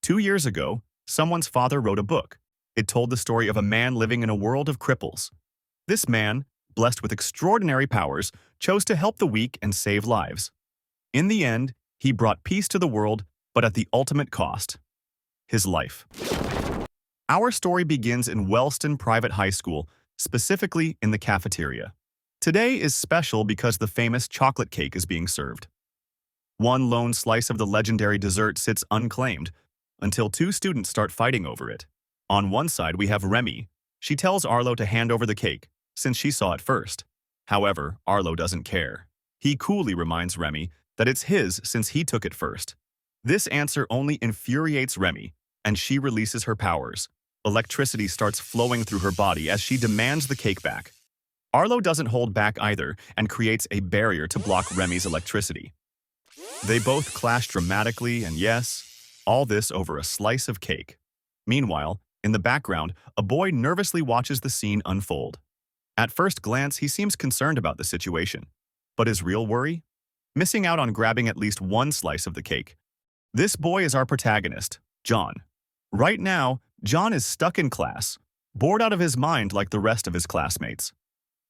2 years ago, someone's father wrote a book. It told the story of a man living in a world of cripples. This man, blessed with extraordinary powers, chose to help the weak and save lives. In the end, he brought peace to the world, but at the ultimate cost: his life. Our story begins in Wellston Private High School, specifically in the cafeteria. Today is special because the famous chocolate cake is being served. One lone slice of the legendary dessert sits unclaimed until two students start fighting over it. On one side, we have Remy. She tells Arlo to hand over the cake, since she saw it first. However, Arlo doesn't care. He coolly reminds Remy that it's his since he took it first. This answer only infuriates Remy, and she releases her powers. Electricity starts flowing through her body as she demands the cake back. Arlo doesn't hold back either and creates a barrier to block Remy's electricity. They both clash dramatically, and yes, all this over a slice of cake. Meanwhile, in the background, a boy nervously watches the scene unfold. At first glance, he seems concerned about the situation. But his real worry? Missing out on grabbing at least one slice of the cake. This boy is our protagonist, John. Right now, John is stuck in class, bored out of his mind like the rest of his classmates.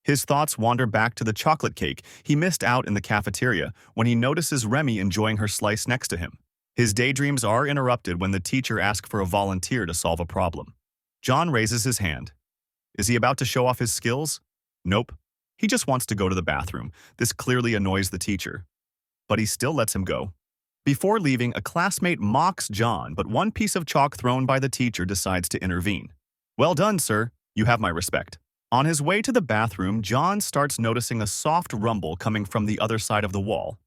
His thoughts wander back to the chocolate cake he missed out in the cafeteria when he notices Remy enjoying her slice next to him. His daydreams are interrupted when the teacher asks for a volunteer to solve a problem. John raises his hand. Is he about to show off his skills? Nope. He just wants to go to the bathroom. This clearly annoys the teacher. But he still lets him go. Before leaving, a classmate mocks John, but one piece of chalk thrown by the teacher decides to intervene. Well done, sir. You have my respect. On his way to the bathroom, John starts noticing a soft rumble coming from the other side of the wall.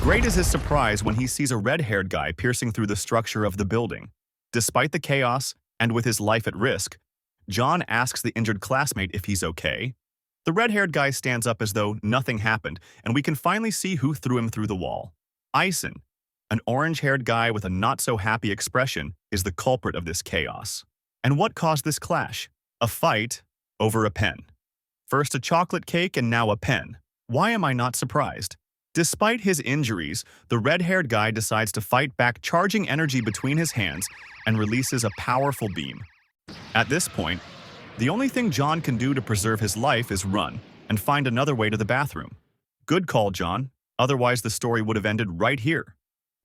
Great is his surprise when he sees a red-haired guy piercing through the structure of the building. Despite the chaos, and with his life at risk, John asks the injured classmate if he's okay. The red-haired guy stands up as though nothing happened, and we can finally see who threw him through the wall. Ison, an orange-haired guy with a not-so-happy expression, is the culprit of this chaos. And what caused this clash? A fight over a pen. First a chocolate cake and now a pen. Why am I not surprised? Despite his injuries, the red-haired guy decides to fight back, charging energy between his hands and releases a powerful beam. At this point, the only thing John can do to preserve his life is run and find another way to the bathroom. Good call, John. Otherwise, the story would have ended right here.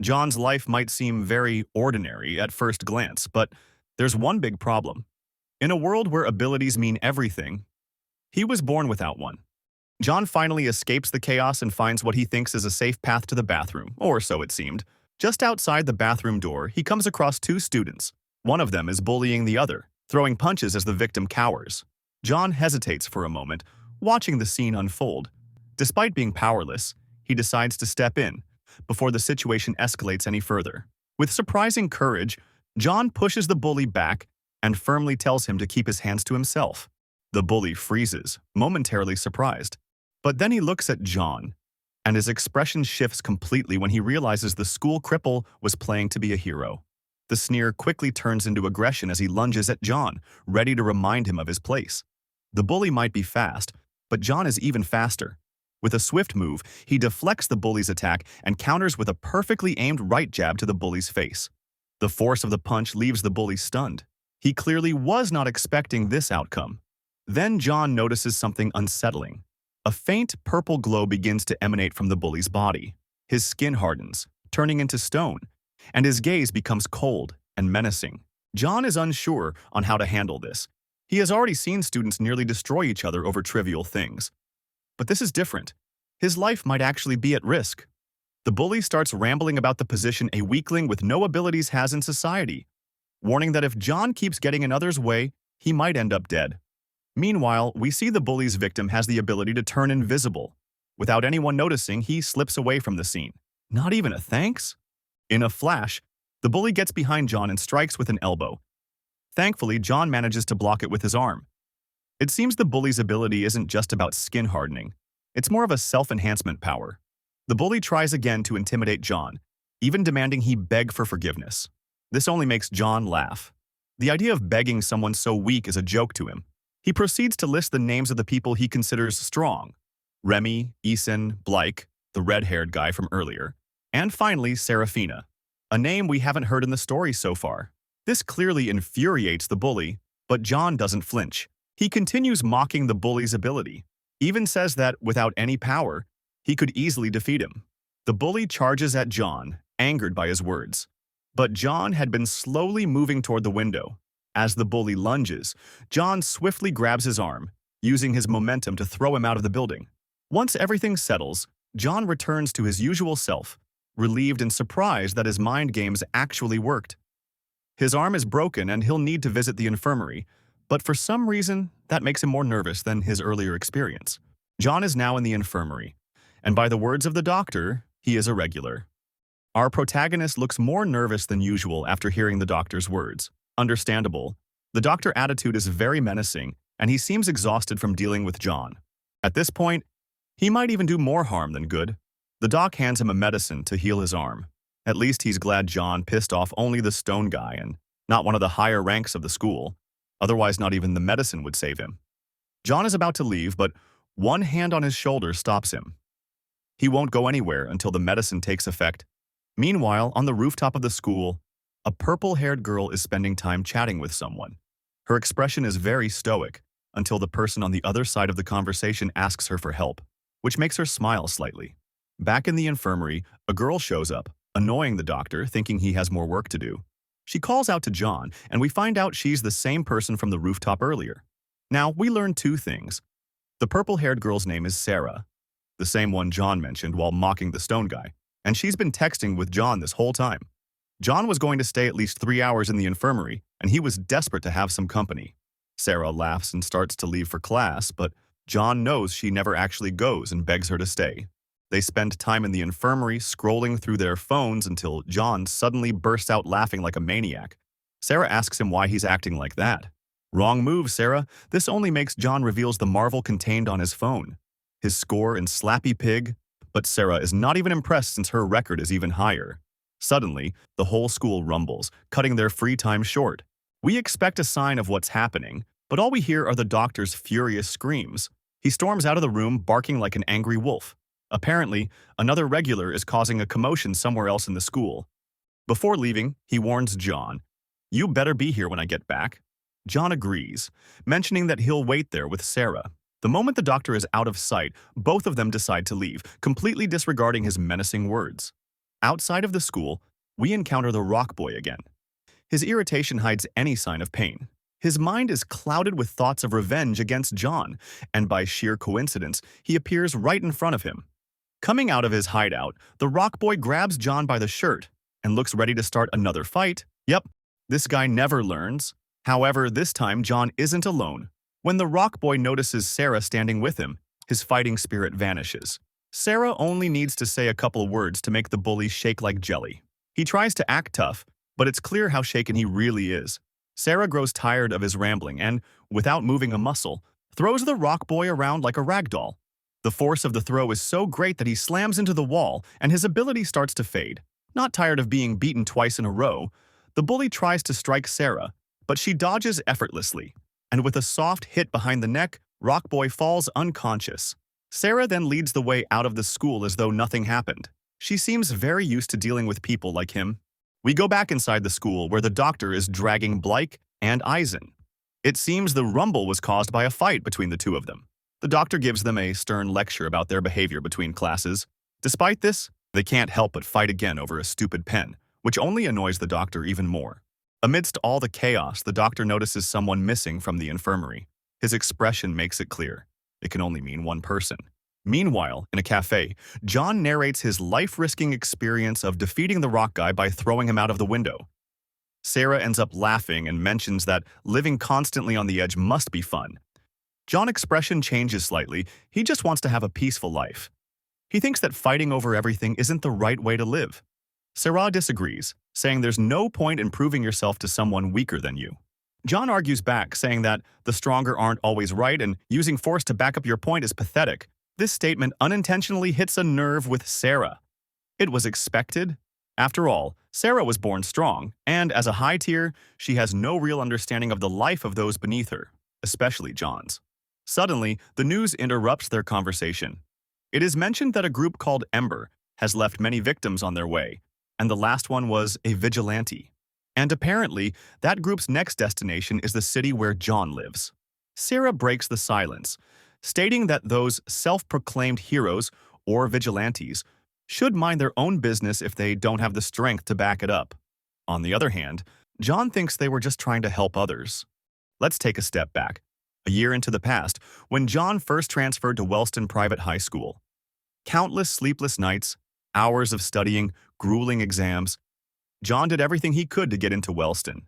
John's life might seem very ordinary at first glance, but there's one big problem. In a world where abilities mean everything, he was born without one. John finally escapes the chaos and finds what he thinks is a safe path to the bathroom, or so it seemed. Just outside the bathroom door, he comes across two students. One of them is bullying the other, throwing punches as the victim cowers. John hesitates for a moment, watching the scene unfold. Despite being powerless, he decides to step in, before the situation escalates any further. With surprising courage, John pushes the bully back and firmly tells him to keep his hands to himself. The bully freezes, momentarily surprised. But then he looks at John, and his expression shifts completely when he realizes the school cripple was playing to be a hero. The sneer quickly turns into aggression as he lunges at John, ready to remind him of his place. The bully might be fast, but John is even faster. With a swift move, he deflects the bully's attack and counters with a perfectly aimed right jab to the bully's face. The force of the punch leaves the bully stunned. He clearly was not expecting this outcome. Then John notices something unsettling. A faint purple glow begins to emanate from the bully's body. His skin hardens, turning into stone, and his gaze becomes cold and menacing. John is unsure on how to handle this. He has already seen students nearly destroy each other over trivial things. But this is different. His life might actually be at risk. The bully starts rambling about the position a weakling with no abilities has in society, warning that if John keeps getting in others' way, he might end up dead. Meanwhile, we see the bully's victim has the ability to turn invisible. Without anyone noticing, he slips away from the scene. Not even a thanks? In a flash, the bully gets behind John and strikes with an elbow. Thankfully, John manages to block it with his arm. It seems the bully's ability isn't just about skin hardening. It's more of a self-enhancement power. The bully tries again to intimidate John, even demanding he beg for forgiveness. This only makes John laugh. The idea of begging someone so weak is a joke to him. He proceeds to list the names of the people he considers strong. Remy, Ison, Blake, the red-haired guy from earlier, and finally Serafina, a name we haven't heard in the story so far. This clearly infuriates the bully, but John doesn't flinch. He continues mocking the bully's ability, even says that without any power, he could easily defeat him. The bully charges at John, angered by his words. But John had been slowly moving toward the window. As the bully lunges, John swiftly grabs his arm, using his momentum to throw him out of the building. Once everything settles, John returns to his usual self, relieved and surprised that his mind games actually worked. His arm is broken and he'll need to visit the infirmary, but for some reason, that makes him more nervous than his earlier experience. John is now in the infirmary, and by the words of the doctor, he is a regular. Our protagonist looks more nervous than usual after hearing the doctor's words. Understandable. The doctor's attitude is very menacing, and he seems exhausted from dealing with John. At this point, he might even do more harm than good. The doc hands him a medicine to heal his arm. At least he's glad John pissed off only the stone guy and not one of the higher ranks of the school. Otherwise, not even the medicine would save him. John is about to leave, but one hand on his shoulder stops him. He won't go anywhere until the medicine takes effect. Meanwhile, on the rooftop of the school, a purple-haired girl is spending time chatting with someone. Her expression is very stoic until the person on the other side of the conversation asks her for help, which makes her smile slightly. Back in the infirmary, a girl shows up, annoying the doctor, thinking he has more work to do. She calls out to John, and we find out she's the same person from the rooftop earlier. Now, we learn two things. The purple-haired girl's name is Sarah, the same one John mentioned while mocking the stone guy, and she's been texting with John this whole time. John was going to stay at least 3 hours in the infirmary, and he was desperate to have some company. Sarah laughs and starts to leave for class, but John knows she never actually goes and begs her to stay. They spend time in the infirmary scrolling through their phones until John suddenly bursts out laughing like a maniac. Sarah asks him why he's acting like that. Wrong move, Sarah. This only makes John reveals the marvel contained on his phone. His score in Slappy Pig, but Sarah is not even impressed since her record is even higher. Suddenly, the whole school rumbles, cutting their free time short. We expect a sign of what's happening, but all we hear are the doctor's furious screams. He storms out of the room barking like an angry wolf. Apparently, another regular is causing a commotion somewhere else in the school. Before leaving, he warns John, "You better be here when I get back." John agrees, mentioning that he'll wait there with Sarah. The moment the doctor is out of sight, both of them decide to leave, completely disregarding his menacing words. Outside of the school, we encounter the rock boy again. His irritation hides any sign of pain. His mind is clouded with thoughts of revenge against John, and by sheer coincidence, he appears right in front of him. Coming out of his hideout, the rock boy grabs John by the shirt and looks ready to start another fight. Yep, this guy never learns. However, this time John isn't alone. When the rock boy notices Sarah standing with him, his fighting spirit vanishes. Sarah only needs to say a couple words to make the bully shake like jelly. He tries to act tough, but it's clear how shaken he really is. Sarah grows tired of his rambling and, without moving a muscle, throws the rock boy around like a rag doll. The force of the throw is so great that he slams into the wall and his ability starts to fade. Not tired of being beaten twice in a row, the bully tries to strike Sarah, but she dodges effortlessly, and with a soft hit behind the neck, rock boy falls unconscious. Sarah then leads the way out of the school as though nothing happened. She seems very used to dealing with people like him. We go back inside the school where the doctor is dragging Blake and Eisen. It seems the rumble was caused by a fight between the two of them. The doctor gives them a stern lecture about their behavior between classes. Despite this, they can't help but fight again over a stupid pen, which only annoys the doctor even more. Amidst all the chaos, the doctor notices someone missing from the infirmary. His expression makes it clear. It can only mean one person. Meanwhile, in a cafe, John narrates his life-risking experience of defeating the rock guy by throwing him out of the window. Sarah ends up laughing and mentions that living constantly on the edge must be fun. John's expression changes slightly. He just wants to have a peaceful life. He thinks that fighting over everything isn't the right way to live. Sarah disagrees, saying there's no point in proving yourself to someone weaker than you. John argues back, saying that the stronger aren't always right and using force to back up your point is pathetic. This statement unintentionally hits a nerve with Sarah. It was expected. After all, Sarah was born strong, and as a high tier, she has no real understanding of the life of those beneath her, especially John's. Suddenly, the news interrupts their conversation. It is mentioned that a group called Ember has left many victims on their way, and the last one was a vigilante. And apparently, that group's next destination is the city where John lives. Sarah breaks the silence, stating that those self-proclaimed heroes or vigilantes should mind their own business if they don't have the strength to back it up. On the other hand, John thinks they were just trying to help others. Let's take a step back, a year into the past, when John first transferred to Wellston Private High School. Countless sleepless nights, hours of studying, grueling exams. John did everything he could to get into Wellston,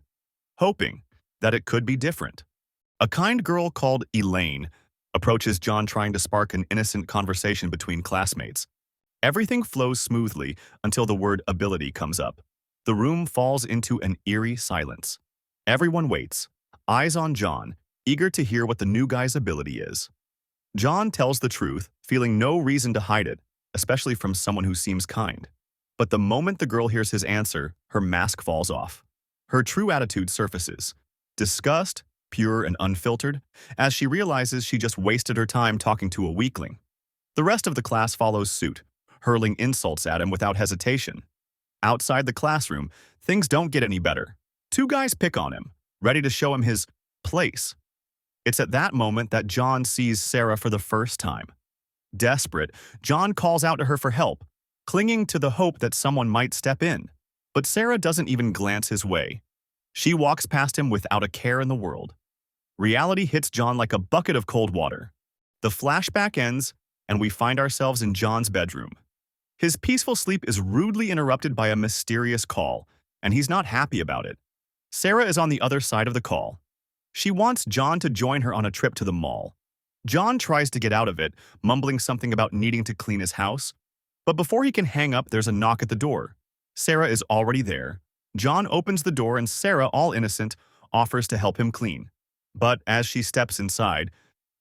hoping that it could be different. A kind girl called Elaine approaches John trying to spark an innocent conversation between classmates. Everything flows smoothly until the word ability comes up. The room falls into an eerie silence. Everyone waits, eyes on John, eager to hear what the new guy's ability is. John tells the truth, feeling no reason to hide it, especially from someone who seems kind. But the moment the girl hears his answer, her mask falls off. Her true attitude surfaces. Disgust, pure and unfiltered, as she realizes she just wasted her time talking to a weakling. The rest of the class follows suit, hurling insults at him without hesitation. Outside the classroom, things don't get any better. Two guys pick on him, ready to show him his place. It's at that moment that John sees Sarah for the first time. Desperate, John calls out to her for help, clinging to the hope that someone might step in. But Sarah doesn't even glance his way. She walks past him without a care in the world. Reality hits John like a bucket of cold water. The flashback ends, and we find ourselves in John's bedroom. His peaceful sleep is rudely interrupted by a mysterious call, and he's not happy about it. Sarah is on the other side of the call. She wants John to join her on a trip to the mall. John tries to get out of it, mumbling something about needing to clean his house. But before he can hang up, there's a knock at the door. Sarah is already there. John opens the door and Sarah, all innocent, offers to help him clean. But as she steps inside,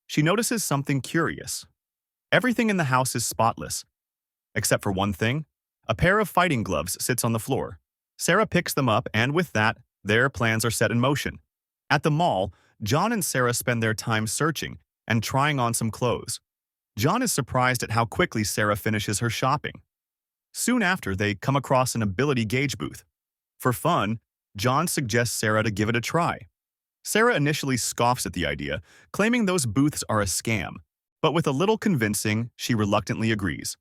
she notices something curious. Everything in the house is spotless. Except for one thing, a pair of fighting gloves sits on the floor. Sarah picks them up, and with that, their plans are set in motion. At the mall, John and Sarah spend their time searching and trying on some clothes. John is surprised at how quickly Sarah finishes her shopping. Soon after, they come across an ability gauge booth. For fun, John suggests Sarah to give it a try. Sarah initially scoffs at the idea, claiming those booths are a scam, but with a little convincing, she reluctantly agrees.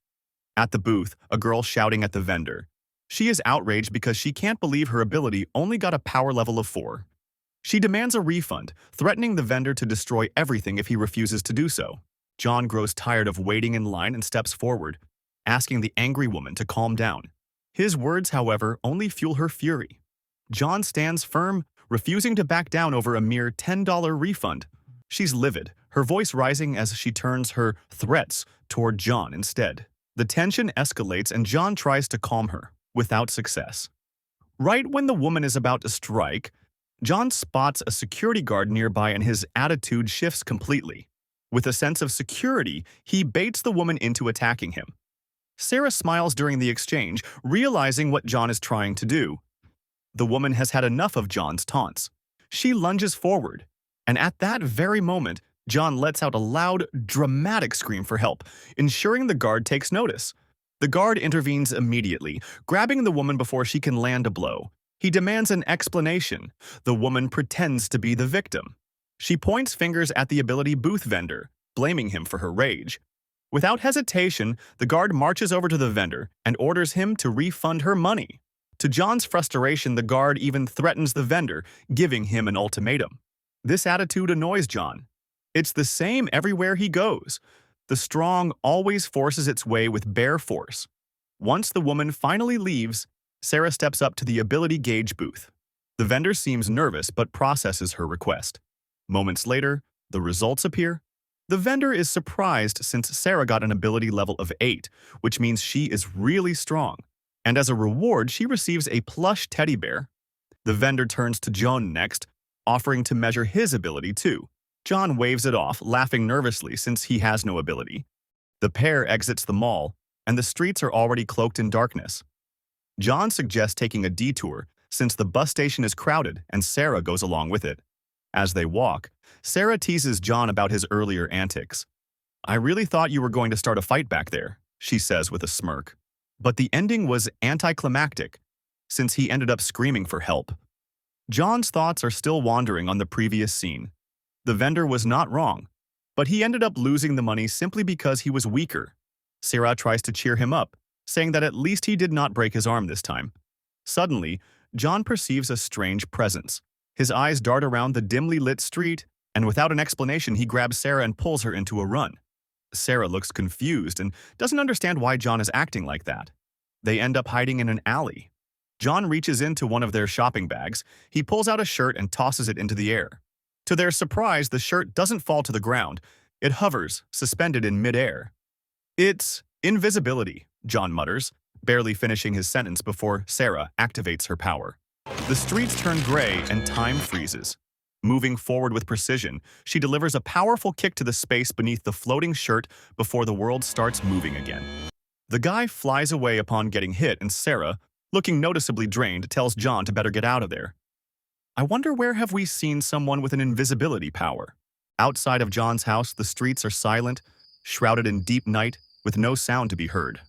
At the booth, a girl shouting at the vendor. She is outraged because she can't believe her ability only got a power level of 4. She demands a refund, threatening the vendor to destroy everything if he refuses to do so. John grows tired of waiting in line and steps forward, asking the angry woman to calm down. His words, however, only fuel her fury. John stands firm, refusing to back down over a mere $10 refund. She's livid, her voice rising as she turns her threats toward John instead. The tension escalates and John tries to calm her, without success. Right when the woman is about to strike, John spots a security guard nearby and his attitude shifts completely. With a sense of security, he baits the woman into attacking him. Sarah smiles during the exchange, realizing what John is trying to do. The woman has had enough of John's taunts. She lunges forward, and at that very moment, John lets out a loud, dramatic scream for help, ensuring the guard takes notice. The guard intervenes immediately, grabbing the woman before she can land a blow. He demands an explanation. The woman pretends to be the victim. She points fingers at the ability booth vendor, blaming him for her rage. Without hesitation, the guard marches over to the vendor and orders him to refund her money. To John's frustration, the guard even threatens the vendor, giving him an ultimatum. This attitude annoys John. It's the same everywhere he goes. The strong always forces its way with bare force. Once the woman finally leaves, Sarah steps up to the ability gauge booth. The vendor seems nervous but processes her request. Moments later, the results appear. The vendor is surprised since Sarah got an ability level of 8, which means she is really strong. And as a reward, she receives a plush teddy bear. The vendor turns to John next, offering to measure his ability too. John waves it off, laughing nervously since he has no ability. The pair exits the mall, and the streets are already cloaked in darkness. John suggests taking a detour since the bus station is crowded and Sarah goes along with it. As they walk, Sarah teases John about his earlier antics. "I really thought you were going to start a fight back there," she says with a smirk. But the ending was anticlimactic, since he ended up screaming for help. John's thoughts are still wandering on the previous scene. The vendor was not wrong, but he ended up losing the money simply because he was weaker. Sarah tries to cheer him up, saying that at least he did not break his arm this time. Suddenly, John perceives a strange presence. His eyes dart around the dimly lit street, and without an explanation, he grabs Sarah and pulls her into a run. Sarah looks confused and doesn't understand why John is acting like that. They end up hiding in an alley. John reaches into one of their shopping bags. He pulls out a shirt and tosses it into the air. To their surprise, the shirt doesn't fall to the ground. It hovers, suspended in midair. "It's invisibility," John mutters, barely finishing his sentence before Sarah activates her power. The streets turn gray and time freezes. Moving forward with precision, she delivers a powerful kick to the space beneath the floating shirt before the world starts moving again. The guy flies away upon getting hit, and Sarah, looking noticeably drained, tells John to better get out of there. I wonder, where have we seen someone with an invisibility power? Outside of John's house, the streets are silent, shrouded in deep night, with no sound to be heard.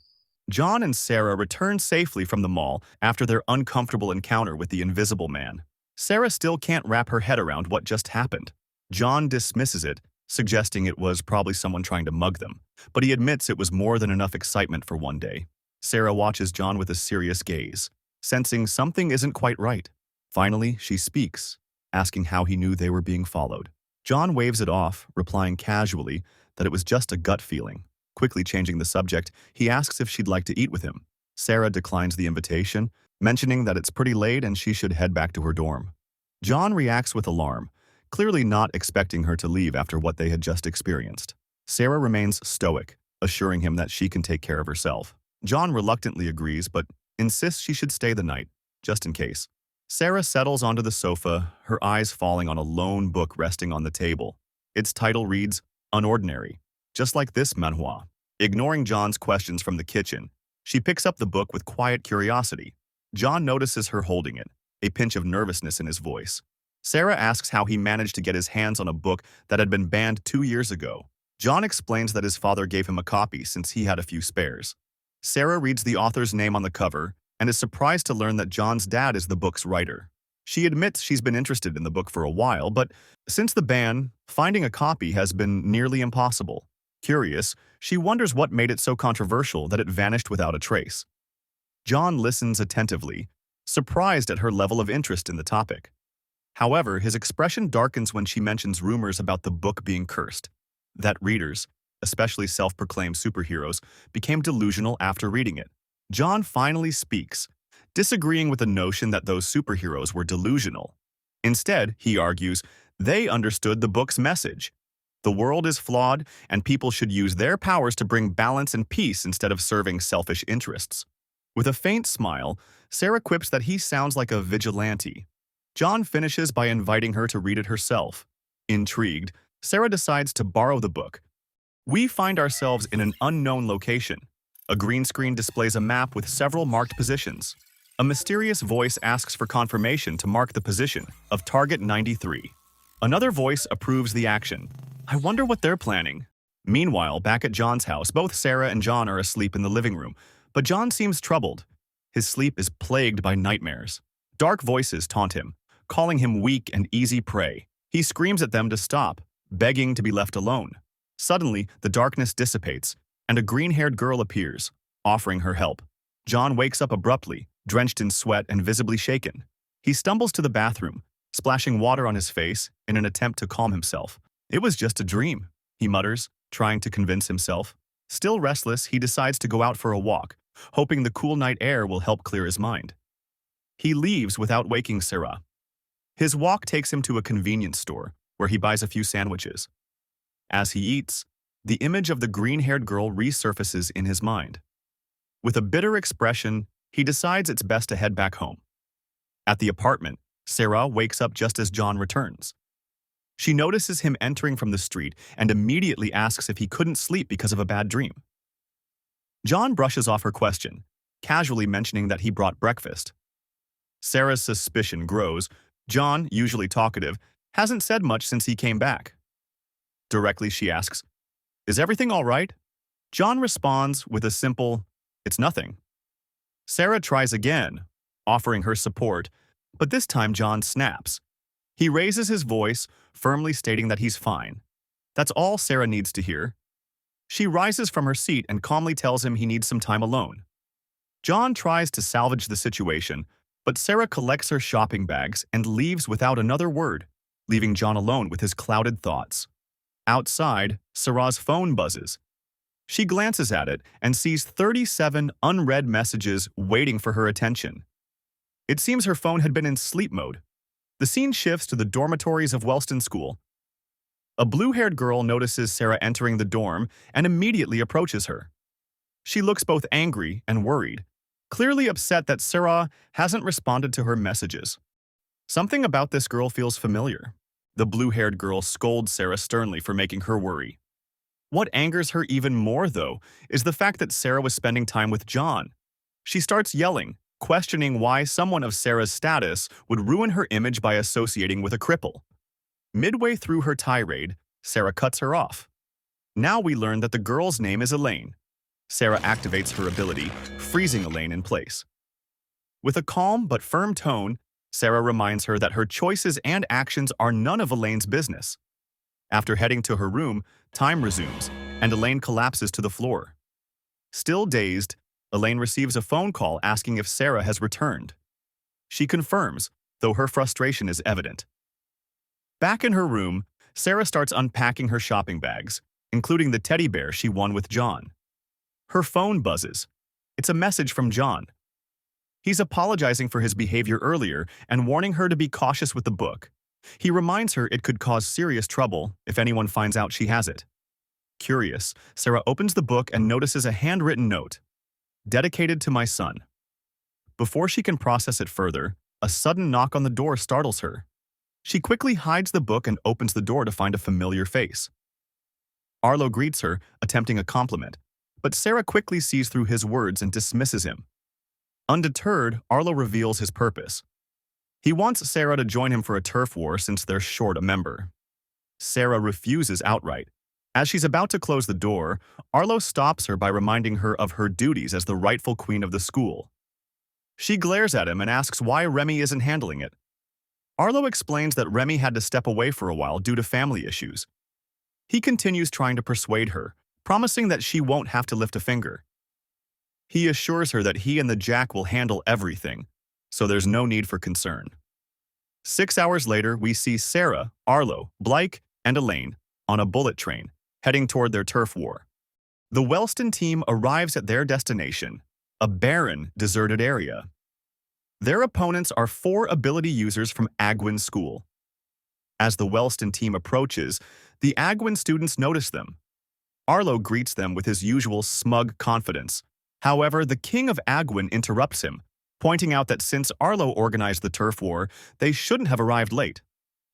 John and Sarah return safely from the mall after their uncomfortable encounter with the invisible man. Sarah still can't wrap her head around what just happened. John dismisses it, suggesting it was probably someone trying to mug them, but he admits it was more than enough excitement for one day. Sarah watches John with a serious gaze, sensing something isn't quite right. Finally, she speaks, asking how he knew they were being followed. John waves it off, replying casually that it was just a gut feeling. Quickly changing the subject, he asks if she'd like to eat with him. Sarah declines the invitation, mentioning that it's pretty late and she should head back to her dorm. John reacts with alarm, clearly not expecting her to leave after what they had just experienced. Sarah remains stoic, assuring him that she can take care of herself. John reluctantly agrees, but insists she should stay the night, just in case. Sarah settles onto the sofa, her eyes falling on a lone book resting on the table. Its title reads, Unordinary, just like this manhwa. Ignoring John's questions from the kitchen, she picks up the book with quiet curiosity. John notices her holding it, a pinch of nervousness in his voice. Sarah asks how he managed to get his hands on a book that had been banned 2 years ago. John explains that his father gave him a copy since he had a few spares. Sarah reads the author's name on the cover and is surprised to learn that John's dad is the book's writer. She admits she's been interested in the book for a while, but since the ban, finding a copy has been nearly impossible. Curious, she wonders what made it so controversial that it vanished without a trace. John listens attentively, surprised at her level of interest in the topic. However, his expression darkens when she mentions rumors about the book being cursed, that readers, especially self-proclaimed superheroes, became delusional after reading it. John finally speaks, disagreeing with the notion that those superheroes were delusional. Instead, he argues, they understood the book's message. The world is flawed, and people should use their powers to bring balance and peace instead of serving selfish interests. With a faint smile, Sarah quips that he sounds like a vigilante. John finishes by inviting her to read it herself. Intrigued, Sarah decides to borrow the book. We find ourselves in an unknown location. A green screen displays a map with several marked positions. A mysterious voice asks for confirmation to mark the position of Target 93. Another voice approves the action. I wonder what they're planning. Meanwhile, back at John's house, both Sarah and John are asleep in the living room, but John seems troubled. His sleep is plagued by nightmares. Dark voices taunt him, calling him weak and easy prey. He screams at them to stop, begging to be left alone. Suddenly, the darkness dissipates, and a green-haired girl appears, offering her help. John wakes up abruptly, drenched in sweat and visibly shaken. He stumbles to the bathroom, splashing water on his face in an attempt to calm himself. It was just a dream, he mutters, trying to convince himself. Still restless, he decides to go out for a walk, hoping the cool night air will help clear his mind. He leaves without waking Sarah. His walk takes him to a convenience store, where he buys a few sandwiches. As he eats, the image of the green-haired girl resurfaces in his mind. With a bitter expression, he decides it's best to head back home. At the apartment, Sarah wakes up just as John returns. She notices him entering from the street and immediately asks if he couldn't sleep because of a bad dream. John brushes off her question, casually mentioning that he brought breakfast. Sarah's suspicion grows. John, usually talkative, hasn't said much since he came back. Directly, she asks, "Is everything all right?" John responds with a simple, "It's nothing." Sarah tries again, offering her support, but this time John snaps. He raises his voice, firmly stating that he's fine. That's all Sarah needs to hear. She rises from her seat and calmly tells him he needs some time alone. John tries to salvage the situation, but Sarah collects her shopping bags and leaves without another word, leaving John alone with his clouded thoughts. Outside, Sarah's phone buzzes. She glances at it and sees 37 unread messages waiting for her attention. It seems her phone had been in sleep mode. The scene shifts to the dormitories of Wellston School. A blue-haired girl notices Sarah entering the dorm and immediately approaches her. She looks both angry and worried, clearly upset that Sarah hasn't responded to her messages. Something about this girl feels familiar. The blue-haired girl scolds Sarah sternly for making her worry. What angers her even more, though, is the fact that Sarah was spending time with John. She starts yelling, questioning why someone of Sarah's status would ruin her image by associating with a cripple. Midway through her tirade, Sarah cuts her off. Now we learn that the girl's name is Elaine. Sarah activates her ability, freezing Elaine in place. With a calm but firm tone, Sarah reminds her that her choices and actions are none of Elaine's business. After heading to her room, time resumes, and Elaine collapses to the floor. Still dazed, Elaine receives a phone call asking if Sarah has returned. She confirms, though her frustration is evident. Back in her room, Sarah starts unpacking her shopping bags, including the teddy bear she won with John. Her phone buzzes. It's a message from John. He's apologizing for his behavior earlier and warning her to be cautious with the book. He reminds her it could cause serious trouble if anyone finds out she has it. Curious, Sarah opens the book and notices a handwritten note. Dedicated to my son. Before she can process it further, a sudden knock on the door startles her. She quickly hides the book and opens the door to find a familiar face. Arlo greets her, attempting a compliment, but Sarah quickly sees through his words and dismisses him. Undeterred, Arlo reveals his purpose. He wants Sarah to join him for a turf war since they're short a member. Sarah refuses outright. As she's about to close the door, Arlo stops her by reminding her of her duties as the rightful queen of the school. She glares at him and asks why Remy isn't handling it. Arlo explains that Remy had to step away for a while due to family issues. He continues trying to persuade her, promising that she won't have to lift a finger. He assures her that he and the Jack will handle everything, so there's no need for concern. 6 hours later, we see Sarah, Arlo, Blake, and Elaine on a bullet train, heading toward their turf war. The Wellston team arrives at their destination, a barren, deserted area. Their opponents are 4 ability users from Agwin School. As the Wellston team approaches, the Agwin students notice them. Arlo greets them with his usual smug confidence. However, the king of Agwin interrupts him, pointing out that since Arlo organized the turf war, they shouldn't have arrived late.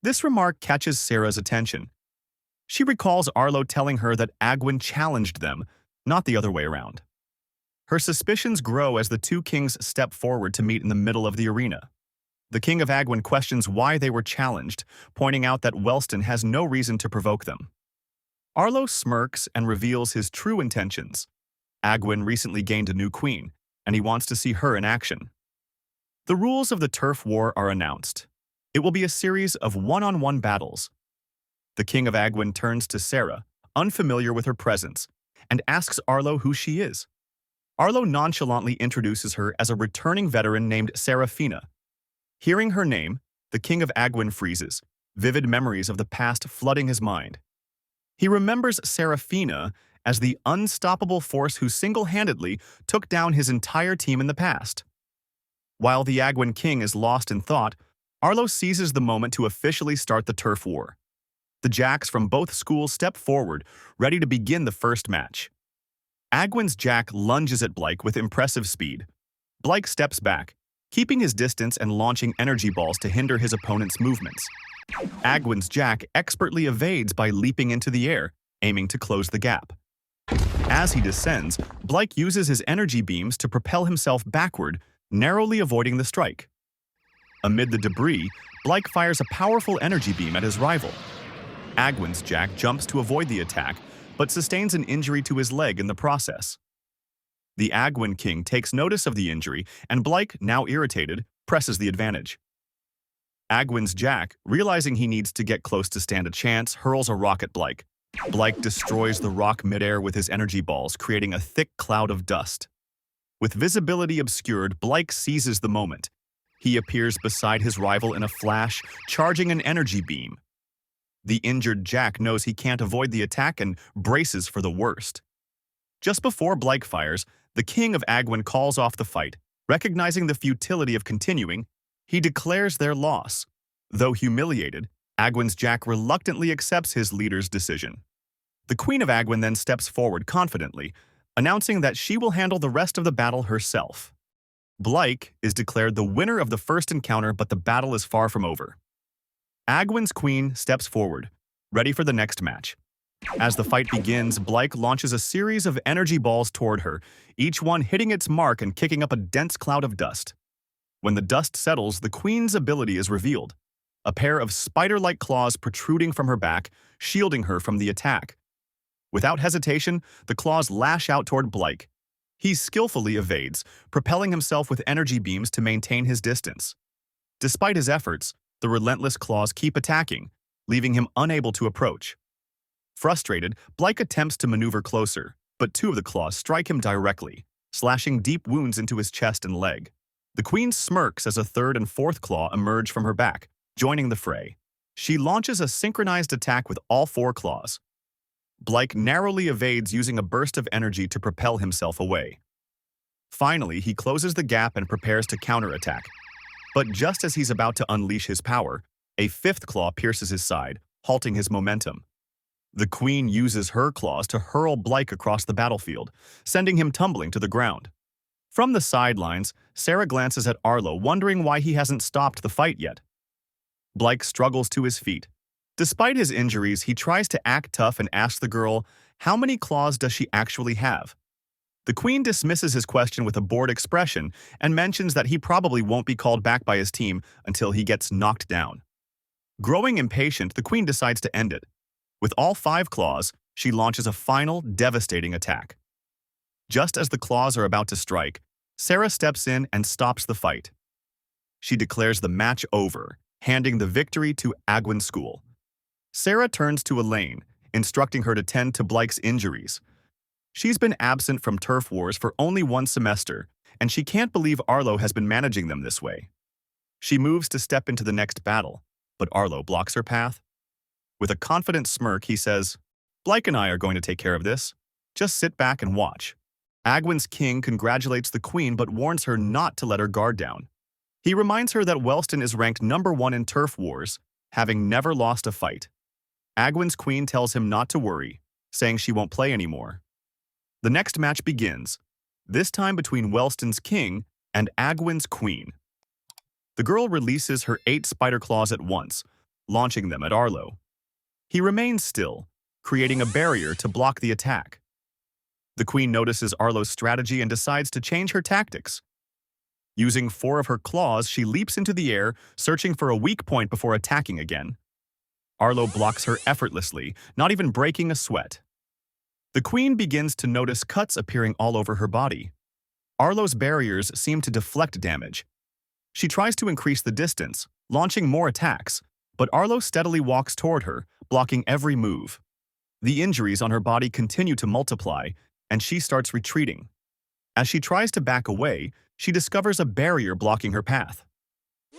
This remark catches Sarah's attention. She recalls Arlo telling her that Agwin challenged them, not the other way around. Her suspicions grow as the 2 kings step forward to meet in the middle of the arena. The king of Agwin questions why they were challenged, pointing out that Wellston has no reason to provoke them. Arlo smirks and reveals his true intentions. Agwin recently gained a new queen, and he wants to see her in action. The rules of the turf war are announced. It will be a series of one-on-one battles. The king of Agwin turns to Sarah, unfamiliar with her presence, and asks Arlo who she is. Arlo nonchalantly introduces her as a returning veteran named Serafina. Hearing her name, the king of Agwin freezes, vivid memories of the past flooding his mind. He remembers Serafina as the unstoppable force who single-handedly took down his entire team in the past. While the Agwin king is lost in thought, Arlo seizes the moment to officially start the turf war. The Jacks from both schools step forward, ready to begin the first match. Agwin's Jack lunges at Blake with impressive speed. Blake steps back, keeping his distance and launching energy balls to hinder his opponent's movements. Agwin's Jack expertly evades by leaping into the air, aiming to close the gap. As he descends, Blake uses his energy beams to propel himself backward, narrowly avoiding the strike. Amid the debris, Blake fires a powerful energy beam at his rival. Agwin's Jack jumps to avoid the attack, but sustains an injury to his leg in the process. The Agwin king takes notice of the injury, and Blyke, now irritated, presses the advantage. Agwin's Jack, realizing he needs to get close to stand a chance, hurls a rock at Blyke. Blyke destroys the rock midair with his energy balls, creating a thick cloud of dust. With visibility obscured, Blyke seizes the moment. He appears beside his rival in a flash, charging an energy beam. The injured Jack knows he can't avoid the attack and braces for the worst. Just before Blyke fires, the king of Agwin calls off the fight. Recognizing the futility of continuing, he declares their loss. Though humiliated, Agwin's Jack reluctantly accepts his leader's decision. The Queen of Agwin then steps forward confidently, announcing that she will handle the rest of the battle herself. Blyke is declared the winner of the first encounter, but the battle is far from over. Agwin's queen steps forward, ready for the next match. As the fight begins, Blyke launches a series of energy balls toward her, each one hitting its mark and kicking up a dense cloud of dust. When the dust settles, the queen's ability is revealed, a pair of spider-like claws protruding from her back, shielding her from the attack. Without hesitation, the claws lash out toward Blyke. He skillfully evades, propelling himself with energy beams to maintain his distance. Despite his efforts, the relentless claws keep attacking, leaving him unable to approach. Frustrated, Blyke attempts to maneuver closer, but two of the claws strike him directly, slashing deep wounds into his chest and leg. The queen smirks as a third and fourth claw emerge from her back, joining the fray. She launches a synchronized attack with all four claws. Blyke narrowly evades, using a burst of energy to propel himself away. Finally, he closes the gap and prepares to counterattack. But just as he's about to unleash his power, a fifth claw pierces his side, halting his momentum. The queen uses her claws to hurl Blyke across the battlefield, sending him tumbling to the ground. From the sidelines, Sarah glances at Arlo, wondering why he hasn't stopped the fight yet. Blyke struggles to his feet. Despite his injuries, he tries to act tough and asks the girl, how many claws does she actually have? The queen dismisses his question with a bored expression and mentions that he probably won't be called back by his team until he gets knocked down. Growing impatient, the queen decides to end it. With all 5 claws, she launches a final, devastating attack. Just as the claws are about to strike, Sarah steps in and stops the fight. She declares the match over, handing the victory to Agwin School. Sarah turns to Elaine, instructing her to tend to Blyke's injuries. She's been absent from turf wars for only 1 semester, and she can't believe Arlo has been managing them this way. She moves to step into the next battle, but Arlo blocks her path. With a confident smirk, he says, Blyke and I are going to take care of this. Just sit back and watch. Agwin's king congratulates the queen but warns her not to let her guard down. He reminds her that Wellston is ranked #1 in turf wars, having never lost a fight. Agwin's queen tells him not to worry, saying she won't play anymore. The next match begins, this time between Wellston's king and Agwin's queen. The girl releases her 8 spider claws at once, launching them at Arlo. He remains still, creating a barrier to block the attack. The queen notices Arlo's strategy and decides to change her tactics. Using 4 of her claws, she leaps into the air, searching for a weak point before attacking again. Arlo blocks her effortlessly, not even breaking a sweat. The queen begins to notice cuts appearing all over her body. Arlo's barriers seem to deflect damage. She tries to increase the distance, launching more attacks, but Arlo steadily walks toward her, blocking every move. The injuries on her body continue to multiply, and she starts retreating. As she tries to back away, she discovers a barrier blocking her path.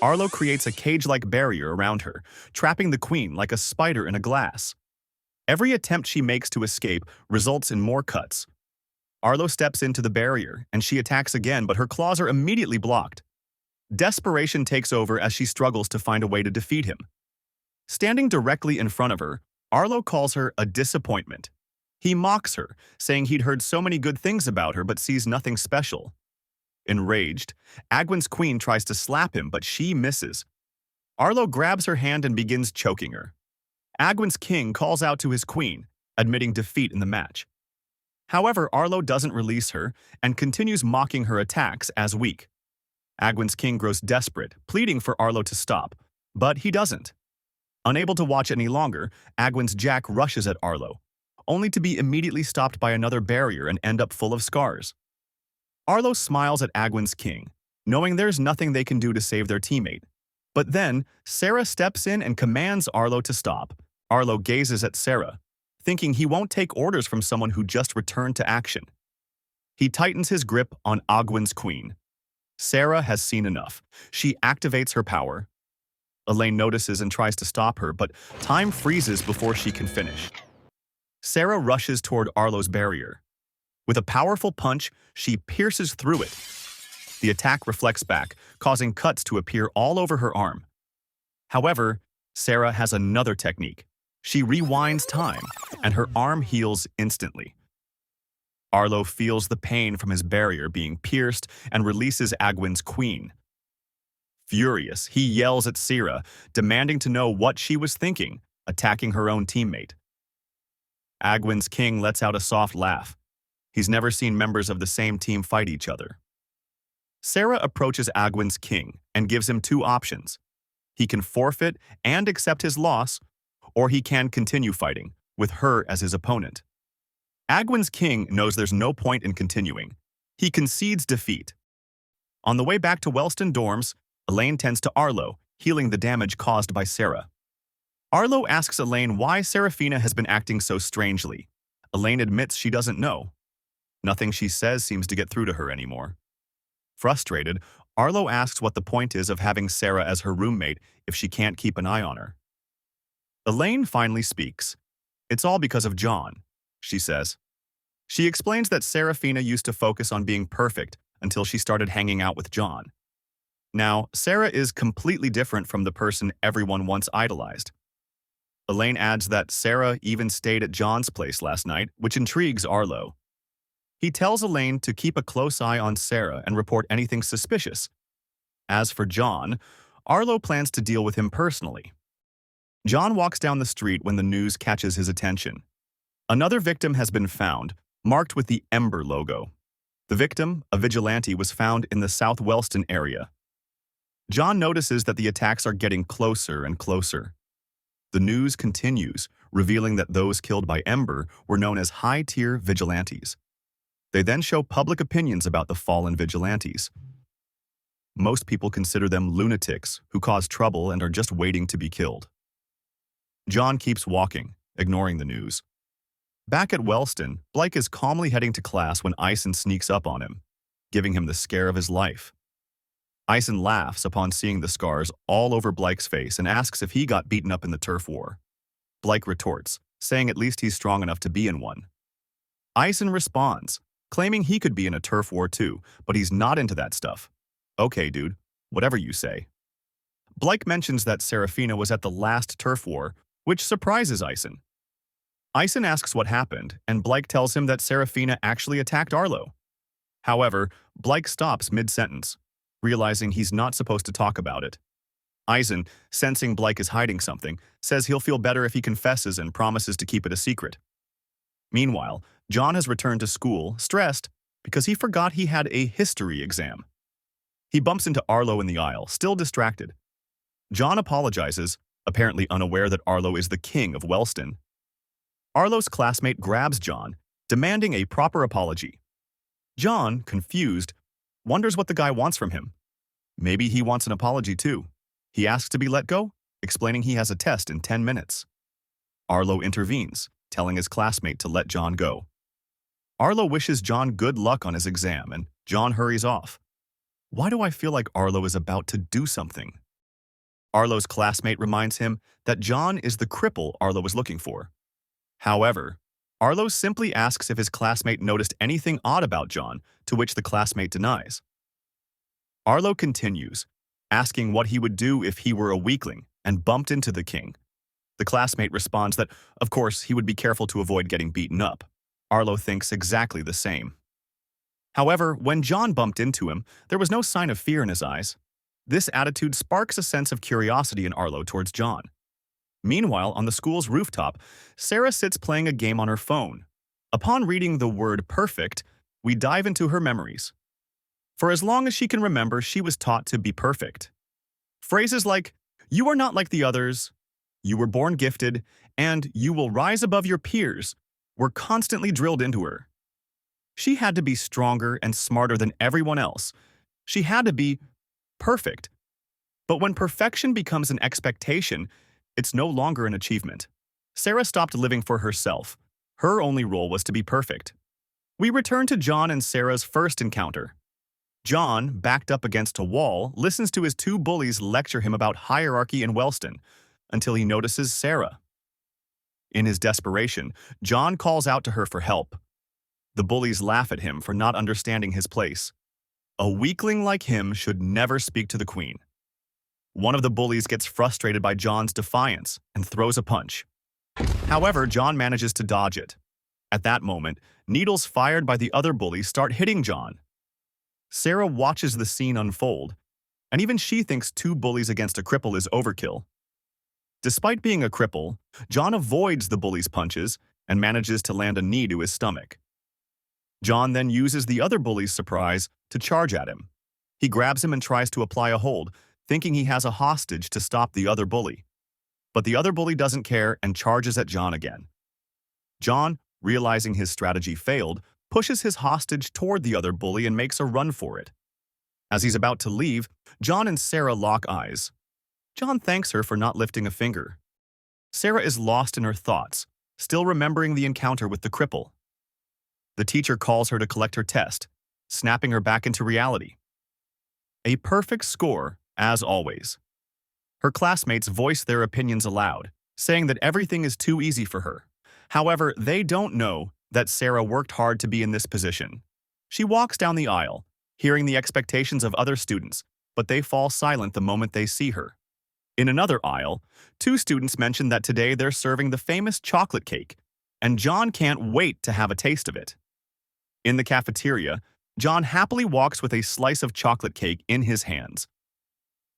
Arlo creates a cage-like barrier around her, trapping the queen like a spider in a glass. Every attempt she makes to escape results in more cuts. Arlo steps into the barrier, and she attacks again, but her claws are immediately blocked. Desperation takes over as she struggles to find a way to defeat him. Standing directly in front of her, Arlo calls her a disappointment. He mocks her, saying he'd heard so many good things about her but sees nothing special. Enraged, Agwin's queen tries to slap him, but she misses. Arlo grabs her hand and begins choking her. Agwin's king calls out to his queen, admitting defeat in the match. However, Arlo doesn't release her and continues mocking her attacks as weak. Agwin's king grows desperate, pleading for Arlo to stop, but he doesn't. Unable to watch any longer, Agwin's Jack rushes at Arlo, only to be immediately stopped by another barrier and end up full of scars. Arlo smiles at Agwin's king, knowing there's nothing they can do to save their teammate. But then, Sarah steps in and commands Arlo to stop. Arlo gazes at Sarah, thinking he won't take orders from someone who just returned to action. He tightens his grip on Agwin's queen. Sarah has seen enough. She activates her power. Elaine notices and tries to stop her, but time freezes before she can finish. Sarah rushes toward Arlo's barrier. With a powerful punch, she pierces through it. The attack reflects back, causing cuts to appear all over her arm. However, Sarah has another technique. She rewinds time, and her arm heals instantly. Arlo feels the pain from his barrier being pierced and releases Agwin's queen. Furious, he yells at Sarah, demanding to know what she was thinking, attacking her own teammate. Agwin's king lets out a soft laugh. He's never seen members of the same team fight each other. Sarah approaches Agwin's king and gives him two options. He can forfeit and accept his loss, or he can continue fighting, with her as his opponent. Agwin's king knows there's no point in continuing. He concedes defeat. On the way back to Wellston dorms, Elaine tends to Arlo, healing the damage caused by Sarah. Arlo asks Elaine why Serafina has been acting so strangely. Elaine admits she doesn't know. Nothing she says seems to get through to her anymore. Frustrated, Arlo asks what the point is of having Sarah as her roommate if she can't keep an eye on her. Elaine finally speaks. It's all because of John, she says. She explains that Serafina used to focus on being perfect until she started hanging out with John. Now, Sarah is completely different from the person everyone once idolized. Elaine adds that Sarah even stayed at John's place last night, which intrigues Arlo. He tells Elaine to keep a close eye on Sarah and report anything suspicious. As for John, Arlo plans to deal with him personally. John walks down the street when the news catches his attention. Another victim has been found, marked with the Ember logo. The victim, a vigilante, was found in the South Wellston area. John notices that the attacks are getting closer and closer. The news continues, revealing that those killed by Ember were known as high-tier vigilantes. They then show public opinions about the fallen vigilantes. Most people consider them lunatics who cause trouble and are just waiting to be killed. John keeps walking, ignoring the news. Back at Wellston, Blake is calmly heading to class when Ison sneaks up on him, giving him the scare of his life. Ison laughs upon seeing the scars all over Blake's face and asks if he got beaten up in the turf war. Blake retorts, saying at least he's strong enough to be in one. Ison responds, claiming he could be in a turf war too, but he's not into that stuff. Okay, dude, whatever you say. Blake mentions that Serafina was at the last turf war, which surprises Ison. Ison asks what happened, and Blake tells him that Serafina actually attacked Arlo. However, Blake stops mid-sentence, realizing he's not supposed to talk about it. Ison, sensing Blake is hiding something, says he'll feel better if he confesses and promises to keep it a secret. Meanwhile, John has returned to school, stressed, because he forgot he had a history exam. He bumps into Arlo in the aisle, still distracted. John apologizes, apparently unaware that Arlo is the king of Wellston. Arlo's classmate grabs John, demanding a proper apology. John, confused, wonders what the guy wants from him. Maybe he wants an apology too. He asks to be let go, explaining he has a test in 10 minutes. Arlo intervenes, telling his classmate to let John go. Arlo wishes John good luck on his exam, and John hurries off. Why do I feel like Arlo is about to do something? Arlo's classmate reminds him that John is the cripple Arlo was looking for. However, Arlo simply asks if his classmate noticed anything odd about John, to which the classmate denies. Arlo continues, asking what he would do if he were a weakling and bumped into the king. The classmate responds that, of course, he would be careful to avoid getting beaten up. Arlo thinks exactly the same. However, when John bumped into him, there was no sign of fear in his eyes. This attitude sparks a sense of curiosity in Arlo towards John. Meanwhile, on the school's rooftop, Sarah sits playing a game on her phone. Upon reading the word perfect, we dive into her memories. For as long as she can remember, she was taught to be perfect. Phrases like, "You are not like the others," "You were born gifted," and "You will rise above your peers" were constantly drilled into her. She had to be stronger and smarter than everyone else. She had to be perfect. But when perfection becomes an expectation, it's no longer an achievement. Sarah stopped living for herself. Her only role was to be perfect. We return to John and Sarah's first encounter. John, backed up against a wall, listens to his two bullies lecture him about hierarchy in Wellston until he notices Sarah. In his desperation, John calls out to her for help. The bullies laugh at him for not understanding his place. A weakling like him should never speak to the queen. One of the bullies gets frustrated by John's defiance and throws a punch. However, John manages to dodge it. At that moment, needles fired by the other bullies start hitting John. Sarah watches the scene unfold, and even she thinks two bullies against a cripple is overkill. Despite being a cripple, John avoids the bullies' punches and manages to land a knee to his stomach. John then uses the other bully's surprise to charge at him. He grabs him and tries to apply a hold, thinking he has a hostage to stop the other bully. But the other bully doesn't care and charges at John again. John, realizing his strategy failed, pushes his hostage toward the other bully and makes a run for it. As he's about to leave, John and Sarah lock eyes. John thanks her for not lifting a finger. Sarah is lost in her thoughts, still remembering the encounter with the cripple. The teacher calls her to collect her test, snapping her back into reality. A perfect score, as always. Her classmates voice their opinions aloud, saying that everything is too easy for her. However, they don't know that Sarah worked hard to be in this position. She walks down the aisle, hearing the expectations of other students, but they fall silent the moment they see her. In another aisle, two students mention that today they're serving the famous chocolate cake, and John can't wait to have a taste of it. In the cafeteria, John happily walks with a slice of chocolate cake in his hands.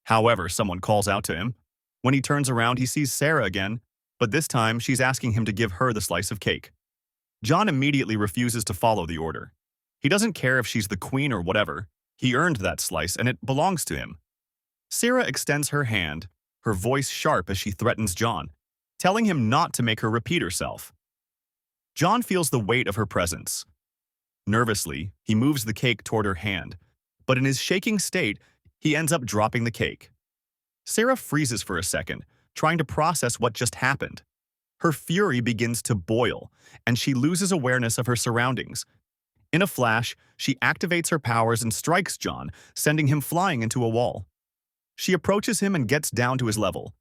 However, someone calls out to him. When he turns around, he sees Sarah again, but this time she's asking him to give her the slice of cake. John immediately refuses to follow the order. He doesn't care if she's the queen or whatever. He earned that slice and it belongs to him. Sarah extends her hand, her voice sharp as she threatens John, telling him not to make her repeat herself. John feels the weight of her presence. Nervously, he moves the cake toward her hand, but in his shaking state, he ends up dropping the cake. Sarah freezes for a second, trying to process what just happened. Her fury begins to boil, and she loses awareness of her surroundings. In a flash, she activates her powers and strikes John, sending him flying into a wall. She approaches him and gets down to his level.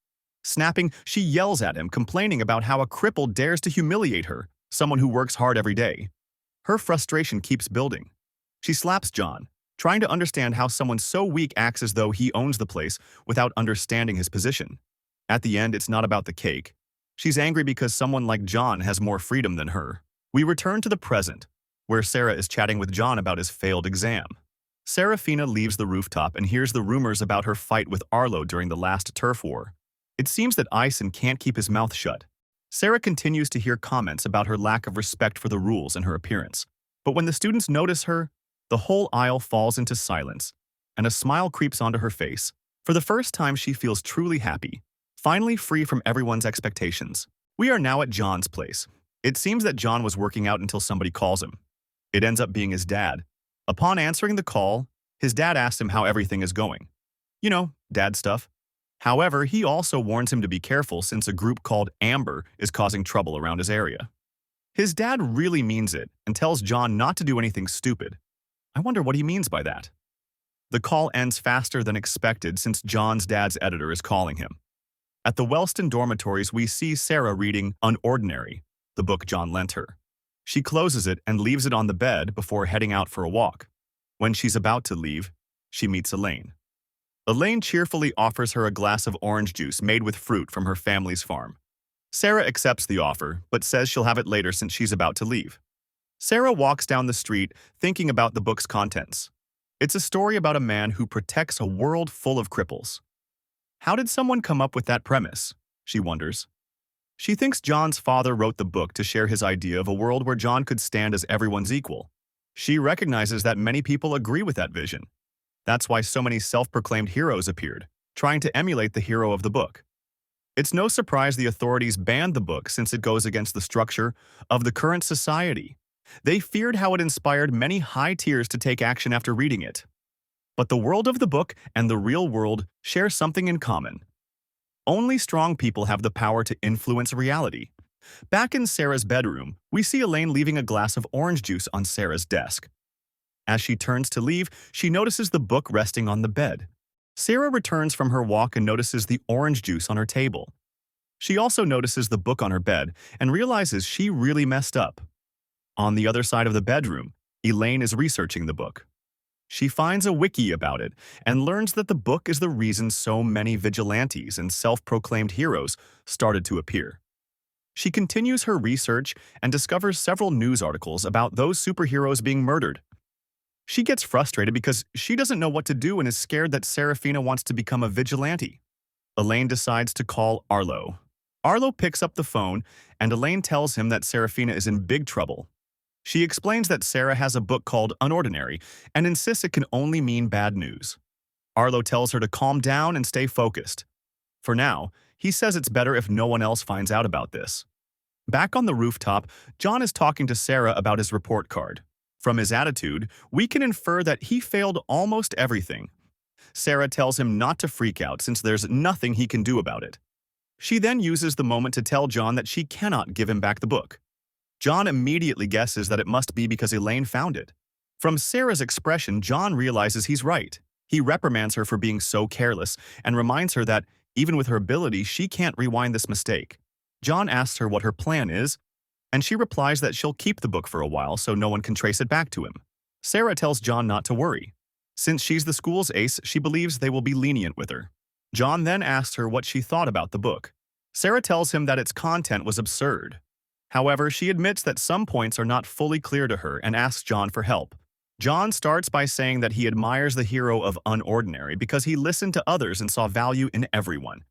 Snapping, she yells at him, complaining about how a cripple dares to humiliate her, someone who works hard every day. Her frustration keeps building. She slaps John, trying to understand how someone so weak acts as though he owns the place without understanding his position. At the end, it's not about the cake. She's angry because someone like John has more freedom than her. We return to the present, where Sarah is chatting with John about his failed exam. Serafina leaves the rooftop and hears the rumors about her fight with Arlo during the last turf war. It seems that Ison can't keep his mouth shut. Sarah continues to hear comments about her lack of respect for the rules and her appearance. But when the students notice her, the whole aisle falls into silence, and a smile creeps onto her face. For the first time, she feels truly happy, finally free from everyone's expectations. We are now at John's place. It seems that John was working out until somebody calls him. It ends up being his dad. Upon answering the call, his dad asks him how everything is going. You know, dad stuff. However, he also warns him to be careful since a group called Amber is causing trouble around his area. His dad really means it and tells John not to do anything stupid. I wonder what he means by that. The call ends faster than expected since John's dad's editor is calling him. At the Wellston dormitories, we see Sarah reading Unordinary, the book John lent her. She closes it and leaves it on the bed before heading out for a walk. When she's about to leave, she meets Elaine. Elaine cheerfully offers her a glass of orange juice made with fruit from her family's farm. Sarah accepts the offer, but says she'll have it later since she's about to leave. Sarah walks down the street thinking about the book's contents. It's a story about a man who protects a world full of cripples. How did someone come up with that premise? She wonders. She thinks John's father wrote the book to share his idea of a world where John could stand as everyone's equal. She recognizes that many people agree with that vision. That's why so many self-proclaimed heroes appeared, trying to emulate the hero of the book. It's no surprise the authorities banned the book since it goes against the structure of the current society. They feared how it inspired many high tiers to take action after reading it. But the world of the book and the real world share something in common. Only strong people have the power to influence reality. Back in Sarah's bedroom, we see Elaine leaving a glass of orange juice on Sarah's desk. As she turns to leave, she notices the book resting on the bed. Sarah returns from her walk and notices the orange juice on her table. She also notices the book on her bed and realizes she really messed up. On the other side of the bedroom, Elaine is researching the book. She finds a wiki about it and learns that the book is the reason so many vigilantes and self-proclaimed heroes started to appear. She continues her research and discovers several news articles about those superheroes being murdered. She gets frustrated because she doesn't know what to do and is scared that Serafina wants to become a vigilante. Elaine decides to call Arlo. Arlo picks up the phone, and Elaine tells him that Serafina is in big trouble. She explains that Sarah has a book called Unordinary and insists it can only mean bad news. Arlo tells her to calm down and stay focused. For now, he says it's better if no one else finds out about this. Back on the rooftop, John is talking to Sarah about his report card. From his attitude, we can infer that he failed almost everything. Sarah tells him not to freak out since there's nothing he can do about it. She then uses the moment to tell John that she cannot give him back the book. John immediately guesses that it must be because Elaine found it. From Sarah's expression, John realizes he's right. He reprimands her for being so careless and reminds her that, even with her ability, she can't rewind this mistake. John asks her what her plan is, and she replies that she'll keep the book for a while so no one can trace it back to him. Sarah tells John not to worry. Since she's the school's ace, she believes they will be lenient with her. John then asks her what she thought about the book. Sarah tells him that its content was absurd. However, she admits that some points are not fully clear to her and asks John for help. John starts by saying that he admires the hero of Unordinary because he listened to others and saw value in everyone.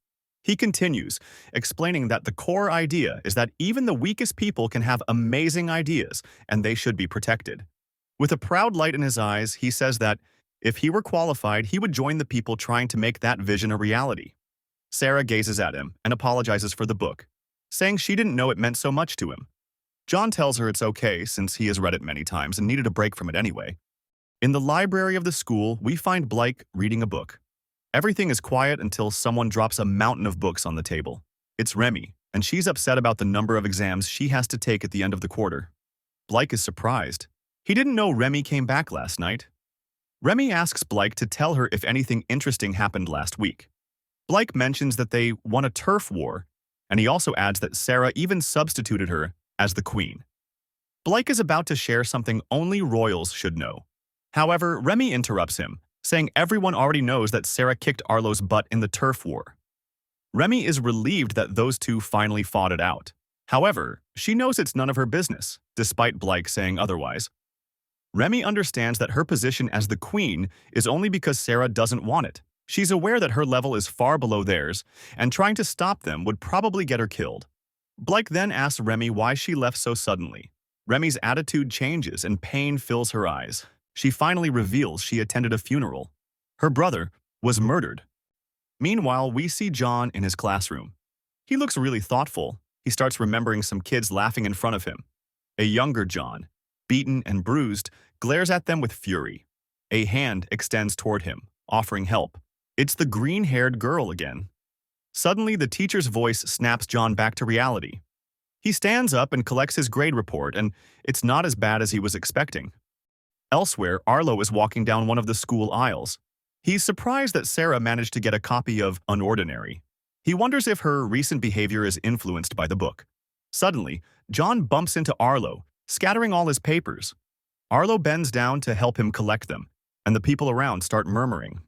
He continues, explaining that the core idea is that even the weakest people can have amazing ideas and they should be protected. With a proud light in his eyes, he says that if he were qualified, he would join the people trying to make that vision a reality. Sarah gazes at him and apologizes for the book, saying she didn't know it meant so much to him. John tells her it's okay since he has read it many times and needed a break from it anyway. In the library of the school, we find Blake reading a book. Everything is quiet until someone drops a mountain of books on the table. It's Remy, and she's upset about the number of exams she has to take at the end of the quarter. Blake is surprised. He didn't know Remy came back last night. Remy asks Blake to tell her if anything interesting happened last week. Blake mentions that they won a turf war, and he also adds that Sarah even substituted her as the queen. Blake is about to share something only royals should know. However, Remy interrupts him, saying everyone already knows that Sarah kicked Arlo's butt in the turf war. Remy is relieved that those two finally fought it out. However, she knows it's none of her business, despite Blake saying otherwise. Remy understands that her position as the queen is only because Sarah doesn't want it. She's aware that her level is far below theirs, and trying to stop them would probably get her killed. Blake then asks Remy why she left so suddenly. Remy's attitude changes and pain fills her eyes. She finally reveals she attended a funeral. Her brother was murdered. Meanwhile, we see John in his classroom. He looks really thoughtful. He starts remembering some kids laughing in front of him. A younger John, beaten and bruised, glares at them with fury. A hand extends toward him, offering help. It's the green-haired girl again. Suddenly, the teacher's voice snaps John back to reality. He stands up and collects his grade report, and it's not as bad as he was expecting. Elsewhere, Arlo is walking down one of the school aisles. He's surprised that Sarah managed to get a copy of Unordinary. He wonders if her recent behavior is influenced by the book. Suddenly, John bumps into Arlo, scattering all his papers. Arlo bends down to help him collect them, and the people around start murmuring.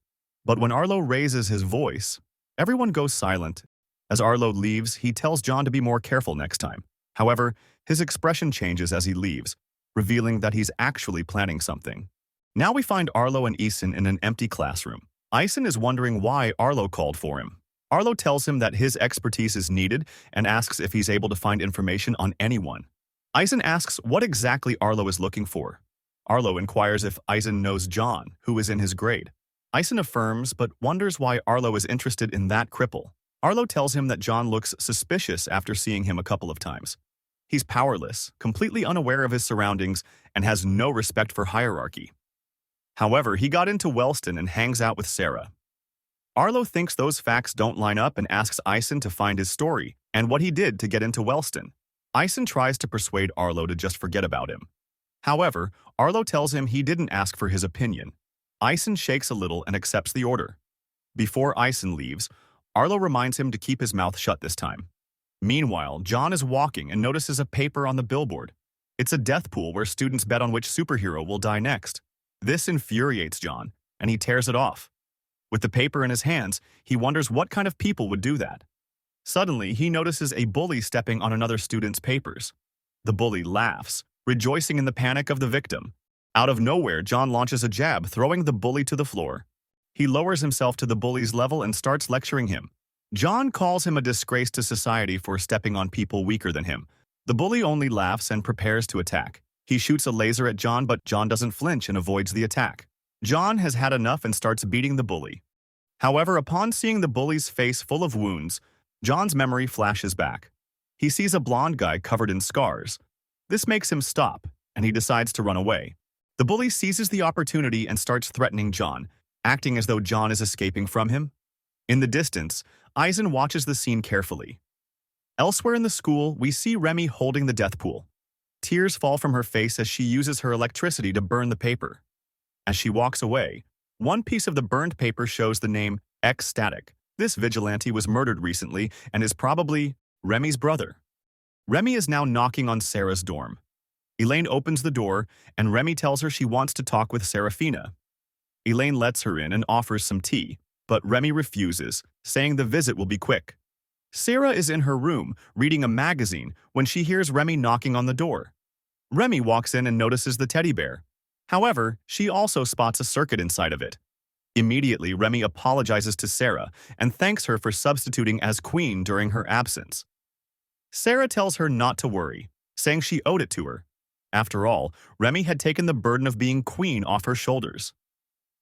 But when Arlo raises his voice, everyone goes silent. As Arlo leaves, he tells John to be more careful next time. However, his expression changes as he leaves, revealing that he's actually planning something. Now we find Arlo and Eason in an empty classroom. Eason is wondering why Arlo called for him. Arlo tells him that his expertise is needed and asks if he's able to find information on anyone. Eason asks what exactly Arlo is looking for. Arlo inquires if Eason knows John, who is in his grade. Eason affirms but wonders why Arlo is interested in that cripple. Arlo tells him that John looks suspicious after seeing him a couple of times. He's powerless, completely unaware of his surroundings, and has no respect for hierarchy. However, he got into Wellston and hangs out with Sarah. Arlo thinks those facts don't line up and asks Ison to find his story and what he did to get into Wellston. Ison tries to persuade Arlo to just forget about him. However, Arlo tells him he didn't ask for his opinion. Ison shakes a little and accepts the order. Before Ison leaves, Arlo reminds him to keep his mouth shut this time. Meanwhile, John is walking and notices a paper on the billboard. It's a death pool where students bet on which superhero will die next. This infuriates John, and he tears it off. With the paper in his hands, he wonders what kind of people would do that. Suddenly, he notices a bully stepping on another student's papers. The bully laughs, rejoicing in the panic of the victim. Out of nowhere, John launches a jab, throwing the bully to the floor. He lowers himself to the bully's level and starts lecturing him. John calls him a disgrace to society for stepping on people weaker than him. The bully only laughs and prepares to attack. He shoots a laser at John, but John doesn't flinch and avoids the attack. John has had enough and starts beating the bully. However, upon seeing the bully's face full of wounds, John's memory flashes back. He sees a blonde guy covered in scars. This makes him stop, and he decides to run away. The bully seizes the opportunity and starts threatening John, acting as though John is escaping from him. In the distance, Ison watches the scene carefully. Elsewhere in the school, we see Remy holding the death pool. Tears fall from her face as she uses her electricity to burn the paper. As she walks away, one piece of the burned paper shows the name X-Static. This vigilante was murdered recently and is probably Remy's brother. Remy is now knocking on Sarah's dorm. Elaine opens the door, and Remy tells her she wants to talk with Serafina. Elaine lets her in and offers some tea, but Remy refuses, saying the visit will be quick. Sarah is in her room, reading a magazine, when she hears Remy knocking on the door. Remy walks in and notices the teddy bear. However, she also spots a circuit inside of it. Immediately, Remy apologizes to Sarah and thanks her for substituting as queen during her absence. Sarah tells her not to worry, saying she owed it to her. After all, Remy had taken the burden of being queen off her shoulders.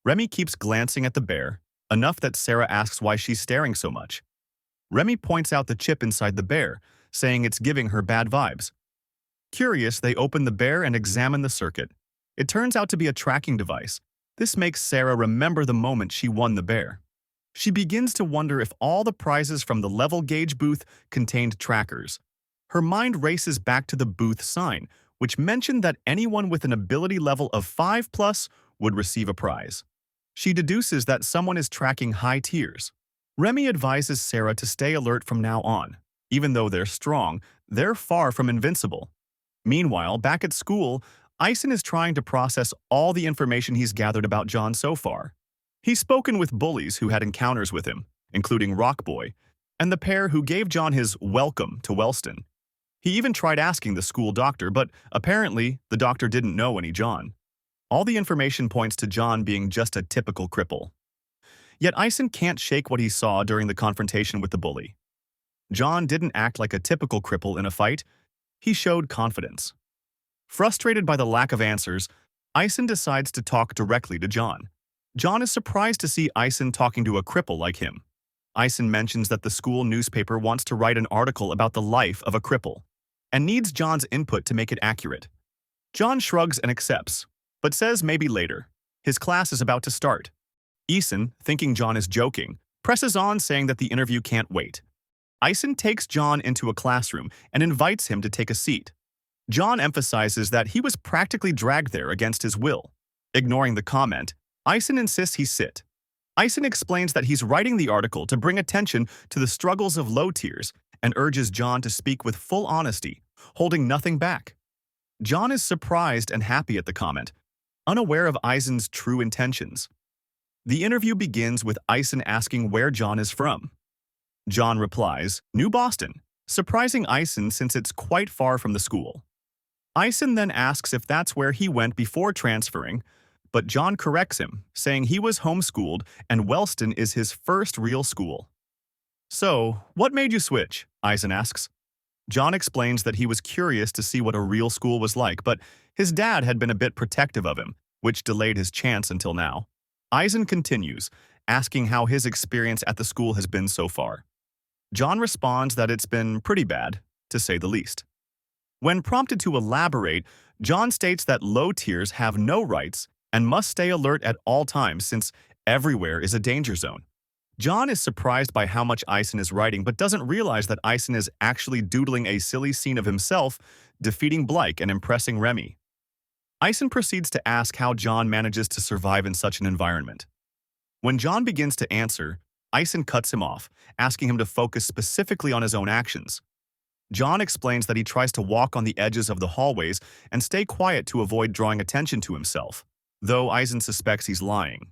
Remy keeps glancing at the bear, enough that Sarah asks why she's staring so much. Remy points out the chip inside the bear, saying it's giving her bad vibes. Curious, they open the bear and examine the circuit. It turns out to be a tracking device. This makes Sarah remember the moment she won the bear. She begins to wonder if all the prizes from the level gauge booth contained trackers. Her mind races back to the booth sign, which mentioned that anyone with an ability level of 5+ would receive a prize. She deduces that someone is tracking high tiers. Remy advises Sarah to stay alert from now on. Even though they're strong, they're far from invincible. Meanwhile, back at school, Ison is trying to process all the information he's gathered about John so far. He's spoken with bullies who had encounters with him, including Rockboy, and the pair who gave John his welcome to Wellston. He even tried asking the school doctor, but apparently the doctor didn't know any John. All the information points to John being just a typical cripple. Yet Ison can't shake what he saw during the confrontation with the bully. John didn't act like a typical cripple in a fight. He showed confidence. Frustrated by the lack of answers, Ison decides to talk directly to John. John is surprised to see Ison talking to a cripple like him. Ison mentions that the school newspaper wants to write an article about the life of a cripple and needs John's input to make it accurate. John shrugs and accepts, but says maybe later. His class is about to start. Ison, thinking John is joking, presses on, saying that the interview can't wait. Ison takes John into a classroom and invites him to take a seat. John emphasizes that he was practically dragged there against his will. Ignoring the comment, Ison insists he sit. Ison explains that he's writing the article to bring attention to the struggles of low tiers and urges John to speak with full honesty, holding nothing back. John is surprised and happy at the comment, unaware of Ison's true intentions. The interview begins with Ison asking where John is from. John replies, New Boston, surprising Ison since it's quite far from the school. Ison then asks if that's where he went before transferring, but John corrects him, saying he was homeschooled and Wellston is his first real school. So, what made you switch? Ison asks. John explains that he was curious to see what a real school was like, but his dad had been a bit protective of him, which delayed his chance until now. Ison continues, asking how his experience at the school has been so far. John responds that it's been pretty bad, to say the least. When prompted to elaborate, John states that low tiers have no rights and must stay alert at all times since everywhere is a danger zone. John is surprised by how much Eisen is writing but doesn't realize that Eisen is actually doodling a silly scene of himself defeating Blake and impressing Remy. Eisen proceeds to ask how John manages to survive in such an environment. When John begins to answer, Eisen cuts him off, asking him to focus specifically on his own actions. John explains that he tries to walk on the edges of the hallways and stay quiet to avoid drawing attention to himself, though Eisen suspects he's lying.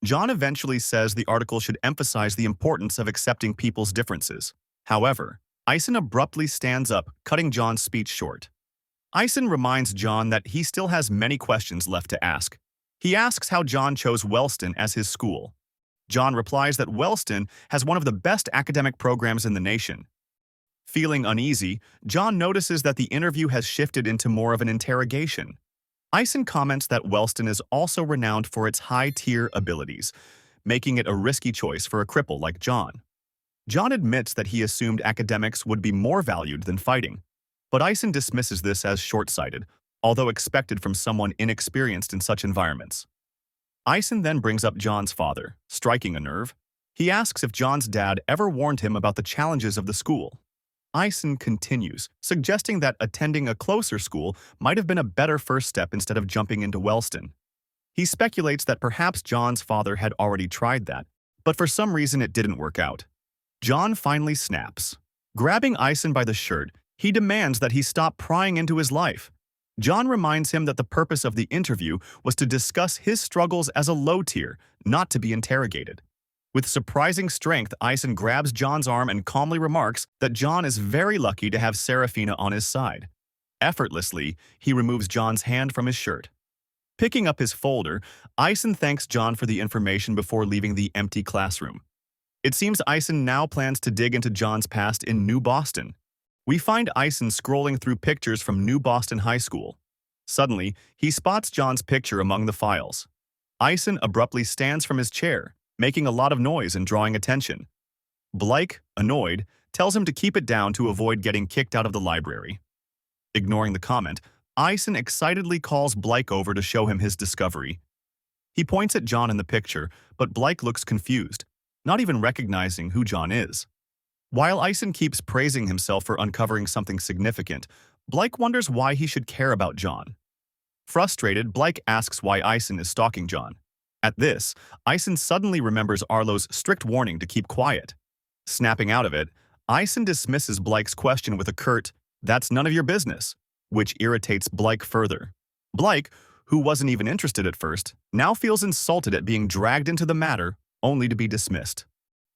John eventually says the article should emphasize the importance of accepting people's differences. However, Eisen abruptly stands up, cutting John's speech short. Eisen reminds John that he still has many questions left to ask. He asks how John chose Wellston as his school. John replies that Wellston has one of the best academic programs in the nation. Feeling uneasy, John notices that the interview has shifted into more of an interrogation. Eisen comments that Wellston is also renowned for its high-tier abilities, making it a risky choice for a cripple like John. John admits that he assumed academics would be more valued than fighting, but Eisen dismisses this as short-sighted, although expected from someone inexperienced in such environments. Eisen then brings up John's father, striking a nerve. He asks if John's dad ever warned him about the challenges of the school. Eisen continues, suggesting that attending a closer school might have been a better first step instead of jumping into Wellston. He speculates that perhaps John's father had already tried that, but for some reason it didn't work out. John finally snaps. Grabbing Eisen by the shirt, he demands that he stop prying into his life. John reminds him that the purpose of the interview was to discuss his struggles as a low tier, not to be interrogated. With surprising strength, Eisen grabs John's arm and calmly remarks that John is very lucky to have Serafina on his side. Effortlessly, he removes John's hand from his shirt. Picking up his folder, Eisen thanks John for the information before leaving the empty classroom. It seems Eisen now plans to dig into John's past in New Boston. We find Eisen scrolling through pictures from New Boston High School. Suddenly, he spots John's picture among the files. Eisen abruptly stands from his chair, making a lot of noise and drawing attention. Blake, annoyed, tells him to keep it down to avoid getting kicked out of the library. Ignoring the comment, Eisen excitedly calls Blake over to show him his discovery. He points at John in the picture, but Blake looks confused, not even recognizing who John is. While Eisen keeps praising himself for uncovering something significant, Blake wonders why he should care about John. Frustrated, Blake asks why Eisen is stalking John. At this, Eisen suddenly remembers Arlo's strict warning to keep quiet. Snapping out of it, Eisen dismisses Blake's question with a curt, "That's none of your business," which irritates Blake further. Blake, who wasn't even interested at first, now feels insulted at being dragged into the matter, only to be dismissed.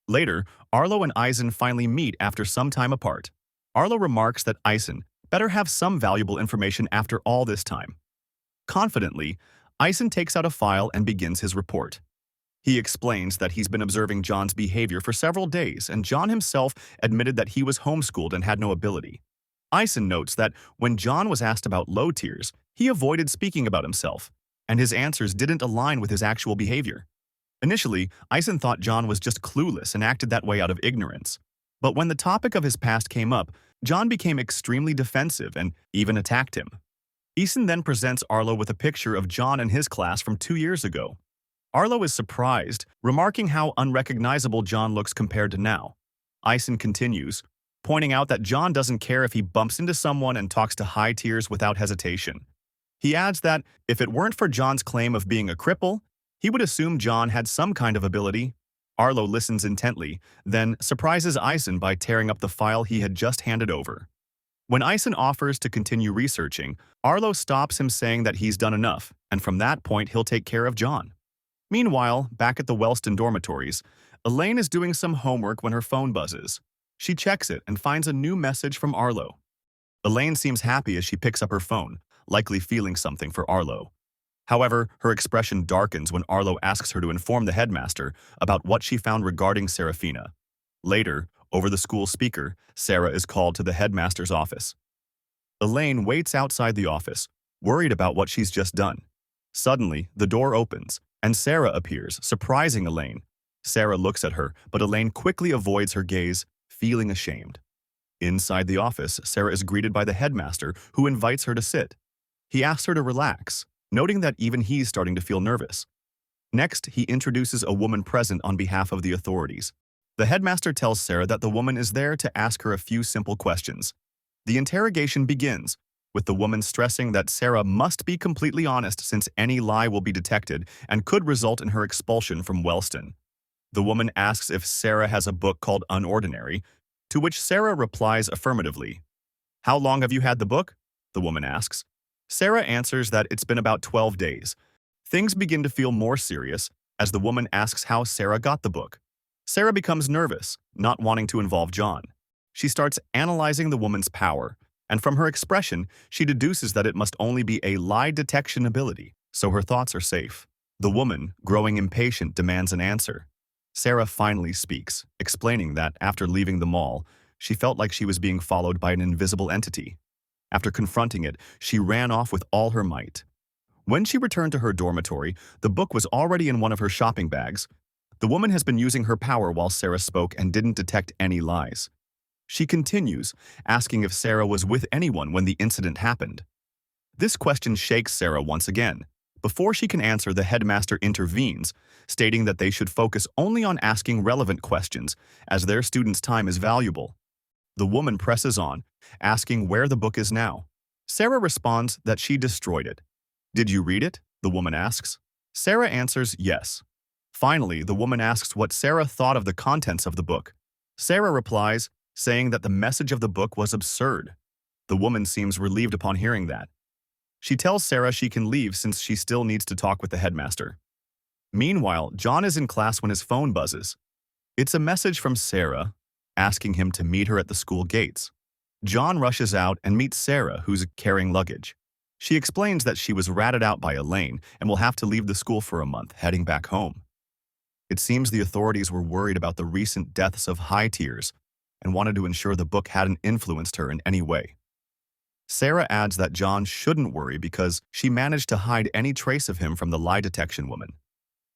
Later, Arlo and Eisen finally meet after some time apart. Arlo remarks that Eisen better have some valuable information after all this time. Confidently, Eisen takes out a file and begins his report. He explains that he's been observing John's behavior for several days, and John himself admitted that he was homeschooled and had no ability. Eisen notes that when John was asked about low tiers, he avoided speaking about himself, and his answers didn't align with his actual behavior. Initially, Eisen thought John was just clueless and acted that way out of ignorance. But when the topic of his past came up, John became extremely defensive and even attacked him. Eisen then presents Arlo with a picture of John and his class from 2 years ago. Arlo is surprised, remarking how unrecognizable John looks compared to now. Eisen continues, pointing out that John doesn't care if he bumps into someone and talks to high tiers without hesitation. He adds that if it weren't for John's claim of being a cripple, he would assume John had some kind of ability. Arlo listens intently, then surprises Eisen by tearing up the file he had just handed over. When Eisen offers to continue researching, Arlo stops him saying that he's done enough, and from that point he'll take care of John. Meanwhile, back at the Wellston dormitories, Elaine is doing some homework when her phone buzzes. She checks it and finds a new message from Arlo. Elaine seems happy as she picks up her phone, likely feeling something for Arlo. However, her expression darkens when Arlo asks her to inform the headmaster about what she found regarding Serafina. Later, over the school speaker, Sarah is called to the headmaster's office. Elaine waits outside the office, worried about what she's just done. Suddenly, the door opens, and Sarah appears, surprising Elaine. Sarah looks at her, but Elaine quickly avoids her gaze, feeling ashamed. Inside the office, Sarah is greeted by the headmaster, who invites her to sit. He asks her to relax, noting that even he's starting to feel nervous. Next, he introduces a woman present on behalf of the authorities. The headmaster tells Sarah that the woman is there to ask her a few simple questions. The interrogation begins, with the woman stressing that Sarah must be completely honest since any lie will be detected and could result in her expulsion from Wellston. The woman asks if Sarah has a book called Unordinary, to which Sarah replies affirmatively. "How long have you had the book?" the woman asks. Sarah answers that it's been about 12 days. Things begin to feel more serious as the woman asks how Sarah got the book. Sarah becomes nervous, not wanting to involve John. She starts analyzing the woman's power, and from her expression, she deduces that it must only be a lie detection ability, so her thoughts are safe. The woman, growing impatient, demands an answer. Sarah finally speaks, explaining that after leaving the mall, she felt like she was being followed by an invisible entity. After confronting it, she ran off with all her might. When she returned to her dormitory, the book was already in one of her shopping bags. The woman has been using her power while Sarah spoke and didn't detect any lies. She continues, asking if Sarah was with anyone when the incident happened. This question shakes Sarah once again. Before she can answer, the headmaster intervenes, stating that they should focus only on asking relevant questions, as their students' time is valuable. The woman presses on, asking where the book is now. Sarah responds that she destroyed it. "Did you read it?" the woman asks. Sarah answers yes. Finally, the woman asks what Sarah thought of the contents of the book. Sarah replies, saying that the message of the book was absurd. The woman seems relieved upon hearing that. She tells Sarah she can leave since she still needs to talk with the headmaster. Meanwhile, John is in class when his phone buzzes. It's a message from Sarah, asking him to meet her at the school gates. John rushes out and meets Sarah, who's carrying luggage. She explains that she was ratted out by Elaine and will have to leave the school for a month, heading back home. It seems the authorities were worried about the recent deaths of high tiers and wanted to ensure the book hadn't influenced her in any way. Sarah adds that John shouldn't worry because she managed to hide any trace of him from the lie detection woman.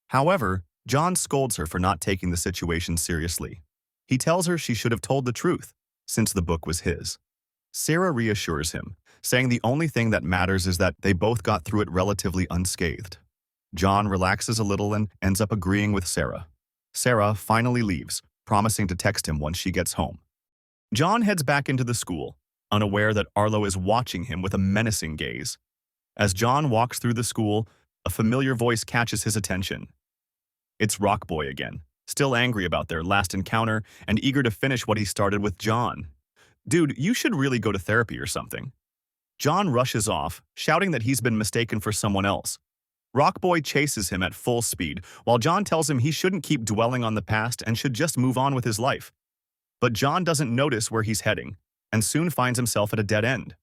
However, John scolds her for not taking the situation seriously. He tells her she should have told the truth, since the book was his. Sarah reassures him, saying the only thing that matters is that they both got through it relatively unscathed. John relaxes a little and ends up agreeing with Sarah. Sarah finally leaves, promising to text him once she gets home. John heads back into the school, unaware that Arlo is watching him with a menacing gaze. As John walks through the school, a familiar voice catches his attention. It's Rockboy again, still angry about their last encounter and eager to finish what he started with John. "Dude, you should really go to therapy or something." John rushes off, shouting that he's been mistaken for someone else. Rockboy chases him at full speed, while John tells him he shouldn't keep dwelling on the past and should just move on with his life. But John doesn't notice where he's heading, and soon finds himself at a dead end.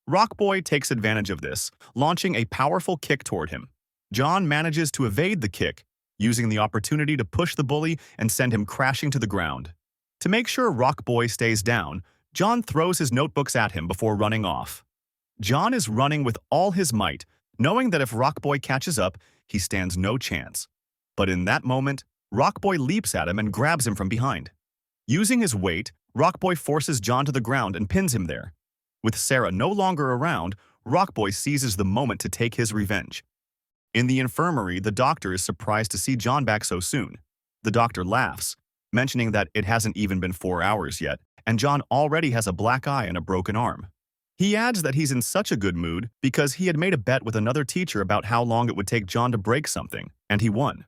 Rockboy takes advantage of this, launching a powerful kick toward him. John manages to evade the kick, using the opportunity to push the bully and send him crashing to the ground. To make sure Rockboy stays down, John throws his notebooks at him before running off. John is running with all his might, knowing that if Rockboy catches up, he stands no chance. But in that moment, Rockboy leaps at him and grabs him from behind. Using his weight, Rockboy forces John to the ground and pins him there. With Sarah no longer around, Rockboy seizes the moment to take his revenge. In the infirmary, the doctor is surprised to see John back so soon. The doctor laughs, mentioning that it hasn't even been 4 hours yet, and John already has a black eye and a broken arm. He adds that he's in such a good mood because he had made a bet with another teacher about how long it would take John to break something, and he won.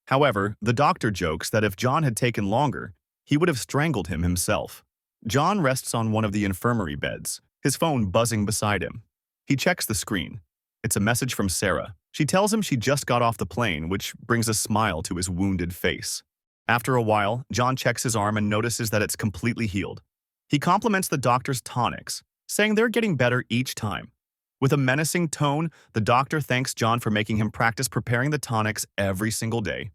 However, the doctor jokes that if John had taken longer, he would have strangled him himself. John rests on one of the infirmary beds, his phone buzzing beside him. He checks the screen. It's a message from Sarah. She tells him she just got off the plane, which brings a smile to his wounded face. After a while, John checks his arm and notices that it's completely healed. He compliments the doctor's tonics, saying they're getting better each time. With a menacing tone, the doctor thanks John for making him practice preparing the tonics every single day.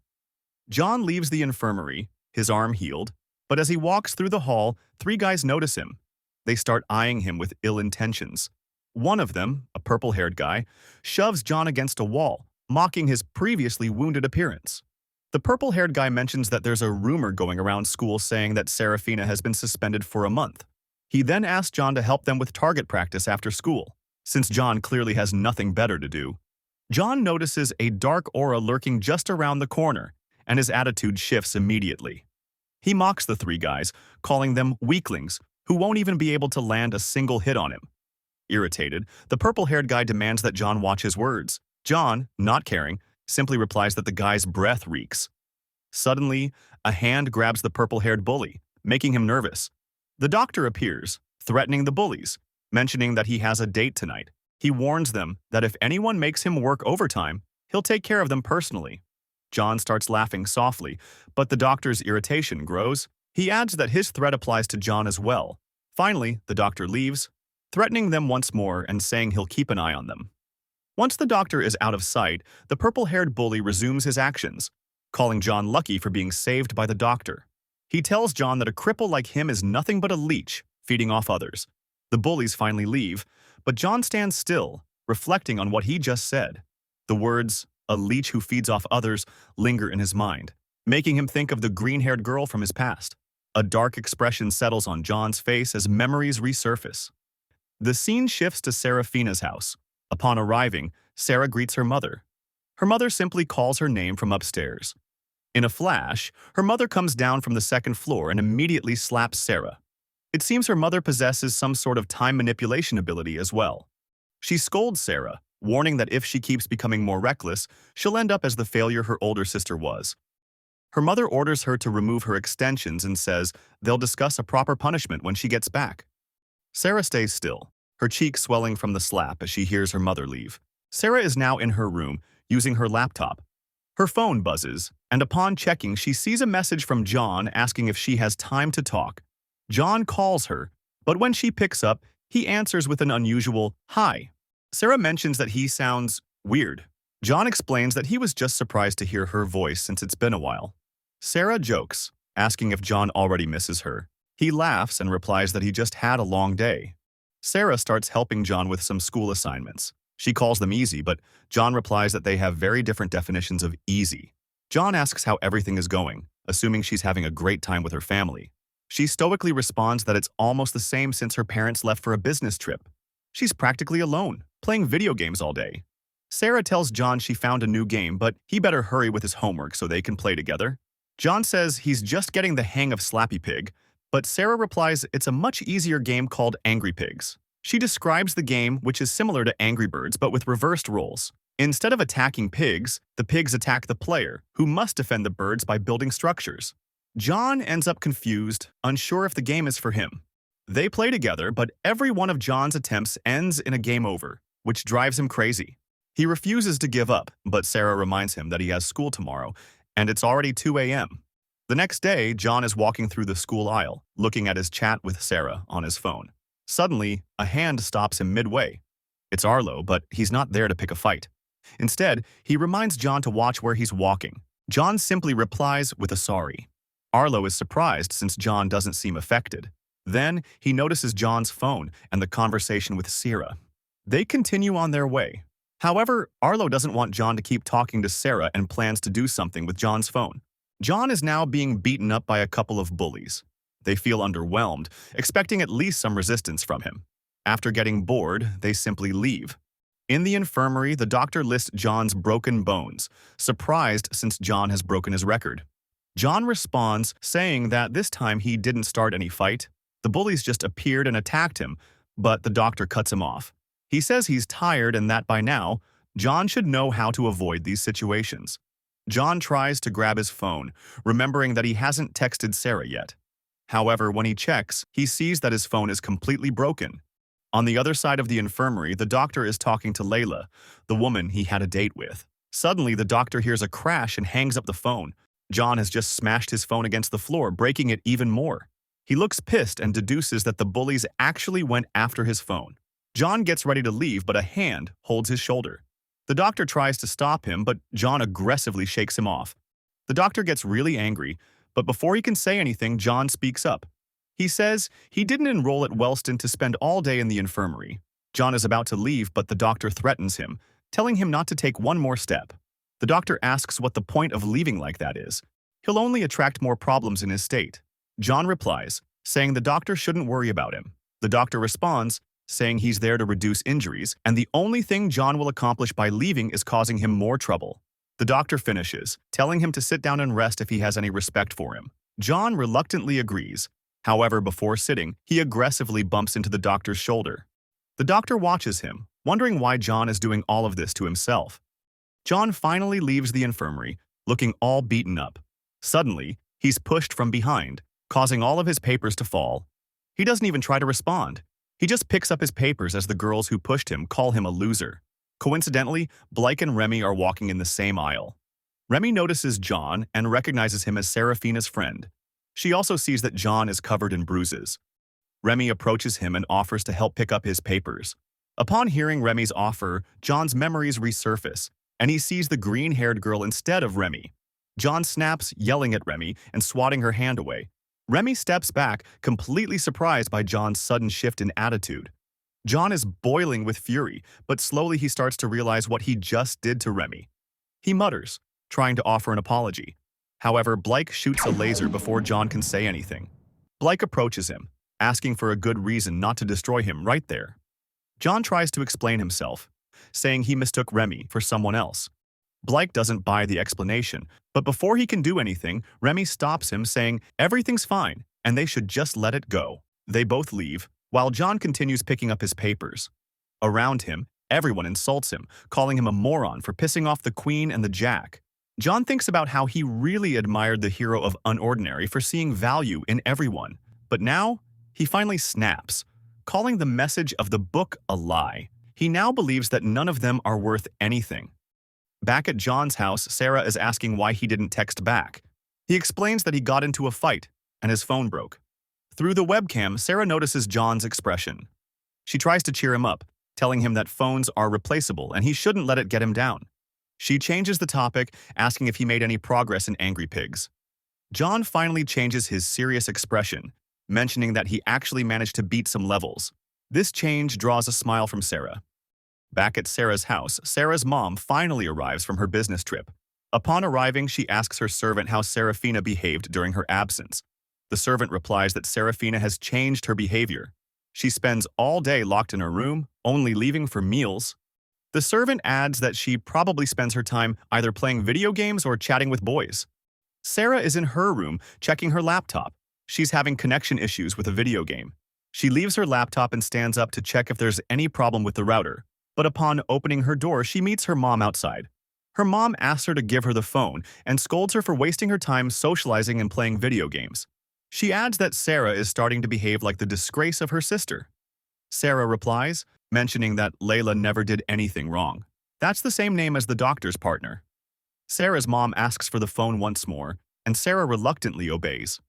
John leaves the infirmary, his arm healed, but as he walks through the hall, 3 guys notice him. They start eyeing him with ill intentions. One of them, a purple-haired guy, shoves John against a wall, mocking his previously wounded appearance. The purple-haired guy mentions that there's a rumor going around school saying that Serafina has been suspended for a month. He then asks John to help them with target practice after school, since John clearly has nothing better to do. John notices a dark aura lurking just around the corner, and his attitude shifts immediately. He mocks the three guys, calling them weaklings who won't even be able to land a single hit on him. Irritated, the purple-haired guy demands that John watch his words. John, not caring, simply replies that the guy's breath reeks. Suddenly, a hand grabs the purple-haired bully, making him nervous. The doctor appears, threatening the bullies, mentioning that he has a date tonight. He warns them that if anyone makes him work overtime, he'll take care of them personally. John starts laughing softly, but the doctor's irritation grows. He adds that his threat applies to John as well. Finally, the doctor leaves, threatening them once more and saying he'll keep an eye on them. Once the doctor is out of sight, the purple-haired bully resumes his actions, calling John lucky for being saved by the doctor. He tells John that a cripple like him is nothing but a leech, feeding off others. The bullies finally leave, but John stands still, reflecting on what he just said. The words, "a leech who feeds off others," linger in his mind, making him think of the green-haired girl from his past. A dark expression settles on John's face as memories resurface. The scene shifts to Serafina's house. Upon arriving, Sarah greets her mother. Her mother simply calls her name from upstairs. In a flash, her mother comes down from the second floor and immediately slaps Sarah. It seems her mother possesses some sort of time manipulation ability as well. She scolds Sarah, warning that if she keeps becoming more reckless, she'll end up as the failure her older sister was. Her mother orders her to remove her extensions and says they'll discuss a proper punishment when she gets back. Sarah stays still, her cheek swelling from the slap as she hears her mother leave. Sarah is now in her room, using her laptop. Her phone buzzes, and upon checking, she sees a message from John asking if she has time to talk. John calls her, but when she picks up, he answers with an unusual "hi." Sarah mentions that he sounds weird. John explains that he was just surprised to hear her voice since it's been a while. Sarah jokes, asking if John already misses her. He laughs and replies that he just had a long day. Sarah starts helping John with some school assignments. She calls them easy, but John replies that they have very different definitions of easy. John asks how everything is going, assuming she's having a great time with her family. She stoically responds that it's almost the same since her parents left for a business trip. She's practically alone, playing video games all day. Sarah tells John she found a new game, but he better hurry with his homework so they can play together. John says he's just getting the hang of Slappy Pig, but Sarah replies it's a much easier game called Angry Pigs. She describes the game, which is similar to Angry Birds but with reversed roles. Instead of attacking pigs, the pigs attack the player, who must defend the birds by building structures. John ends up confused, unsure if the game is for him. They play together, but every one of John's attempts ends in a game over, which drives him crazy. He refuses to give up, but Sarah reminds him that he has school tomorrow, and it's already 2 a.m. The next day, John is walking through the school aisle, looking at his chat with Sarah on his phone. Suddenly, a hand stops him midway. It's Arlo, but he's not there to pick a fight. Instead, he reminds John to watch where he's walking. John simply replies with a sorry. Arlo is surprised since John doesn't seem affected. Then, he notices John's phone and the conversation with Sarah. They continue on their way. However, Arlo doesn't want John to keep talking to Sarah and plans to do something with John's phone. John is now being beaten up by a couple of bullies. They feel underwhelmed, expecting at least some resistance from him. After getting bored, they simply leave. In the infirmary, the doctor lists John's broken bones, surprised since John has broken his record. John responds, saying that this time he didn't start any fight. The bullies just appeared and attacked him, but the doctor cuts him off. He says he's tired and that by now, John should know how to avoid these situations. John tries to grab his phone, remembering that he hasn't texted Sarah yet. However, when he checks, he sees that his phone is completely broken. On the other side of the infirmary, the doctor is talking to Layla, the woman he had a date with. Suddenly, the doctor hears a crash and hangs up the phone. John has just smashed his phone against the floor, breaking it even more. He looks pissed and deduces that the bullies actually went after his phone. John gets ready to leave, but a hand holds his shoulder. The doctor tries to stop him, but John aggressively shakes him off. The doctor gets really angry, but before he can say anything, John speaks up. He says he didn't enroll at Wellston to spend all day in the infirmary. John is about to leave, but the doctor threatens him, telling him not to take one more step. The doctor asks what the point of leaving like that is. He'll only attract more problems in his state. John replies, saying the doctor shouldn't worry about him. The doctor responds, saying he's there to reduce injuries, and the only thing John will accomplish by leaving is causing him more trouble. The doctor finishes, telling him to sit down and rest if he has any respect for him. John reluctantly agrees. However, before sitting, he aggressively bumps into the doctor's shoulder. The doctor watches him, wondering why John is doing all of this to himself. John finally leaves the infirmary, looking all beaten up. Suddenly, he's pushed from behind, causing all of his papers to fall. He doesn't even try to respond. He just picks up his papers as the girls who pushed him call him a loser. Coincidentally, Blake and Remy are walking in the same aisle. Remy notices John and recognizes him as Serafina's friend. She also sees that John is covered in bruises. Remy approaches him and offers to help pick up his papers. Upon hearing Remy's offer, John's memories resurface, and he sees the green-haired girl instead of Remy. John snaps, yelling at Remy and swatting her hand away. Remy steps back, completely surprised by John's sudden shift in attitude. John is boiling with fury, but slowly he starts to realize what he just did to Remy. He mutters, trying to offer an apology. However, Blake shoots a laser before John can say anything. Blake approaches him, asking for a good reason not to destroy him right there. John tries to explain himself, saying he mistook Remy for someone else. Blake doesn't buy the explanation, but before he can do anything, Remy stops him, saying everything's fine and they should just let it go. They both leave, while John continues picking up his papers. Around him, everyone insults him, calling him a moron for pissing off the Queen and the Jack. John thinks about how he really admired the hero of Unordinary for seeing value in everyone, but now he finally snaps, calling the message of the book a lie. He now believes that none of them are worth anything. Back at John's house, Sarah is asking why he didn't text back. He explains that he got into a fight and his phone broke. Through the webcam, Sarah notices John's expression. She tries to cheer him up, telling him that phones are replaceable and he shouldn't let it get him down. She changes the topic, asking if he made any progress in Angry Pigs. John finally changes his serious expression, mentioning that he actually managed to beat some levels. This change draws a smile from Sarah. Back at Sarah's house, Sarah's mom finally arrives from her business trip. Upon arriving, she asks her servant how Serafina behaved during her absence. The servant replies that Serafina has changed her behavior. She spends all day locked in her room, only leaving for meals. The servant adds that she probably spends her time either playing video games or chatting with boys. Sarah is in her room, checking her laptop. She's having connection issues with a video game. She leaves her laptop and stands up to check if there's any problem with the router. But upon opening her door, she meets her mom outside. Her mom asks her to give her the phone and scolds her for wasting her time socializing and playing video games. She adds that Sarah is starting to behave like the disgrace of her sister. Sarah replies, mentioning that Layla never did anything wrong. That's the same name as the doctor's partner. Sarah's mom asks for the phone once more, and Sarah reluctantly obeys.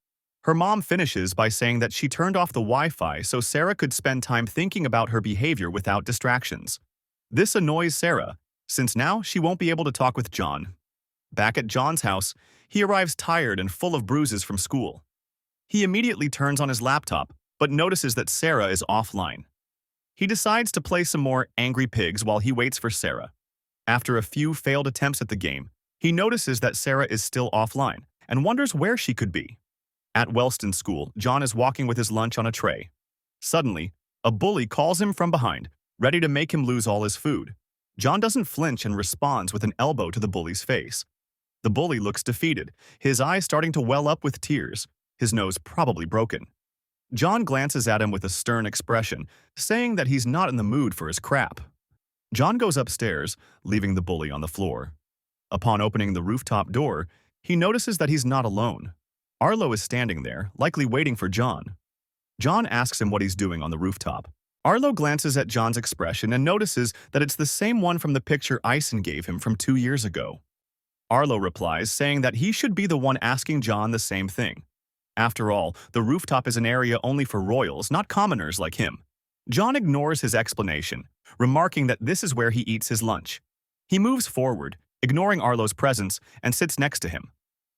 Her mom finishes by saying that she turned off the Wi-Fi so Sarah could spend time thinking about her behavior without distractions. This annoys Sarah, since now she won't be able to talk with John. Back at John's house, he arrives tired and full of bruises from school. He immediately turns on his laptop, but notices that Sarah is offline. He decides to play some more Angry Pigs while he waits for Sarah. After a few failed attempts at the game, he notices that Sarah is still offline and wonders where she could be. At Wellston School, John is walking with his lunch on a tray. Suddenly, a bully calls him from behind, ready to make him lose all his food. John doesn't flinch and responds with an elbow to the bully's face. The bully looks defeated, his eyes starting to well up with tears, his nose probably broken. John glances at him with a stern expression, saying that he's not in the mood for his crap. John goes upstairs, leaving the bully on the floor. Upon opening the rooftop door, he notices that he's not alone. Arlo is standing there, likely waiting for John. John asks him what he's doing on the rooftop. Arlo glances at John's expression and notices that it's the same one from the picture Ison gave him from 2 years ago. Arlo replies, saying that he should be the one asking John the same thing. After all, the rooftop is an area only for royals, not commoners like him. John ignores his explanation, remarking that this is where he eats his lunch. He moves forward, ignoring Arlo's presence, and sits next to him.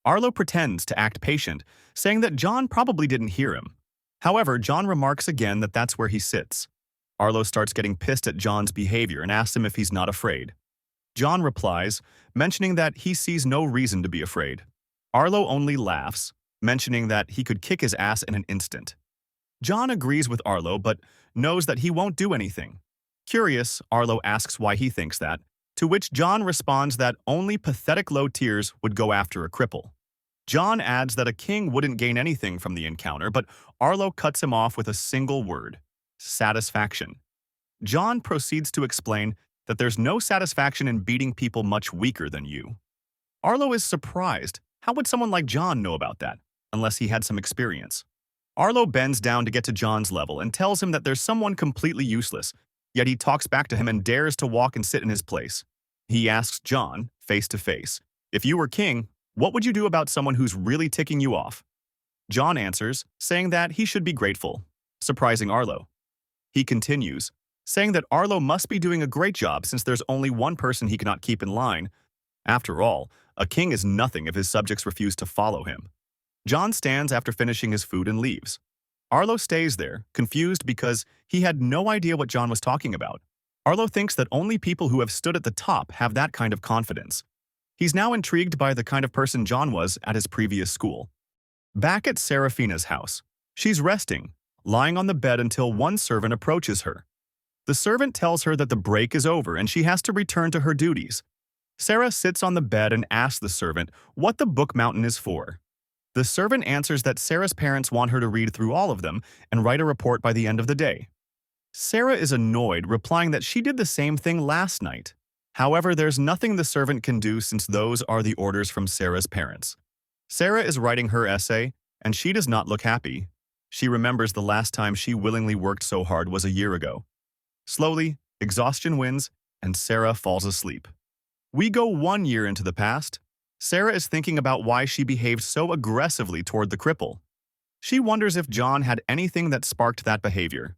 Arlo pretends to act patient, saying that John probably didn't hear him. However, John remarks again that that's where he sits. Arlo starts getting pissed at John's behavior and asks him if he's not afraid. John replies, mentioning that he sees no reason to be afraid. Arlo only laughs, mentioning that he could kick his ass in an instant. John agrees with Arlo but knows that he won't do anything. Curious, Arlo asks why he thinks that, to which John responds that only pathetic low tiers would go after a cripple. John adds that a king wouldn't gain anything from the encounter, but Arlo cuts him off with a single word: satisfaction. John proceeds to explain that there's no satisfaction in beating people much weaker than you. Arlo is surprised. How would someone like John know about that, unless he had some experience? Arlo bends down to get to John's level and tells him that there's someone completely useless, yet he talks back to him and dares to walk and sit in his place. He asks John, face to face, if you were king, what would you do about someone who's really ticking you off? John answers, saying that he should be grateful, surprising Arlo. He continues, saying that Arlo must be doing a great job since there's only one person he cannot keep in line. After all, a king is nothing if his subjects refuse to follow him. John stands after finishing his food and leaves. Arlo stays there, confused because he had no idea what John was talking about. Arlo thinks that only people who have stood at the top have that kind of confidence. He's now intrigued by the kind of person John was at his previous school. Back at Serafina's house, she's resting, lying on the bed until one servant approaches her. The servant tells her that the break is over and she has to return to her duties. Sarah sits on the bed and asks the servant what the book mountain is for. The servant answers that Sarah's parents want her to read through all of them and write a report by the end of the day. Sarah is annoyed, replying that she did the same thing last night. However, there's nothing the servant can do since those are the orders from Sarah's parents. Sarah is writing her essay, and she does not look happy. She remembers the last time she willingly worked so hard was a year ago. Slowly, exhaustion wins, and Sarah falls asleep. We go 1 year into the past. Sarah is thinking about why she behaved so aggressively toward the cripple. She wonders if John had anything that sparked that behavior.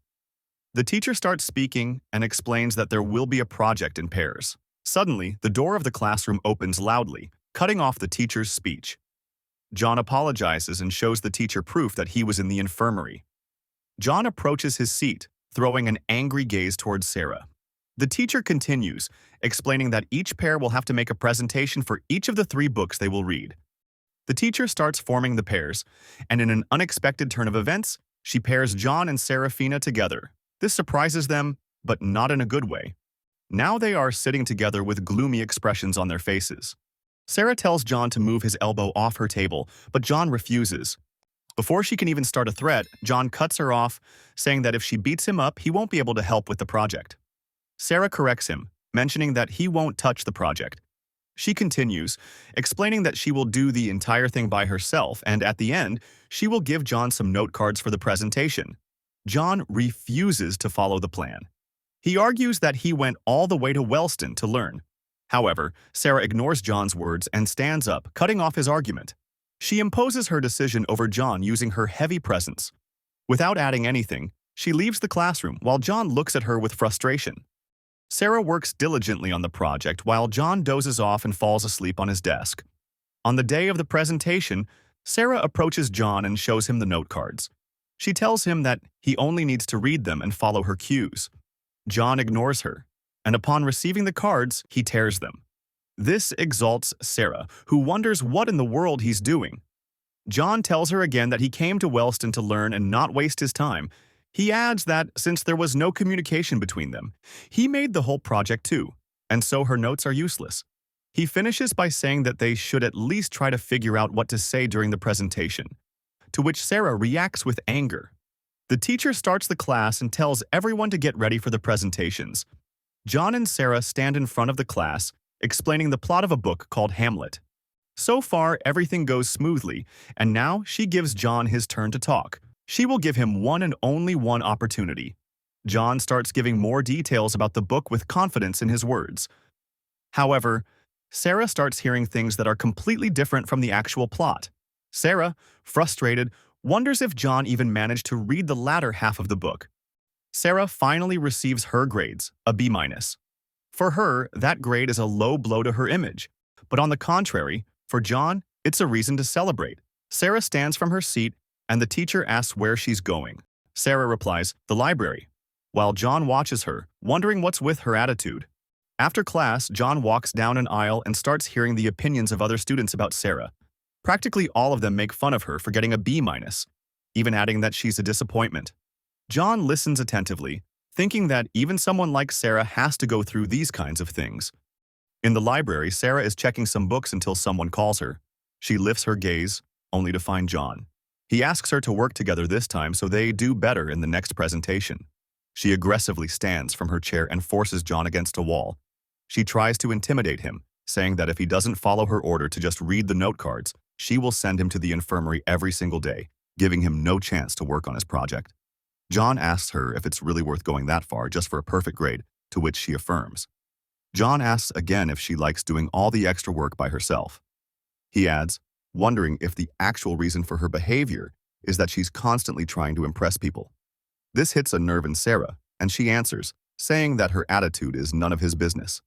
The teacher starts speaking and explains that there will be a project in pairs. Suddenly, the door of the classroom opens loudly, cutting off the teacher's speech. John apologizes and shows the teacher proof that he was in the infirmary. John approaches his seat, throwing an angry gaze towards Sarah. The teacher continues, explaining that each pair will have to make a presentation for each of the 3 books they will read. The teacher starts forming the pairs, and in an unexpected turn of events, she pairs John and Serafina together. This surprises them, but not in a good way. Now they are sitting together with gloomy expressions on their faces. Sarah tells John to move his elbow off her table, but John refuses. Before she can even start a threat, John cuts her off, saying that if she beats him up, he won't be able to help with the project. Sarah corrects him, mentioning that he won't touch the project. She continues, explaining that she will do the entire thing by herself, and at the end, she will give John some note cards for the presentation. John refuses to follow the plan. He argues that he went all the way to Wellston to learn. However, Sarah ignores John's words and stands up, cutting off his argument. She imposes her decision over John using her heavy presence. Without adding anything, she leaves the classroom while John looks at her with frustration. Sarah works diligently on the project while John dozes off and falls asleep on his desk. On the day of the presentation, Sarah approaches John and shows him the note cards. She tells him that he only needs to read them and follow her cues. John ignores her, and upon receiving the cards, he tears them. This exalts Sarah, who wonders what in the world he's doing. John tells her again that he came to Wellston to learn and not waste his time. He adds that since there was no communication between them, he made the whole project too, and so her notes are useless. He finishes by saying that they should at least try to figure out what to say during the presentation, to which Sarah reacts with anger. The teacher starts the class and tells everyone to get ready for the presentations. John and Sarah stand in front of the class, explaining the plot of a book called Hamlet. So far, everything goes smoothly, and now she gives John his turn to talk. She will give him one and only one opportunity. John starts giving more details about the book with confidence in his words. However, Sarah starts hearing things that are completely different from the actual plot. Sarah, frustrated, wonders if John even managed to read the latter half of the book. Sarah finally receives her grades, a B-. For her, that grade is a low blow to her image. But on the contrary, for John, it's a reason to celebrate. Sarah stands from her seat, and the teacher asks where she's going. Sarah replies, the library, while John watches her, wondering what's with her attitude. After class, John walks down an aisle and starts hearing the opinions of other students about Sarah. Practically all of them make fun of her for getting a B-. even adding that she's a disappointment. John listens attentively, thinking that even someone like Sarah has to go through these kinds of things. In the library, Sarah is checking some books until someone calls her. She lifts her gaze, only to find John. He asks her to work together this time so they do better in the next presentation. She aggressively stands from her chair and forces John against a wall. She tries to intimidate him, saying that if he doesn't follow her order to just read the note cards, she will send him to the infirmary every single day, giving him no chance to work on his project. John asks her if it's really worth going that far just for a perfect grade, to which she affirms. John asks again if she likes doing all the extra work by herself. He adds, wondering if the actual reason for her behavior is that she's constantly trying to impress people. This hits a nerve in Sarah, and she answers, saying that her attitude is none of his business.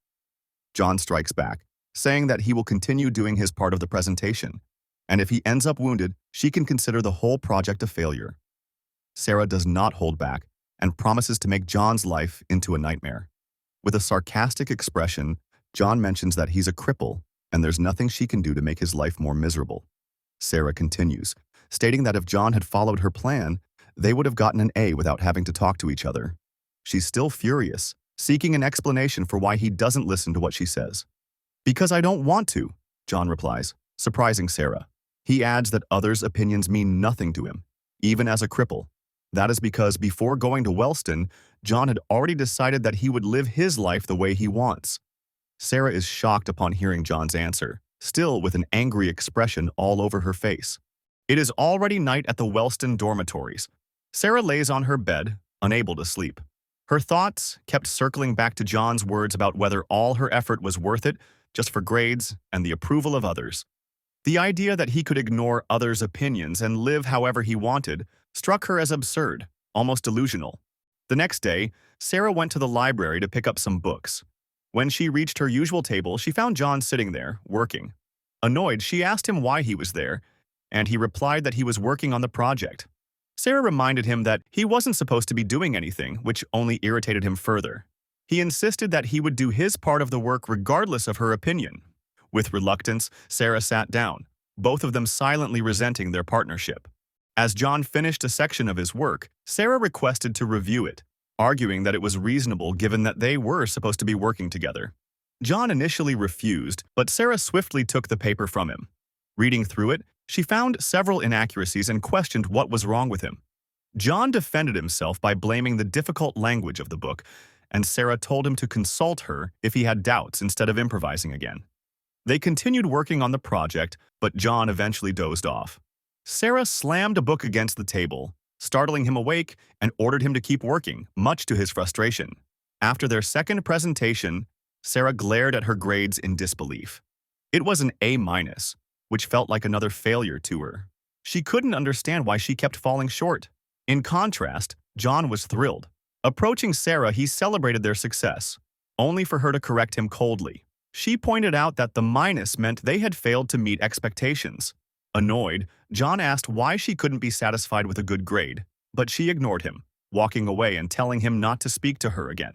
John strikes back, saying that he will continue doing his part of the presentation, and if he ends up wounded, she can consider the whole project a failure. Sarah does not hold back and promises to make John's life into a nightmare. With a sarcastic expression, John mentions that he's a cripple and there's nothing she can do to make his life more miserable. Sarah continues, stating that if John had followed her plan, they would have gotten an A without having to talk to each other. She's still furious, seeking an explanation for why he doesn't listen to what she says. "Because I don't want to," John replies, surprising Sarah. He adds that others' opinions mean nothing to him, even as a cripple. That is because before going to Wellston, John had already decided that he would live his life the way he wants. Sarah is shocked upon hearing John's answer, still with an angry expression all over her face. It is already night at the Wellston dormitories. Sarah lays on her bed, unable to sleep. Her thoughts kept circling back to John's words about whether all her effort was worth it just for grades and the approval of others. The idea that he could ignore others' opinions and live however he wanted struck her as absurd, almost delusional. The next day, Sarah went to the library to pick up some books. When she reached her usual table, she found John sitting there, working. Annoyed, she asked him why he was there, and he replied that he was working on the project. Sarah reminded him that he wasn't supposed to be doing anything, which only irritated him further. He insisted that he would do his part of the work regardless of her opinion. With reluctance, Sarah sat down, both of them silently resenting their partnership. As John finished a section of his work, Sarah requested to review it, arguing that it was reasonable given that they were supposed to be working together. John initially refused, but Sarah swiftly took the paper from him. Reading through it, she found several inaccuracies and questioned what was wrong with him. John defended himself by blaming the difficult language of the book, and Sarah told him to consult her if he had doubts instead of improvising again. They continued working on the project, but John eventually dozed off. Sarah slammed a book against the table, startling him awake, and ordered him to keep working, much to his frustration. After their second presentation, Sarah glared at her grades in disbelief. It was an A-, which felt like another failure to her. She couldn't understand why she kept falling short. In contrast, John was thrilled. Approaching Sarah, he celebrated their success, only for her to correct him coldly. She pointed out that the minus meant they had failed to meet expectations. Annoyed, John asked why she couldn't be satisfied with a good grade, but she ignored him, walking away and telling him not to speak to her again.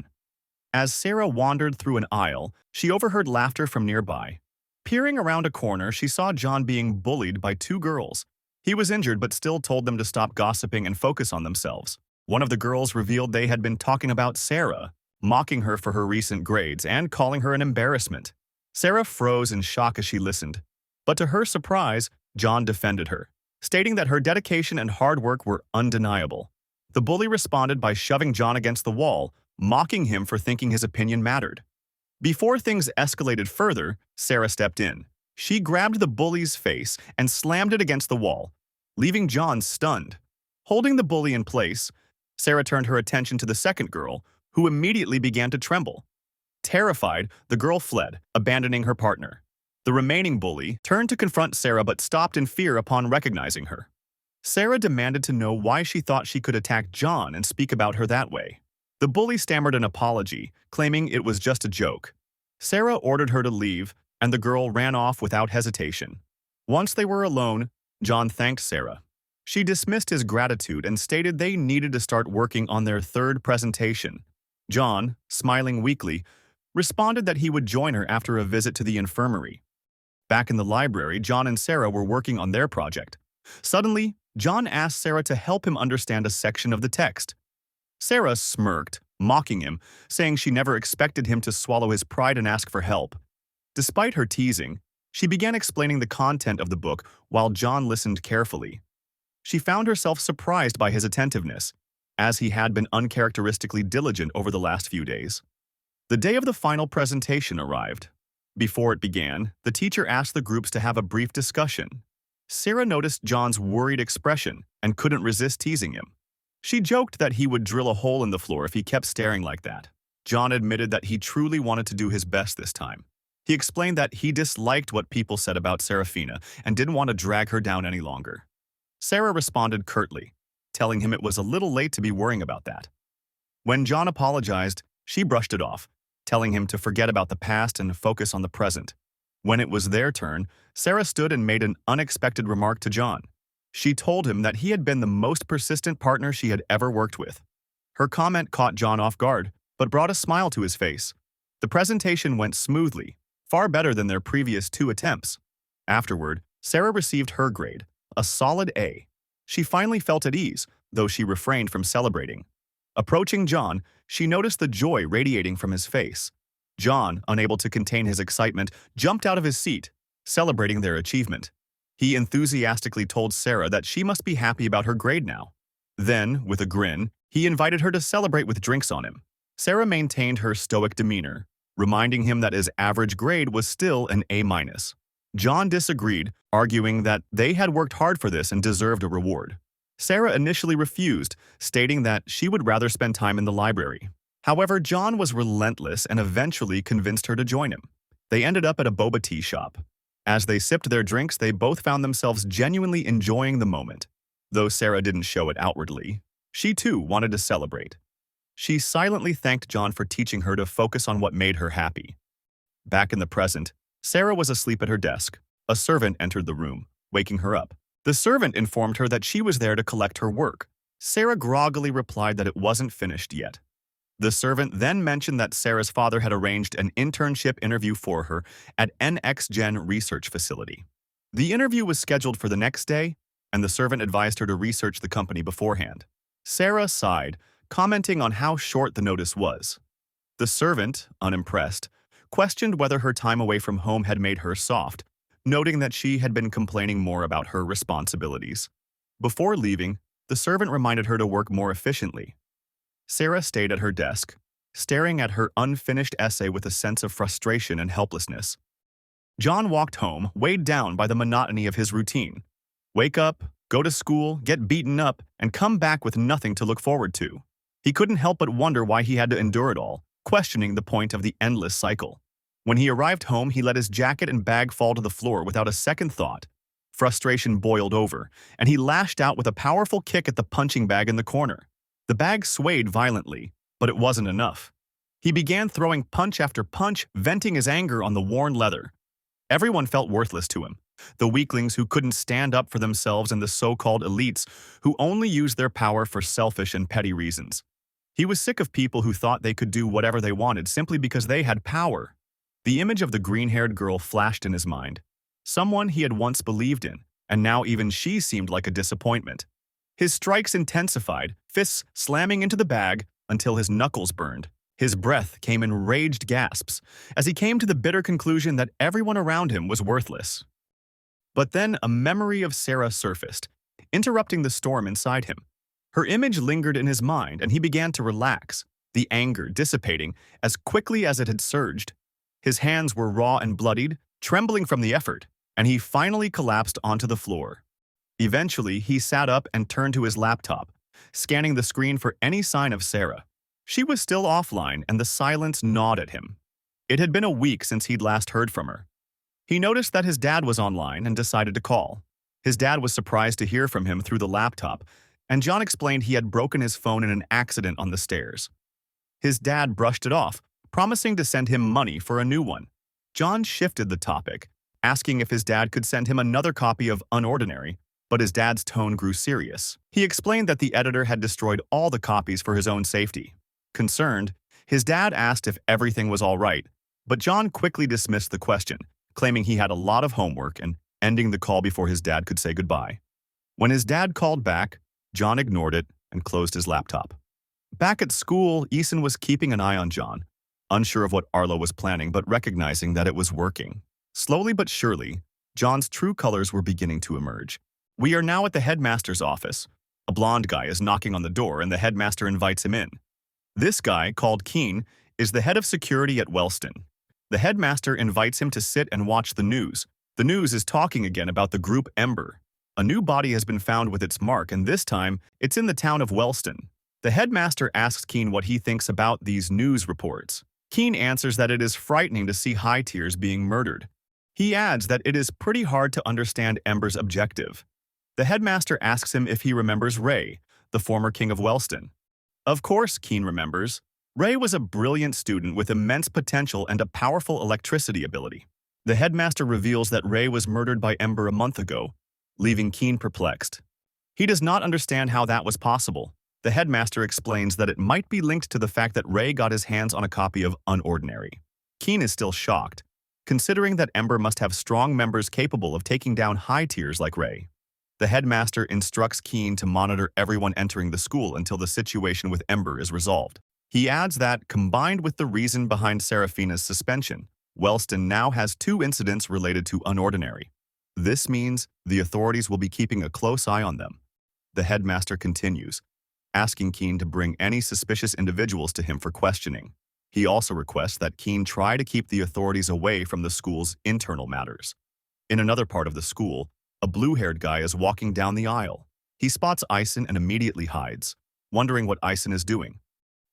As Sarah wandered through an aisle, she overheard laughter from nearby. Peering around a corner, she saw John being bullied by two girls. He was injured but still told them to stop gossiping and focus on themselves. One of the girls revealed they had been talking about Sarah, mocking her for her recent grades and calling her an embarrassment. Sarah froze in shock as she listened, but to her surprise, John defended her, stating that her dedication and hard work were undeniable. The bully responded by shoving John against the wall, mocking him for thinking his opinion mattered. Before things escalated further, Sarah stepped in. She grabbed the bully's face and slammed it against the wall, leaving John stunned. Holding the bully in place, Sarah turned her attention to the second girl, who immediately began to tremble. Terrified, the girl fled, abandoning her partner. The remaining bully turned to confront Sarah but stopped in fear upon recognizing her. Sarah demanded to know why she thought she could attack John and speak about her that way. The bully stammered an apology, claiming it was just a joke. Sarah ordered her to leave, and the girl ran off without hesitation. Once they were alone, John thanked Sarah. She dismissed his gratitude and stated they needed to start working on their third presentation. John, smiling weakly, responded that he would join her after a visit to the infirmary. Back in the library, John and Sarah were working on their project. Suddenly, John asked Sarah to help him understand a section of the text. Sarah smirked, mocking him, saying she never expected him to swallow his pride and ask for help. Despite her teasing, she began explaining the content of the book while John listened carefully. She found herself surprised by his attentiveness, as he had been uncharacteristically diligent over the last few days. The day of the final presentation arrived. Before it began, the teacher asked the groups to have a brief discussion. Sarah noticed John's worried expression and couldn't resist teasing him. She joked that he would drill a hole in the floor if he kept staring like that. John admitted that he truly wanted to do his best this time. He explained that he disliked what people said about Serafina and didn't want to drag her down any longer. Sarah responded curtly, telling him it was a little late to be worrying about that. When John apologized, she brushed it off, telling him to forget about the past and focus on the present. When it was their turn, Sarah stood and made an unexpected remark to John. She told him that he had been the most persistent partner she had ever worked with. Her comment caught John off guard, but brought a smile to his face. The presentation went smoothly, far better than their previous 2 attempts. Afterward, Sarah received her grade, a solid A. She finally felt at ease, though she refrained from celebrating. Approaching John, she noticed the joy radiating from his face. John, unable to contain his excitement, jumped out of his seat, celebrating their achievement. He enthusiastically told Sarah that she must be happy about her grade now. Then, with a grin, he invited her to celebrate with drinks on him. Sarah maintained her stoic demeanor, reminding him that his average grade was still an A-. John disagreed, arguing that they had worked hard for this and deserved a reward. Sarah initially refused, stating that she would rather spend time in the library. However, John was relentless and eventually convinced her to join him. They ended up at a boba tea shop. As they sipped their drinks, they both found themselves genuinely enjoying the moment. Though Sarah didn't show it outwardly, she too wanted to celebrate. She silently thanked John for teaching her to focus on what made her happy. Back in the present, Sarah was asleep at her desk. A servant entered the room, waking her up. The servant informed her that she was there to collect her work. Sarah groggily replied that it wasn't finished yet. The servant then mentioned that Sarah's father had arranged an internship interview for her at NXGen Research Facility. The interview was scheduled for the next day, and the servant advised her to research the company beforehand. Sarah sighed, commenting on how short the notice was. The servant, unimpressed, questioned whether her time away from home had made her soft, noting that she had been complaining more about her responsibilities. Before leaving, the servant reminded her to work more efficiently. Sarah stayed at her desk, staring at her unfinished essay with a sense of frustration and helplessness. John walked home, weighed down by the monotony of his routine. Wake up, go to school, get beaten up, and come back with nothing to look forward to. He couldn't help but wonder why he had to endure it all, questioning the point of the endless cycle. When he arrived home, he let his jacket and bag fall to the floor without a second thought. Frustration boiled over, and he lashed out with a powerful kick at the punching bag in the corner. The bag swayed violently, but it wasn't enough. He began throwing punch after punch, venting his anger on the worn leather. Everyone felt worthless to him. The weaklings who couldn't stand up for themselves and the so-called elites who only used their power for selfish and petty reasons. He was sick of people who thought they could do whatever they wanted simply because they had power. The image of the green-haired girl flashed in his mind. Someone he had once believed in, and now even she seemed like a disappointment. His strikes intensified, fists slamming into the bag until his knuckles burned. His breath came in raged gasps as he came to the bitter conclusion that everyone around him was worthless. But then a memory of Sarah surfaced, interrupting the storm inside him. Her image lingered in his mind and he began to relax, the anger dissipating as quickly as it had surged. His hands were raw and bloodied, trembling from the effort, and he finally collapsed onto the floor. Eventually, he sat up and turned to his laptop, scanning the screen for any sign of Sarah. She was still offline, and the silence gnawed at him. It had been a week since he'd last heard from her. He noticed that his dad was online and decided to call. His dad was surprised to hear from him through the laptop, and John explained he had broken his phone in an accident on the stairs. His dad brushed it off, promising to send him money for a new one. John shifted the topic, asking if his dad could send him another copy of Unordinary, but his dad's tone grew serious. He explained that the editor had destroyed all the copies for his own safety. Concerned, his dad asked if everything was all right, but John quickly dismissed the question, claiming he had a lot of homework and ending the call before his dad could say goodbye. When his dad called back, John ignored it and closed his laptop. Back at school, Eason was keeping an eye on John, unsure of what Arlo was planning but recognizing that it was working. Slowly but surely, John's true colors were beginning to emerge. We are now at the headmaster's office. A blonde guy is knocking on the door and the headmaster invites him in. This guy, called Keen, is the head of security at Wellston. The headmaster invites him to sit and watch the news. The news is talking again about the group Ember. A new body has been found with its mark, and this time, it's in the town of Wellston. The headmaster asks Keen what he thinks about these news reports. Keen answers that it is frightening to see high tiers being murdered. He adds that it is pretty hard to understand Ember's objective. The headmaster asks him if he remembers Ray, the former king of Wellston. Of course, Keen remembers. Ray was a brilliant student with immense potential and a powerful electricity ability. The headmaster reveals that Ray was murdered by Ember a month ago, leaving Keen perplexed. He does not understand how that was possible. The headmaster explains that it might be linked to the fact that Ray got his hands on a copy of Unordinary. Keen is still shocked, considering that Ember must have strong members capable of taking down high tiers like Ray. The headmaster instructs Keen to monitor everyone entering the school until the situation with Ember is resolved. He adds that, combined with the reason behind Seraphina's suspension, Wellston now has 2 incidents related to Unordinary. This means the authorities will be keeping a close eye on them. The headmaster continues, asking Keen to bring any suspicious individuals to him for questioning. He also requests that Keen try to keep the authorities away from the school's internal matters. In another part of the school, a blue-haired guy is walking down the aisle. He spots Eisen and immediately hides, wondering what Eisen is doing.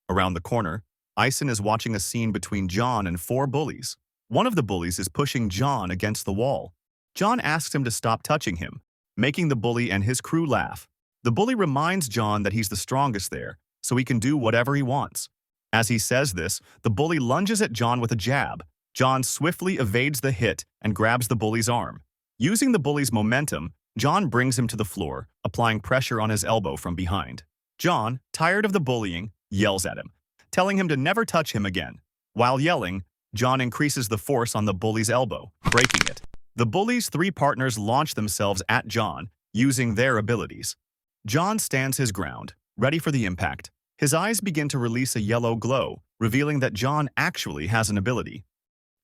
Around the corner, Eisen is watching a scene between John and 4 bullies. One of the bullies is pushing John against the wall. John asks him to stop touching him, making the bully and his crew laugh. The bully reminds John that he's the strongest there, so he can do whatever he wants. As he says this, the bully lunges at John with a jab. John swiftly evades the hit and grabs the bully's arm. Using the bully's momentum, John brings him to the floor, applying pressure on his elbow from behind. John, tired of the bullying, yells at him, telling him to never touch him again. While yelling, John increases the force on the bully's elbow, breaking it. The bully's 3 partners launch themselves at John, using their abilities. John stands his ground, ready for the impact. His eyes begin to release a yellow glow, revealing that John actually has an ability.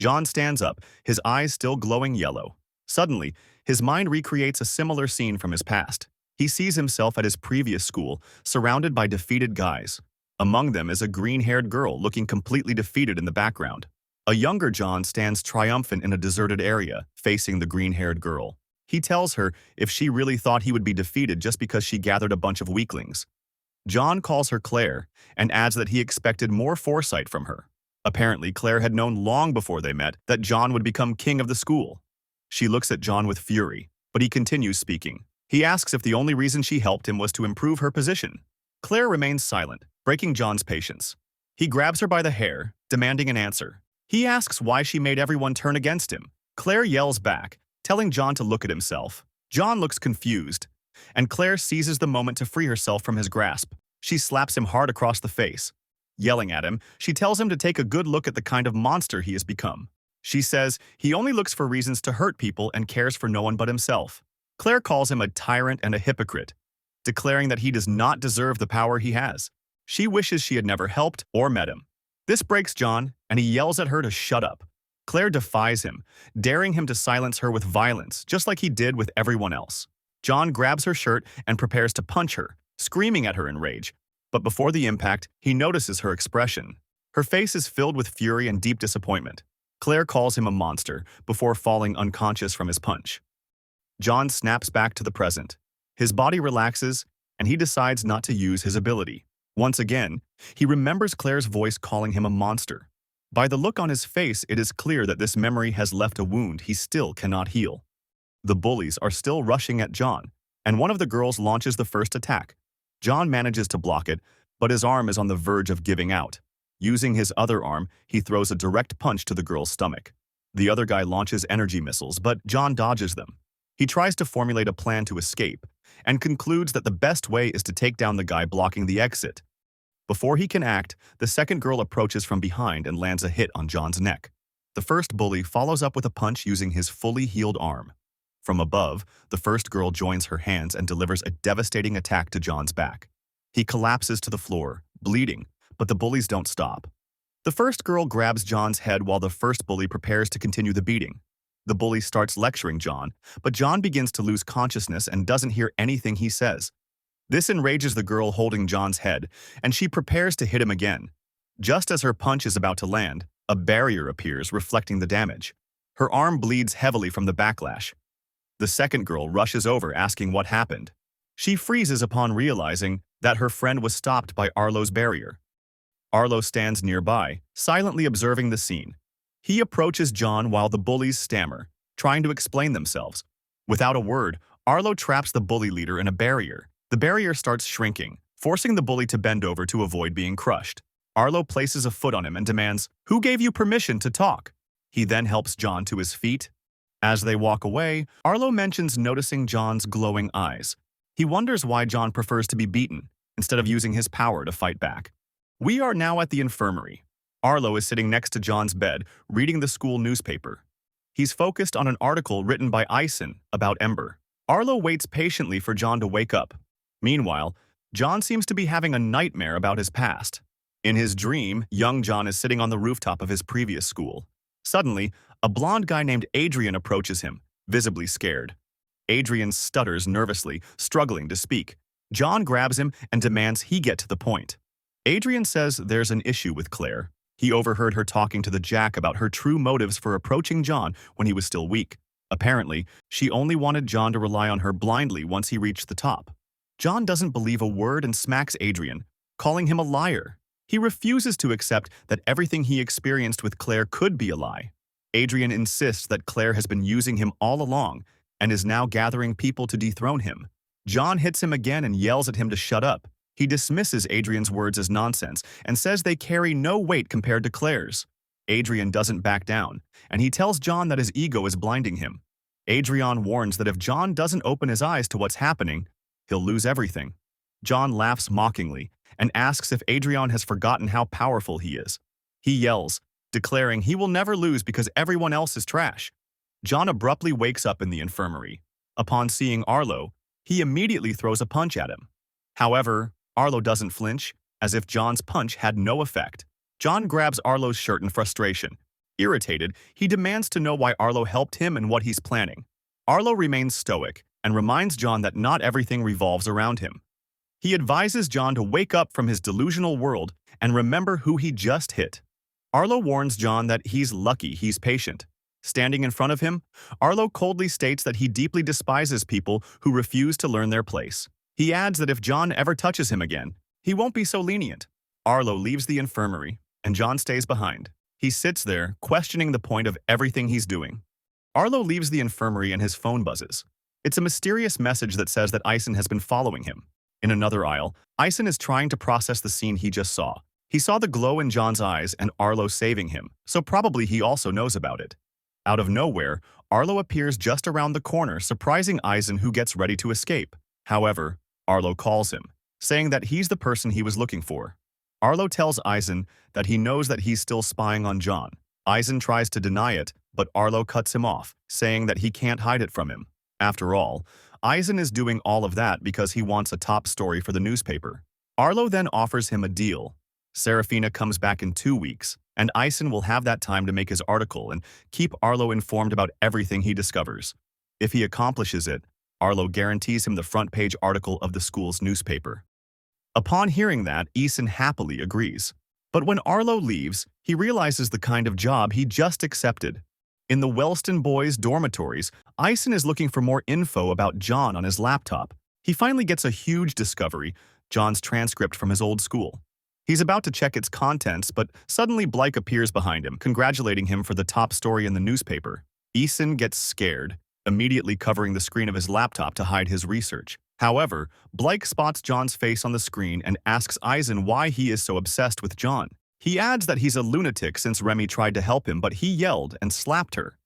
John stands up, his eyes still glowing yellow. Suddenly, his mind recreates a similar scene from his past. He sees himself at his previous school, surrounded by defeated guys. Among them is a green-haired girl looking completely defeated in the background. A younger John stands triumphant in a deserted area, facing the green-haired girl. He tells her if she really thought he would be defeated just because she gathered a bunch of weaklings. John calls her Claire and adds that he expected more foresight from her. Apparently, Claire had known long before they met that John would become king of the school. She looks at John with fury, but he continues speaking. He asks if the only reason she helped him was to improve her position. Claire remains silent, breaking John's patience. He grabs her by the hair, demanding an answer. He asks why she made everyone turn against him. Claire yells back, telling John to look at himself. John looks confused, and Claire seizes the moment to free herself from his grasp. She slaps him hard across the face. Yelling at him, she tells him to take a good look at the kind of monster he has become. She says he only looks for reasons to hurt people and cares for no one but himself. Claire calls him a tyrant and a hypocrite, declaring that he does not deserve the power he has. She wishes she had never helped or met him. This breaks John, and he yells at her to shut up. Claire defies him, daring him to silence her with violence, just like he did with everyone else. John grabs her shirt and prepares to punch her, screaming at her in rage. But before the impact, he notices her expression. Her face is filled with fury and deep disappointment. Claire calls him a monster before falling unconscious from his punch. John snaps back to the present. His body relaxes, and he decides not to use his ability. Once again, he remembers Claire's voice calling him a monster. By the look on his face, it is clear that this memory has left a wound he still cannot heal. The bullies are still rushing at John, and one of the girls launches the first attack. John manages to block it, but his arm is on the verge of giving out. Using his other arm, he throws a direct punch to the girl's stomach. The other guy launches energy missiles, but John dodges them. He tries to formulate a plan to escape, and concludes that the best way is to take down the guy blocking the exit. Before he can act, the second girl approaches from behind and lands a hit on John's neck. The first bully follows up with a punch using his fully healed arm. From above, the first girl joins her hands and delivers a devastating attack to John's back. He collapses to the floor, bleeding, but the bullies don't stop. The first girl grabs John's head while the first bully prepares to continue the beating. The bully starts lecturing John, but John begins to lose consciousness and doesn't hear anything he says. This enrages the girl holding John's head, and she prepares to hit him again. Just as her punch is about to land, a barrier appears, reflecting the damage. Her arm bleeds heavily from the backlash. The second girl rushes over, asking what happened. She freezes upon realizing that her friend was stopped by Arlo's barrier. Arlo stands nearby, silently observing the scene. He approaches John while the bullies stammer, trying to explain themselves. Without a word, Arlo traps the bully leader in a barrier. The barrier starts shrinking, forcing the bully to bend over to avoid being crushed. Arlo places a foot on him and demands, "Who gave you permission to talk?" He then helps John to his feet. As they walk away, Arlo mentions noticing John's glowing eyes. He wonders why John prefers to be beaten, instead of using his power to fight back. We are now at the infirmary. Arlo is sitting next to John's bed, reading the school newspaper. He's focused on an article written by Ison about Ember. Arlo waits patiently for John to wake up. Meanwhile, John seems to be having a nightmare about his past. In his dream, young John is sitting on the rooftop of his previous school. Suddenly, a blonde guy named Adrian approaches him, visibly scared. Adrian stutters nervously, struggling to speak. John grabs him and demands he get to the point. Adrian says there's an issue with Claire. He overheard her talking to the Jack about her true motives for approaching John when he was still weak. Apparently, she only wanted John to rely on her blindly once he reached the top. John doesn't believe a word and smacks Adrian, calling him a liar. He refuses to accept that everything he experienced with Claire could be a lie. Adrian insists that Claire has been using him all along and is now gathering people to dethrone him. John hits him again and yells at him to shut up. He dismisses Adrian's words as nonsense and says they carry no weight compared to Claire's. Adrian doesn't back down, and he tells John that his ego is blinding him. Adrian warns that if John doesn't open his eyes to what's happening, he'll lose everything. John laughs mockingly and asks if Adrian has forgotten how powerful he is. He yells, declaring he will never lose because everyone else is trash. John abruptly wakes up in the infirmary. Upon seeing Arlo, he immediately throws a punch at him. However, Arlo doesn't flinch, as if John's punch had no effect. John grabs Arlo's shirt in frustration. Irritated, he demands to know why Arlo helped him and what he's planning. Arlo remains stoic and reminds John that not everything revolves around him. He advises John to wake up from his delusional world and remember who he just hit. Arlo warns John that he's lucky he's patient. Standing in front of him, Arlo coldly states that he deeply despises people who refuse to learn their place. He adds that if John ever touches him again, he won't be so lenient. Arlo leaves the infirmary, and John stays behind. He sits there, questioning the point of everything he's doing. Arlo leaves the infirmary and his phone buzzes. It's a mysterious message that says that Ison has been following him. In another aisle, Ison is trying to process the scene he just saw. He saw the glow in John's eyes and Arlo saving him, so probably he also knows about it. Out of nowhere, Arlo appears just around the corner, surprising Ison, who gets ready to escape. However, Arlo calls him, saying that he's the person he was looking for. Arlo tells Ison that he knows that he's still spying on John. Ison tries to deny it, but Arlo cuts him off, saying that he can't hide it from him. After all, Ison is doing all of that because he wants a top story for the newspaper. Arlo then offers him a deal. Serafina comes back in 2 weeks, and Ison will have that time to make his article and keep Arlo informed about everything he discovers. If he accomplishes it, Arlo guarantees him the front-page article of the school's newspaper. Upon hearing that, Ison happily agrees. But when Arlo leaves, he realizes the kind of job he just accepted. In the Wellston boys' dormitories, Ison is looking for more info about John on his laptop. He finally gets a huge discovery, John's transcript from his old school. He's about to check its contents, but suddenly Blake appears behind him, congratulating him for the top story in the newspaper. Ison gets scared, immediately covering the screen of his laptop to hide his research. However, Blake spots John's face on the screen and asks Ison why he is so obsessed with John. He adds that he's a lunatic since Remy tried to help him, but he yelled and slapped her.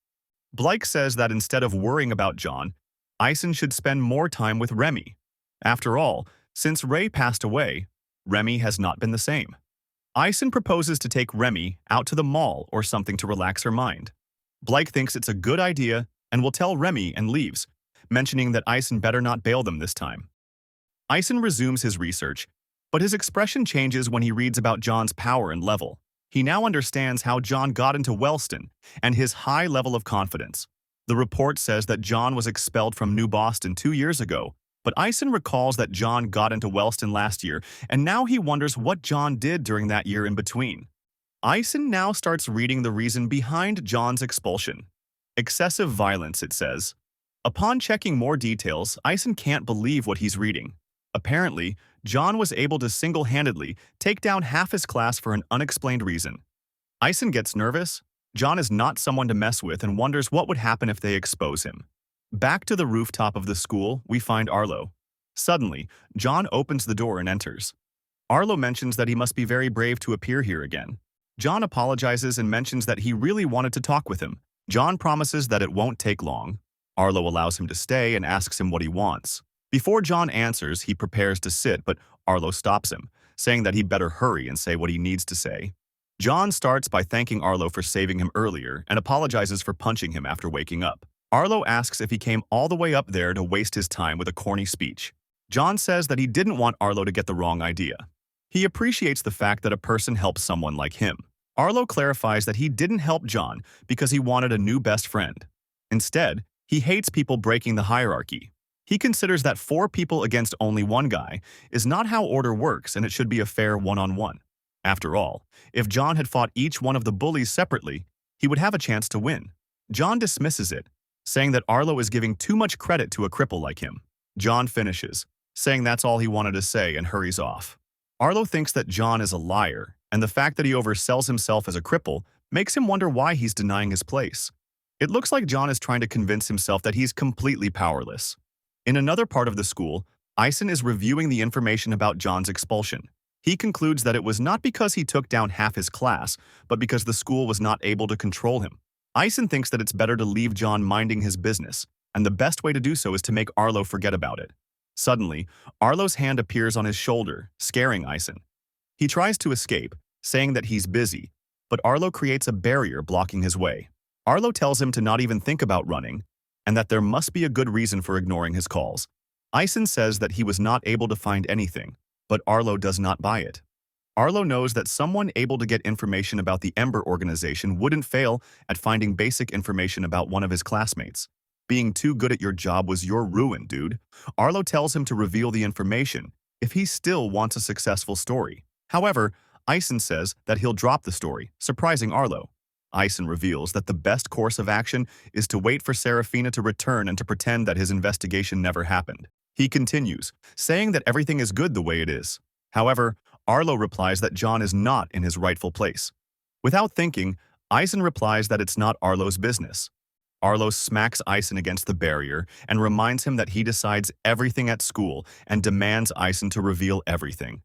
Blake says that instead of worrying about John, Ison should spend more time with Remy. After all, since Ray passed away, Remy has not been the same. Ison proposes to take Remy out to the mall or something to relax her mind. Blake thinks it's a good idea and will tell Remy and leaves, mentioning that Ison better not bail them this time. Ison resumes his research, but his expression changes when he reads about John's power and level. He now understands how John got into Wellston and his high level of confidence. The report says that John was expelled from New Boston 2 years ago, but Ison recalls that John got into Wellston last year, and now he wonders what John did during that year in between. Ison now starts reading the reason behind John's expulsion. Excessive violence, it says. Upon checking more details, Ison can't believe what he's reading. Apparently, John was able to single-handedly take down half his class for an unexplained reason. Ison gets nervous. John is not someone to mess with and wonders what would happen if they expose him. Back to the rooftop of the school, we find Arlo. Suddenly, John opens the door and enters. Arlo mentions that he must be very brave to appear here again. John apologizes and mentions that he really wanted to talk with him. John promises that it won't take long. Arlo allows him to stay and asks him what he wants. Before John answers, he prepares to sit, but Arlo stops him, saying that he better hurry and say what he needs to say. John starts by thanking Arlo for saving him earlier and apologizes for punching him after waking up. Arlo asks if he came all the way up there to waste his time with a corny speech. John says that he didn't want Arlo to get the wrong idea. He appreciates the fact that a person helps someone like him. Arlo clarifies that he didn't help John because he wanted a new best friend. Instead, he hates people breaking the hierarchy. He considers that 4 people against only 1 guy is not how order works, and it should be a fair one-on-one. After all, if John had fought each one of the bullies separately, he would have a chance to win. John dismisses it, saying that Arlo is giving too much credit to a cripple like him. John finishes, saying that's all he wanted to say, and hurries off. Arlo thinks that John is a liar, and the fact that he oversells himself as a cripple makes him wonder why he's denying his place. It looks like John is trying to convince himself that he's completely powerless. In another part of the school, Ison is reviewing the information about John's expulsion. He concludes that it was not because he took down half his class, but because the school was not able to control him. Ison thinks that it's better to leave John minding his business, and the best way to do so is to make Arlo forget about it. Suddenly, Arlo's hand appears on his shoulder, scaring Ison. He tries to escape, saying that he's busy, but Arlo creates a barrier blocking his way. Arlo tells him to not even think about running, and that there must be a good reason for ignoring his calls. Ison says that he was not able to find anything, but Arlo does not buy it. Arlo knows that someone able to get information about the Ember organization wouldn't fail at finding basic information about one of his classmates. Being too good at your job was your ruin, dude. Arlo tells him to reveal the information if he still wants a successful story. However, Ison says that he'll drop the story, surprising Arlo. Ison reveals that the best course of action is to wait for Serafina to return and to pretend that his investigation never happened. He continues, saying that everything is good the way it is. However, Arlo replies that John is not in his rightful place. Without thinking, Ison replies that it's not Arlo's business. Arlo smacks Ison against the barrier and reminds him that he decides everything at school and demands Ison to reveal everything.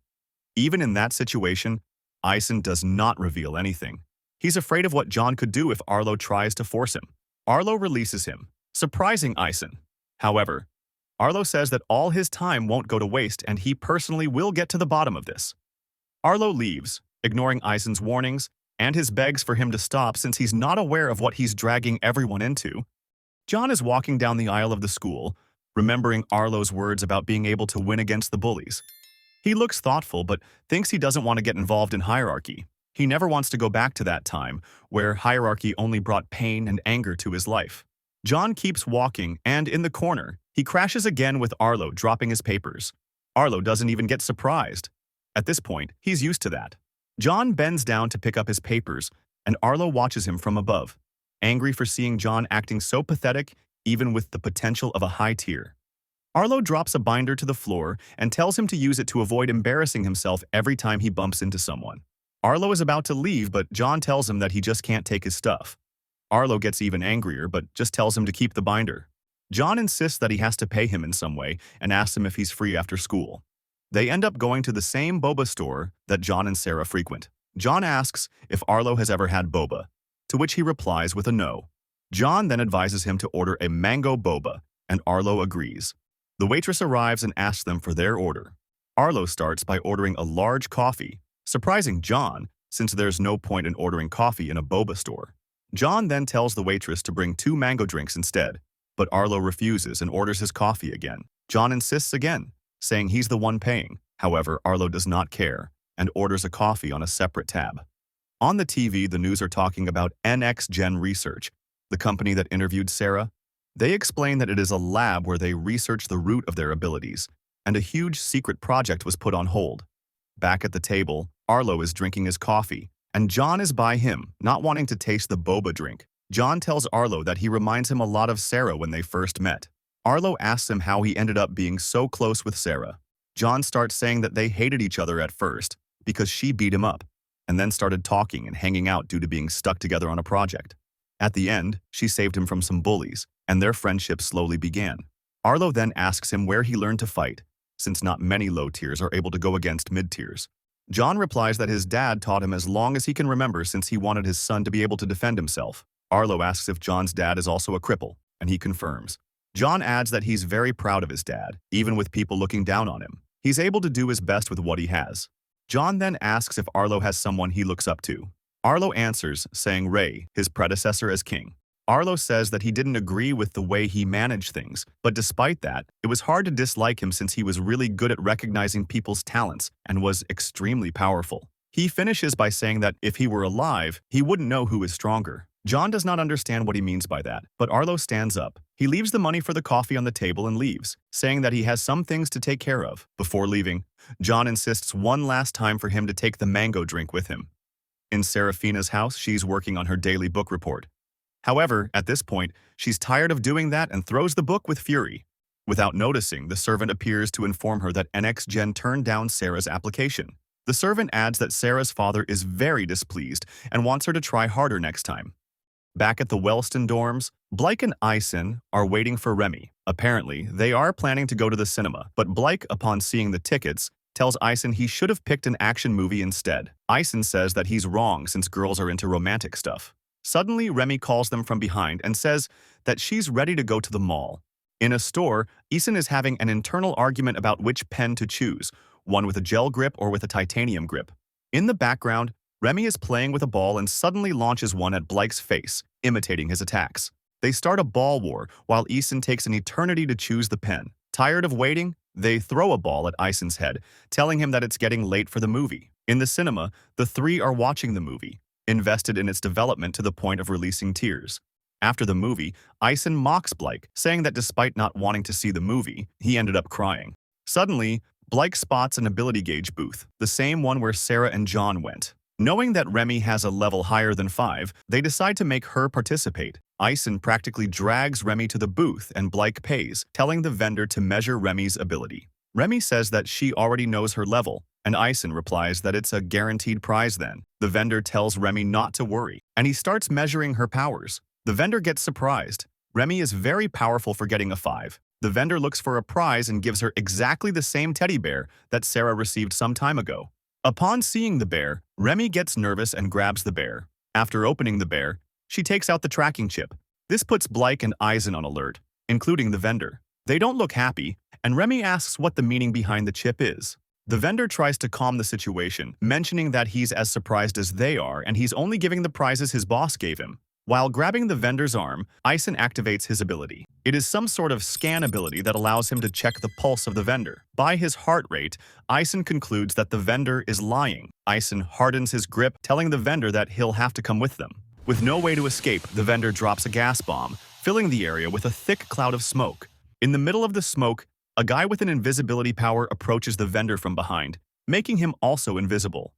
Even in that situation, Ison does not reveal anything. He's afraid of what John could do if Arlo tries to force him. Arlo releases him, surprising Ison. However, Arlo says that all his time won't go to waste and he personally will get to the bottom of this. Arlo leaves, ignoring Ison's warnings, and his begs for him to stop since he's not aware of what he's dragging everyone into. John is walking down the aisle of the school, remembering Arlo's words about being able to win against the bullies. He looks thoughtful but thinks he doesn't want to get involved in hierarchy. He never wants to go back to that time, where hierarchy only brought pain and anger to his life. John keeps walking, and in the corner, he crashes again with Arlo dropping his papers. Arlo doesn't even get surprised. At this point, he's used to that. John bends down to pick up his papers, and Arlo watches him from above, angry for seeing John acting so pathetic, even with the potential of a high tier. Arlo drops a binder to the floor and tells him to use it to avoid embarrassing himself every time he bumps into someone. Arlo is about to leave, but John tells him that he just can't take his stuff. Arlo gets even angrier, but just tells him to keep the binder. John insists that he has to pay him in some way and asks him if he's free after school. They end up going to the same boba store that John and Sarah frequent. John asks if Arlo has ever had boba, to which he replies with a no. John then advises him to order a mango boba, and Arlo agrees. The waitress arrives and asks them for their order. Arlo starts by ordering a large coffee, surprising John since there's no point in ordering coffee in a boba store. John then tells the waitress to bring 2 mango drinks instead, but Arlo refuses and orders his coffee again. John insists again, saying he's the one paying. However, Arlo does not care and orders a coffee on a separate tab. On the TV, the news are talking about NX Gen Research, the company that interviewed Sarah. They explain that it is a lab where they research the root of their abilities, and a huge secret project was put on hold. Back at the table, Arlo is drinking his coffee, and John is by him, not wanting to taste the boba drink. John tells Arlo that he reminds him a lot of Sarah when they first met. Arlo asks him how he ended up being so close with Sarah. John starts saying that they hated each other at first because she beat him up, and then started talking and hanging out due to being stuck together on a project. At the end, she saved him from some bullies, and their friendship slowly began. Arlo then asks him where he learned to fight, since not many low tiers are able to go against mid tiers. John replies that his dad taught him as long as he can remember since he wanted his son to be able to defend himself. Arlo asks if John's dad is also a cripple, and he confirms. John adds that he's very proud of his dad, even with people looking down on him. He's able to do his best with what he has. John then asks if Arlo has someone he looks up to. Arlo answers, saying Ray, his predecessor as king. Arlo says that he didn't agree with the way he managed things, but despite that, it was hard to dislike him since he was really good at recognizing people's talents and was extremely powerful. He finishes by saying that if he were alive, he wouldn't know who is stronger. John does not understand what he means by that, but Arlo stands up. He leaves the money for the coffee on the table and leaves, saying that he has some things to take care of. Before leaving, John insists one last time for him to take the mango drink with him. In Serafina's house, she's working on her daily book report. However, at this point, she's tired of doing that and throws the book with fury. Without noticing, the servant appears to inform her that NX Gen turned down Sarah's application. The servant adds that Sarah's father is very displeased and wants her to try harder next time. Back at the Wellston dorms, Blake and Ison are waiting for Remy. Apparently, they are planning to go to the cinema, but Blake, upon seeing the tickets, tells Ison he should have picked an action movie instead. Ison says that he's wrong since girls are into romantic stuff. Suddenly, Remy calls them from behind and says that she's ready to go to the mall. In a store, Ison is having an internal argument about which pen to choose, one with a gel grip or with a titanium grip. In the background, Remy is playing with a ball and suddenly launches one at Blake's face, imitating his attacks. They start a ball war while Ison takes an eternity to choose the pen. Tired of waiting, they throw a ball at Ison's head, telling him that it's getting late for the movie. In the cinema, the three are watching the movie, invested in its development to the point of releasing tears. After the movie, Ison mocks Blake, saying that despite not wanting to see the movie, he ended up crying. Suddenly, Blake spots an ability gauge booth, the same one where Sarah and John went. Knowing that Remy has a level higher than 5, they decide to make her participate. Ison practically drags Remy to the booth and Blake pays, telling the vendor to measure Remy's ability. Remy says that she already knows her level, and Ison replies that it's a guaranteed prize then. The vendor tells Remy not to worry, and he starts measuring her powers. The vendor gets surprised. Remy is very powerful for getting a 5. The vendor looks for a prize and gives her exactly the same teddy bear that Sarah received some time ago. Upon seeing the bear, Remy gets nervous and grabs the bear. After opening the bear, she takes out the tracking chip. This puts Blake and Ison on alert, including the vendor. They don't look happy, and Remy asks what the meaning behind the chip is. The vendor tries to calm the situation, mentioning that he's as surprised as they are and he's only giving the prizes his boss gave him. While grabbing the vendor's arm, Ison activates his ability. It is some sort of scan ability that allows him to check the pulse of the vendor. By his heart rate, Ison concludes that the vendor is lying. Ison hardens his grip, telling the vendor that he'll have to come with them. With no way to escape, the vendor drops a gas bomb, filling the area with a thick cloud of smoke. In the middle of the smoke, a guy with an invisibility power approaches the vendor from behind, making him also invisible.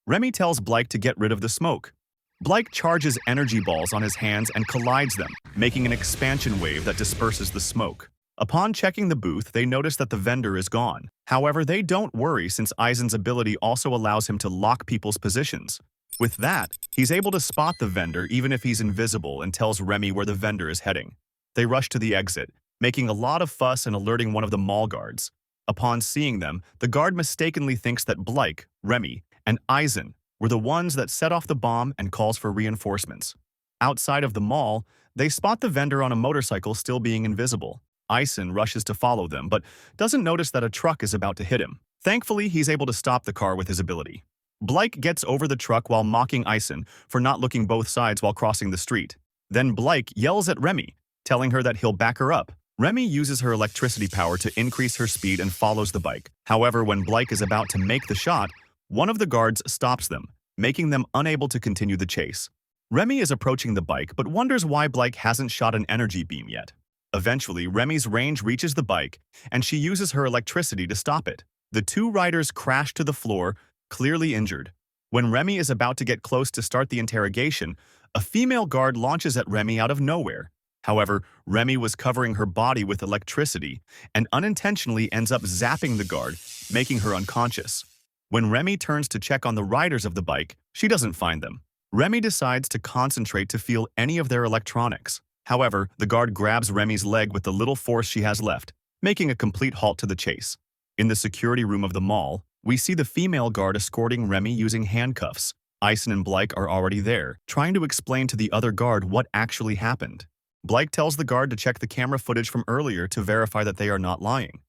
Remy tells Blake to get rid of the smoke. Blake charges energy balls on his hands and collides them, making an expansion wave that disperses the smoke. Upon checking the booth, they notice that the vendor is gone. However, they don't worry since Ison's ability also allows him to lock people's positions. With that, he's able to spot the vendor even if he's invisible and tells Remy where the vendor is heading. They rush to the exit, making a lot of fuss and alerting one of the mall guards. Upon seeing them, the guard mistakenly thinks that Blake, Remy, and Ison were the ones that set off the bomb and calls for reinforcements. Outside of the mall, they spot the vendor on a motorcycle still being invisible. Ison rushes to follow them, but doesn't notice that a truck is about to hit him. Thankfully, he's able to stop the car with his ability. Blake gets over the truck while mocking Ison for not looking both sides while crossing the street. Then Blake yells at Remy, telling her that he'll back her up. Remy uses her electricity power to increase her speed and follows the bike. However, when Blake is about to make the shot, one of the guards stops them, making them unable to continue the chase. Remy is approaching the bike but wonders why Blake hasn't shot an energy beam yet. Eventually, Remy's range reaches the bike, and she uses her electricity to stop it. The two riders crash to the floor, clearly injured. When Remy is about to get close to start the interrogation, a female guard launches at Remy out of nowhere. However, Remy was covering her body with electricity and unintentionally ends up zapping the guard, making her unconscious. When Remy turns to check on the riders of the bike, she doesn't find them. Remy decides to concentrate to feel any of their electronics. However, the guard grabs Remy's leg with the little force she has left, making a complete halt to the chase. In the security room of the mall, we see the female guard escorting Remy using handcuffs. Ison and Blake are already there, trying to explain to the other guard what actually happened. Blake tells the guard to check the camera footage from earlier to verify that they are not lying.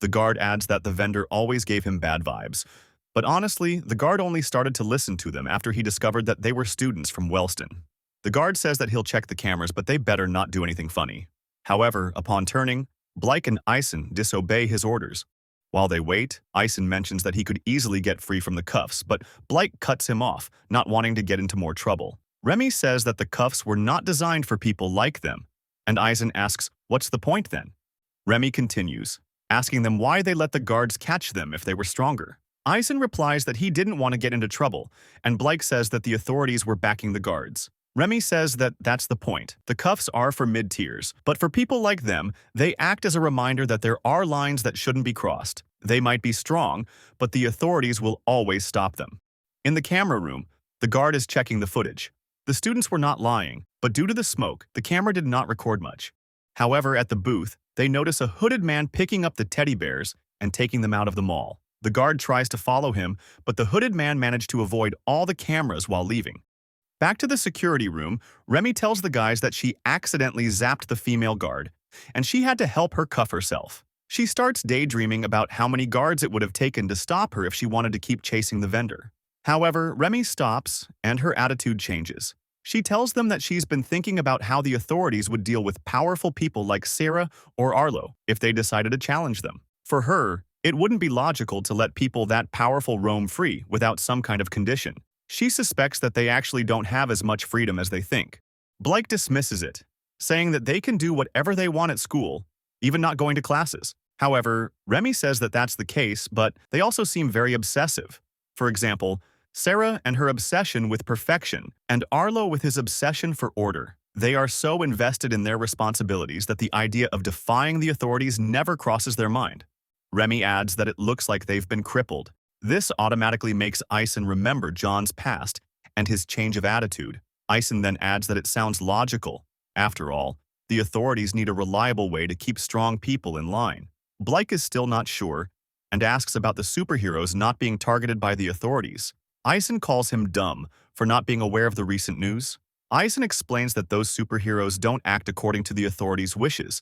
The guard adds that the vendor always gave him bad vibes, but honestly, the guard only started to listen to them after he discovered that they were students from Wellston. The guard says that he'll check the cameras, but they better not do anything funny. However, upon turning, Blake and Ison disobey his orders. While they wait, Ison mentions that he could easily get free from the cuffs, but Blake cuts him off, not wanting to get into more trouble. Remy says that the cuffs were not designed for people like them, and Ison asks, "What's the point then?" Remy continues, asking them why they let the guards catch them if they were stronger. Ison replies that he didn't want to get into trouble, and Blake says that the authorities were backing the guards. Remy says that that's the point. The cuffs are for mid-tiers, but for people like them, they act as a reminder that there are lines that shouldn't be crossed. They might be strong, but the authorities will always stop them. In the camera room, the guard is checking the footage. The students were not lying, but due to the smoke, the camera did not record much. However, at the booth, they notice a hooded man picking up the teddy bears and taking them out of the mall. The guard tries to follow him, but the hooded man managed to avoid all the cameras while leaving. Back to the security room, Remy tells the guys that she accidentally zapped the female guard, and she had to help her cuff herself. She starts daydreaming about how many guards it would have taken to stop her if she wanted to keep chasing the vendor. However, Remy stops, and her attitude changes. She tells them that she's been thinking about how the authorities would deal with powerful people like Sarah or Arlo if they decided to challenge them. For her, it wouldn't be logical to let people that powerful roam free without some kind of condition. She suspects that they actually don't have as much freedom as they think. Blake dismisses it, saying that they can do whatever they want at school, even not going to classes. However, Remy says that that's the case, but they also seem very obsessive. For example, Sarah and her obsession with perfection, and Arlo with his obsession for order. They are so invested in their responsibilities that the idea of defying the authorities never crosses their mind. Remy adds that it looks like they've been crippled. This automatically makes Ison remember John's past and his change of attitude. Ison then adds that it sounds logical. After all, the authorities need a reliable way to keep strong people in line. Blake is still not sure and asks about the superheroes not being targeted by the authorities. Ison calls him dumb for not being aware of the recent news. Ison explains that those superheroes don't act according to the authorities' wishes,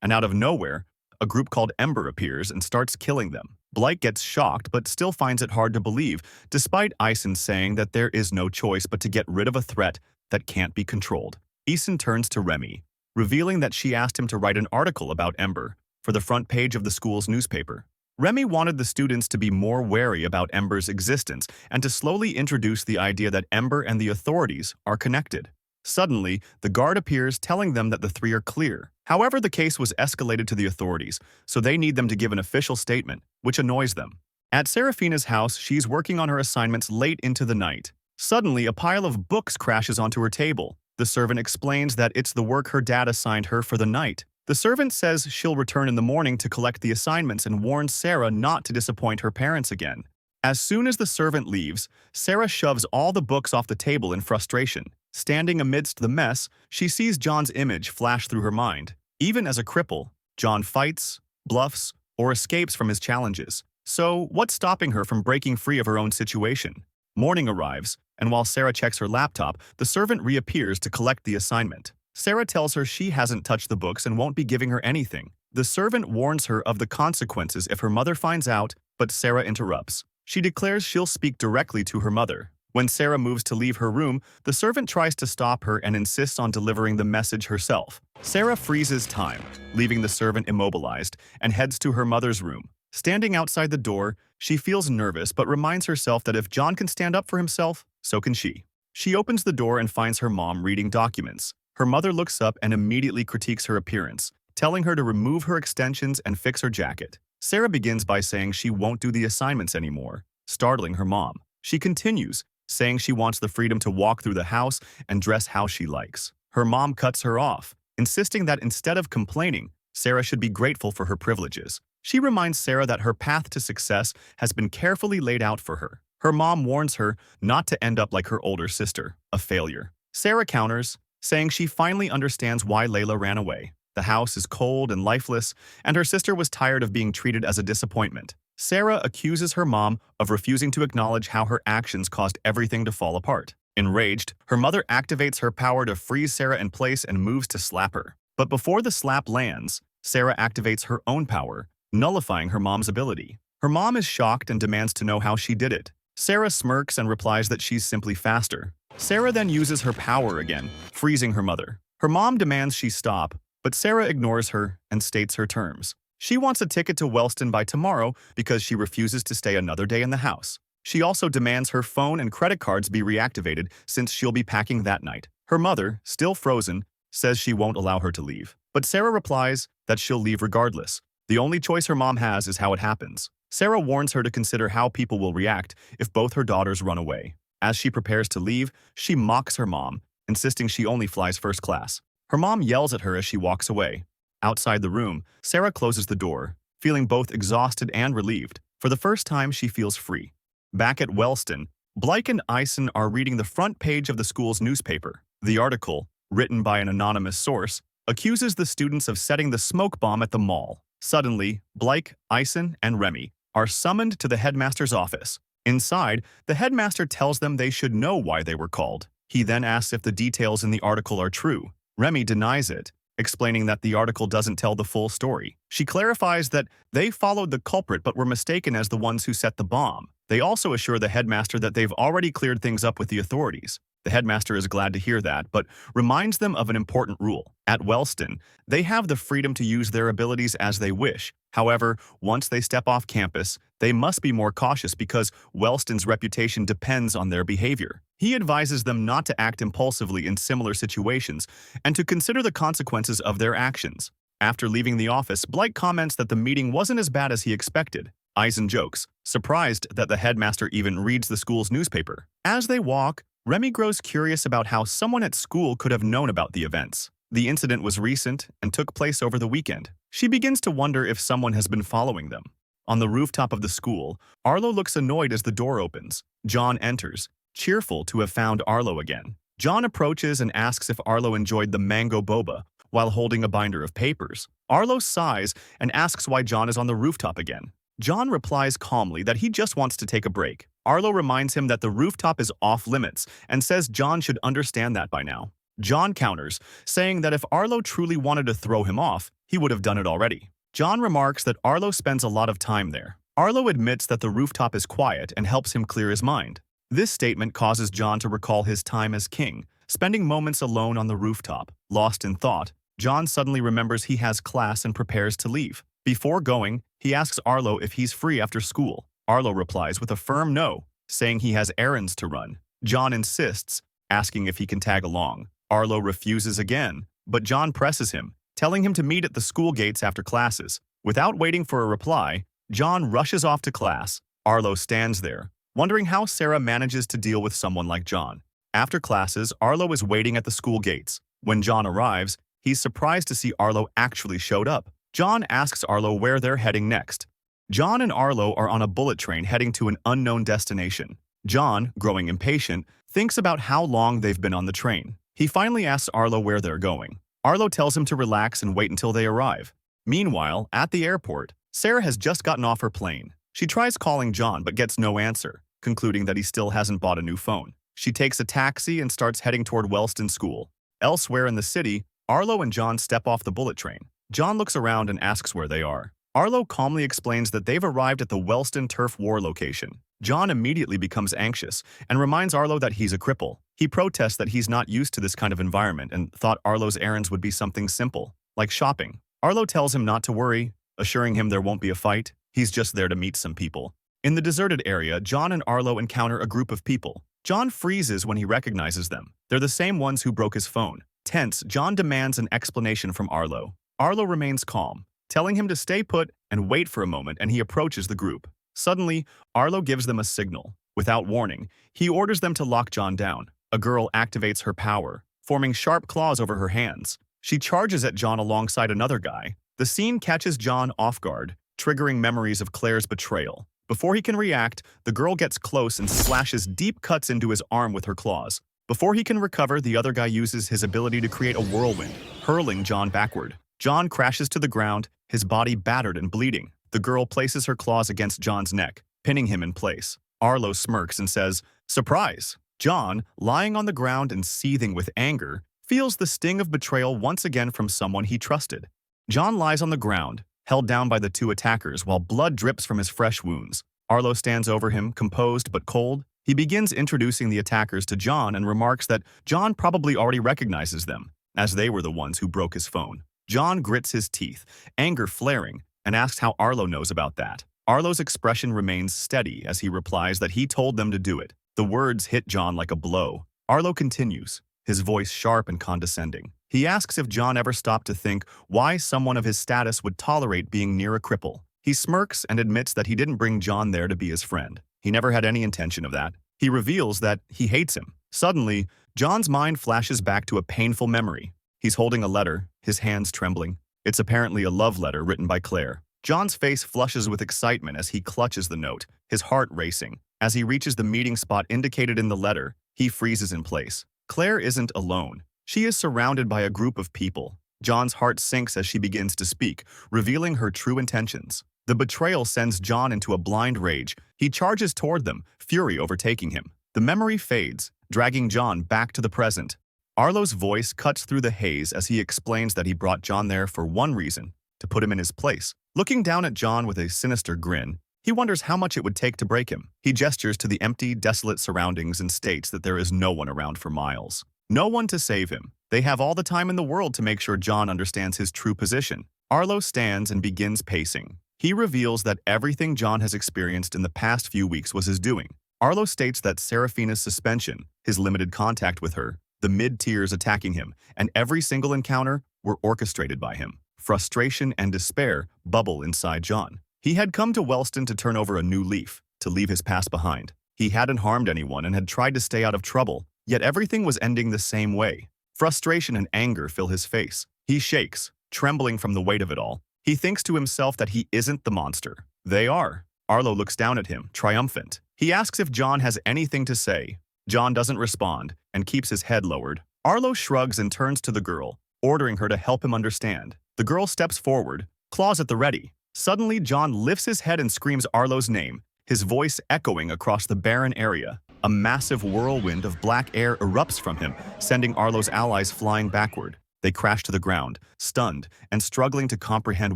and out of nowhere, a group called Ember appears and starts killing them. Blake gets shocked but still finds it hard to believe, despite Ison saying that there is no choice but to get rid of a threat that can't be controlled. Ison turns to Remy, revealing that she asked him to write an article about Ember for the front page of the school's newspaper. Remy wanted the students to be more wary about Ember's existence and to slowly introduce the idea that Ember and the authorities are connected. Suddenly, the guard appears telling them that the three are clear. However, the case was escalated to the authorities, so they need them to give an official statement, which annoys them. At Seraphina's house, she's working on her assignments late into the night. Suddenly, a pile of books crashes onto her table. The servant explains that it's the work her dad assigned her for the night. The servant says she'll return in the morning to collect the assignments and warns Sarah not to disappoint her parents again. As soon as the servant leaves, Sarah shoves all the books off the table in frustration. Standing amidst the mess, she sees John's image flash through her mind. Even as a cripple, John fights, bluffs, or escapes from his challenges. So, what's stopping her from breaking free of her own situation? Morning arrives, and while Sarah checks her laptop, the servant reappears to collect the assignment. Sarah tells her she hasn't touched the books and won't be giving her anything. The servant warns her of the consequences if her mother finds out, but Sarah interrupts. She declares she'll speak directly to her mother. When Sarah moves to leave her room, the servant tries to stop her and insists on delivering the message herself. Sarah freezes time, leaving the servant immobilized, and heads to her mother's room. Standing outside the door, she feels nervous but reminds herself that if John can stand up for himself, so can she. She opens the door and finds her mom reading documents. Her mother looks up and immediately critiques her appearance, telling her to remove her extensions and fix her jacket. Sarah begins by saying she won't do the assignments anymore, startling her mom. She continues, saying she wants the freedom to walk through the house and dress how she likes. Her mom cuts her off, insisting that instead of complaining, Sarah should be grateful for her privileges. She reminds Sarah that her path to success has been carefully laid out for her. Her mom warns her not to end up like her older sister, a failure. Sarah counters, saying she finally understands why Layla ran away. The house is cold and lifeless, and her sister was tired of being treated as a disappointment. Sarah accuses her mom of refusing to acknowledge how her actions caused everything to fall apart. Enraged, her mother activates her power to freeze Sarah in place and moves to slap her. But before the slap lands, Sarah activates her own power, nullifying her mom's ability. Her mom is shocked and demands to know how she did it. Sarah smirks and replies that she's simply faster. Sarah then uses her power again, freezing her mother. Her mom demands she stop, but Sarah ignores her and states her terms. She wants a ticket to Wellston by tomorrow because she refuses to stay another day in the house. She also demands her phone and credit cards be reactivated since she'll be packing that night. Her mother, still frozen, says she won't allow her to leave. But Sarah replies that she'll leave regardless. The only choice her mom has is how it happens. Sarah warns her to consider how people will react if both her daughters run away. As she prepares to leave, she mocks her mom, insisting she only flies first class. Her mom yells at her as she walks away. Outside the room, Sarah closes the door, feeling both exhausted and relieved. For the first time, she feels free. Back at Wellston, Blake and Ison are reading the front page of the school's newspaper. The article, written by an anonymous source, accuses the students of setting the smoke bomb at the mall. Suddenly, Blake, Ison, and Remy are summoned to the headmaster's office. Inside, the headmaster tells them they should know why they were called. He then asks if the details in the article are true. Remy denies it, explaining that the article doesn't tell the full story. She clarifies that they followed the culprit but were mistaken as the ones who set the bomb. They also assure the headmaster that they've already cleared things up with the authorities. The headmaster is glad to hear that, but reminds them of an important rule. At Wellston, they have the freedom to use their abilities as they wish. However, once they step off campus, they must be more cautious because Wellston's reputation depends on their behavior. He advises them not to act impulsively in similar situations and to consider the consequences of their actions. After leaving the office, Blake comments that the meeting wasn't as bad as he expected. Eisen jokes, surprised that the headmaster even reads the school's newspaper. As they walk, Remy grows curious about how someone at school could have known about the events. The incident was recent and took place over the weekend. She begins to wonder if someone has been following them. On the rooftop of the school, Arlo looks annoyed as the door opens. John enters, cheerful to have found Arlo again. John approaches and asks if Arlo enjoyed the mango boba while holding a binder of papers. Arlo sighs and asks why John is on the rooftop again. John replies calmly that he just wants to take a break. Arlo reminds him that the rooftop is off limits and says John should understand that by now. John counters, saying that if Arlo truly wanted to throw him off, he would have done it already. John remarks that Arlo spends a lot of time there. Arlo admits that the rooftop is quiet and helps him clear his mind. This statement causes John to recall his time as king, spending moments alone on the rooftop. Lost in thought, John suddenly remembers he has class and prepares to leave. Before going, he asks Arlo if he's free after school. Arlo replies with a firm no, saying he has errands to run. John insists, asking if he can tag along. Arlo refuses again, but John presses him, telling him to meet at the school gates after classes. Without waiting for a reply, John rushes off to class. Arlo stands there, wondering how Sarah manages to deal with someone like John. After classes, Arlo is waiting at the school gates. When John arrives, he's surprised to see Arlo actually showed up. John asks Arlo where they're heading next. John and Arlo are on a bullet train heading to an unknown destination. John, growing impatient, thinks about how long they've been on the train. He finally asks Arlo where they're going. Arlo tells him to relax and wait until they arrive. Meanwhile, at the airport, Sarah has just gotten off her plane. She tries calling John but gets no answer, concluding that he still hasn't bought a new phone. She takes a taxi and starts heading toward Wellston School. Elsewhere in the city, Arlo and John step off the bullet train. John looks around and asks where they are. Arlo calmly explains that they've arrived at the Wellston Turf War location. John immediately becomes anxious and reminds Arlo that he's a cripple. He protests that he's not used to this kind of environment and thought Arlo's errands would be something simple, like shopping. Arlo tells him not to worry, assuring him there won't be a fight. He's just there to meet some people. In the deserted area, John and Arlo encounter a group of people. John freezes when he recognizes them. They're the same ones who broke his phone. Tense, John demands an explanation from Arlo. Arlo remains calm, telling him to stay put and wait for a moment, and he approaches the group. Suddenly, Arlo gives them a signal. Without warning, he orders them to lock John down. A girl activates her power, forming sharp claws over her hands. She charges at John alongside another guy. The scene catches John off guard, triggering memories of Claire's betrayal. Before he can react, the girl gets close and slashes deep cuts into his arm with her claws. Before he can recover, the other guy uses his ability to create a whirlwind, hurling John backward. John crashes to the ground, his body battered and bleeding. The girl places her claws against John's neck, pinning him in place. Arlo smirks and says, "Surprise!" John, lying on the ground and seething with anger, feels the sting of betrayal once again from someone he trusted. John lies on the ground, held down by the two attackers while blood drips from his fresh wounds. Arlo stands over him, composed but cold. He begins introducing the attackers to John and remarks that John probably already recognizes them, as they were the ones who broke his phone. John grits his teeth, anger flaring, and asks how Arlo knows about that. Arlo's expression remains steady as he replies that he told them to do it. The words hit John like a blow. Arlo continues, his voice sharp and condescending. He asks if John ever stopped to think why someone of his status would tolerate being near a cripple. He smirks and admits that he didn't bring John there to be his friend. He never had any intention of that. He reveals that he hates him. Suddenly, John's mind flashes back to a painful memory. He's holding a letter, his hands trembling. It's apparently a love letter written by Claire. John's face flushes with excitement as he clutches the note, his heart racing. As he reaches the meeting spot indicated in the letter, he freezes in place. Claire isn't alone. She is surrounded by a group of people. John's heart sinks as she begins to speak, revealing her true intentions. The betrayal sends John into a blind rage. He charges toward them, fury overtaking him. The memory fades, dragging John back to the present. Arlo's voice cuts through the haze as he explains that he brought John there for one reason, to put him in his place. Looking down at John with a sinister grin, he wonders how much it would take to break him. He gestures to the empty, desolate surroundings and states that there is no one around for miles. No one to save him. They have all the time in the world to make sure John understands his true position. Arlo stands and begins pacing. He reveals that everything John has experienced in the past few weeks was his doing. Arlo states that Seraphina's suspension, his limited contact with her, the mid-tiers attacking him, and every single encounter were orchestrated by him. Frustration and despair bubble inside John. He had come to Wellston to turn over a new leaf, to leave his past behind. He hadn't harmed anyone and had tried to stay out of trouble, yet everything was ending the same way. Frustration and anger fill his face. He shakes, trembling from the weight of it all. He thinks to himself that he isn't the monster. They are. Arlo looks down at him, triumphant. He asks if John has anything to say. John doesn't respond and keeps his head lowered. Arlo shrugs and turns to the girl, ordering her to help him understand. The girl steps forward, claws at the ready. Suddenly, John lifts his head and screams Arlo's name, his voice echoing across the barren area. A massive whirlwind of black air erupts from him, sending Arlo's allies flying backward. They crash to the ground, stunned and struggling to comprehend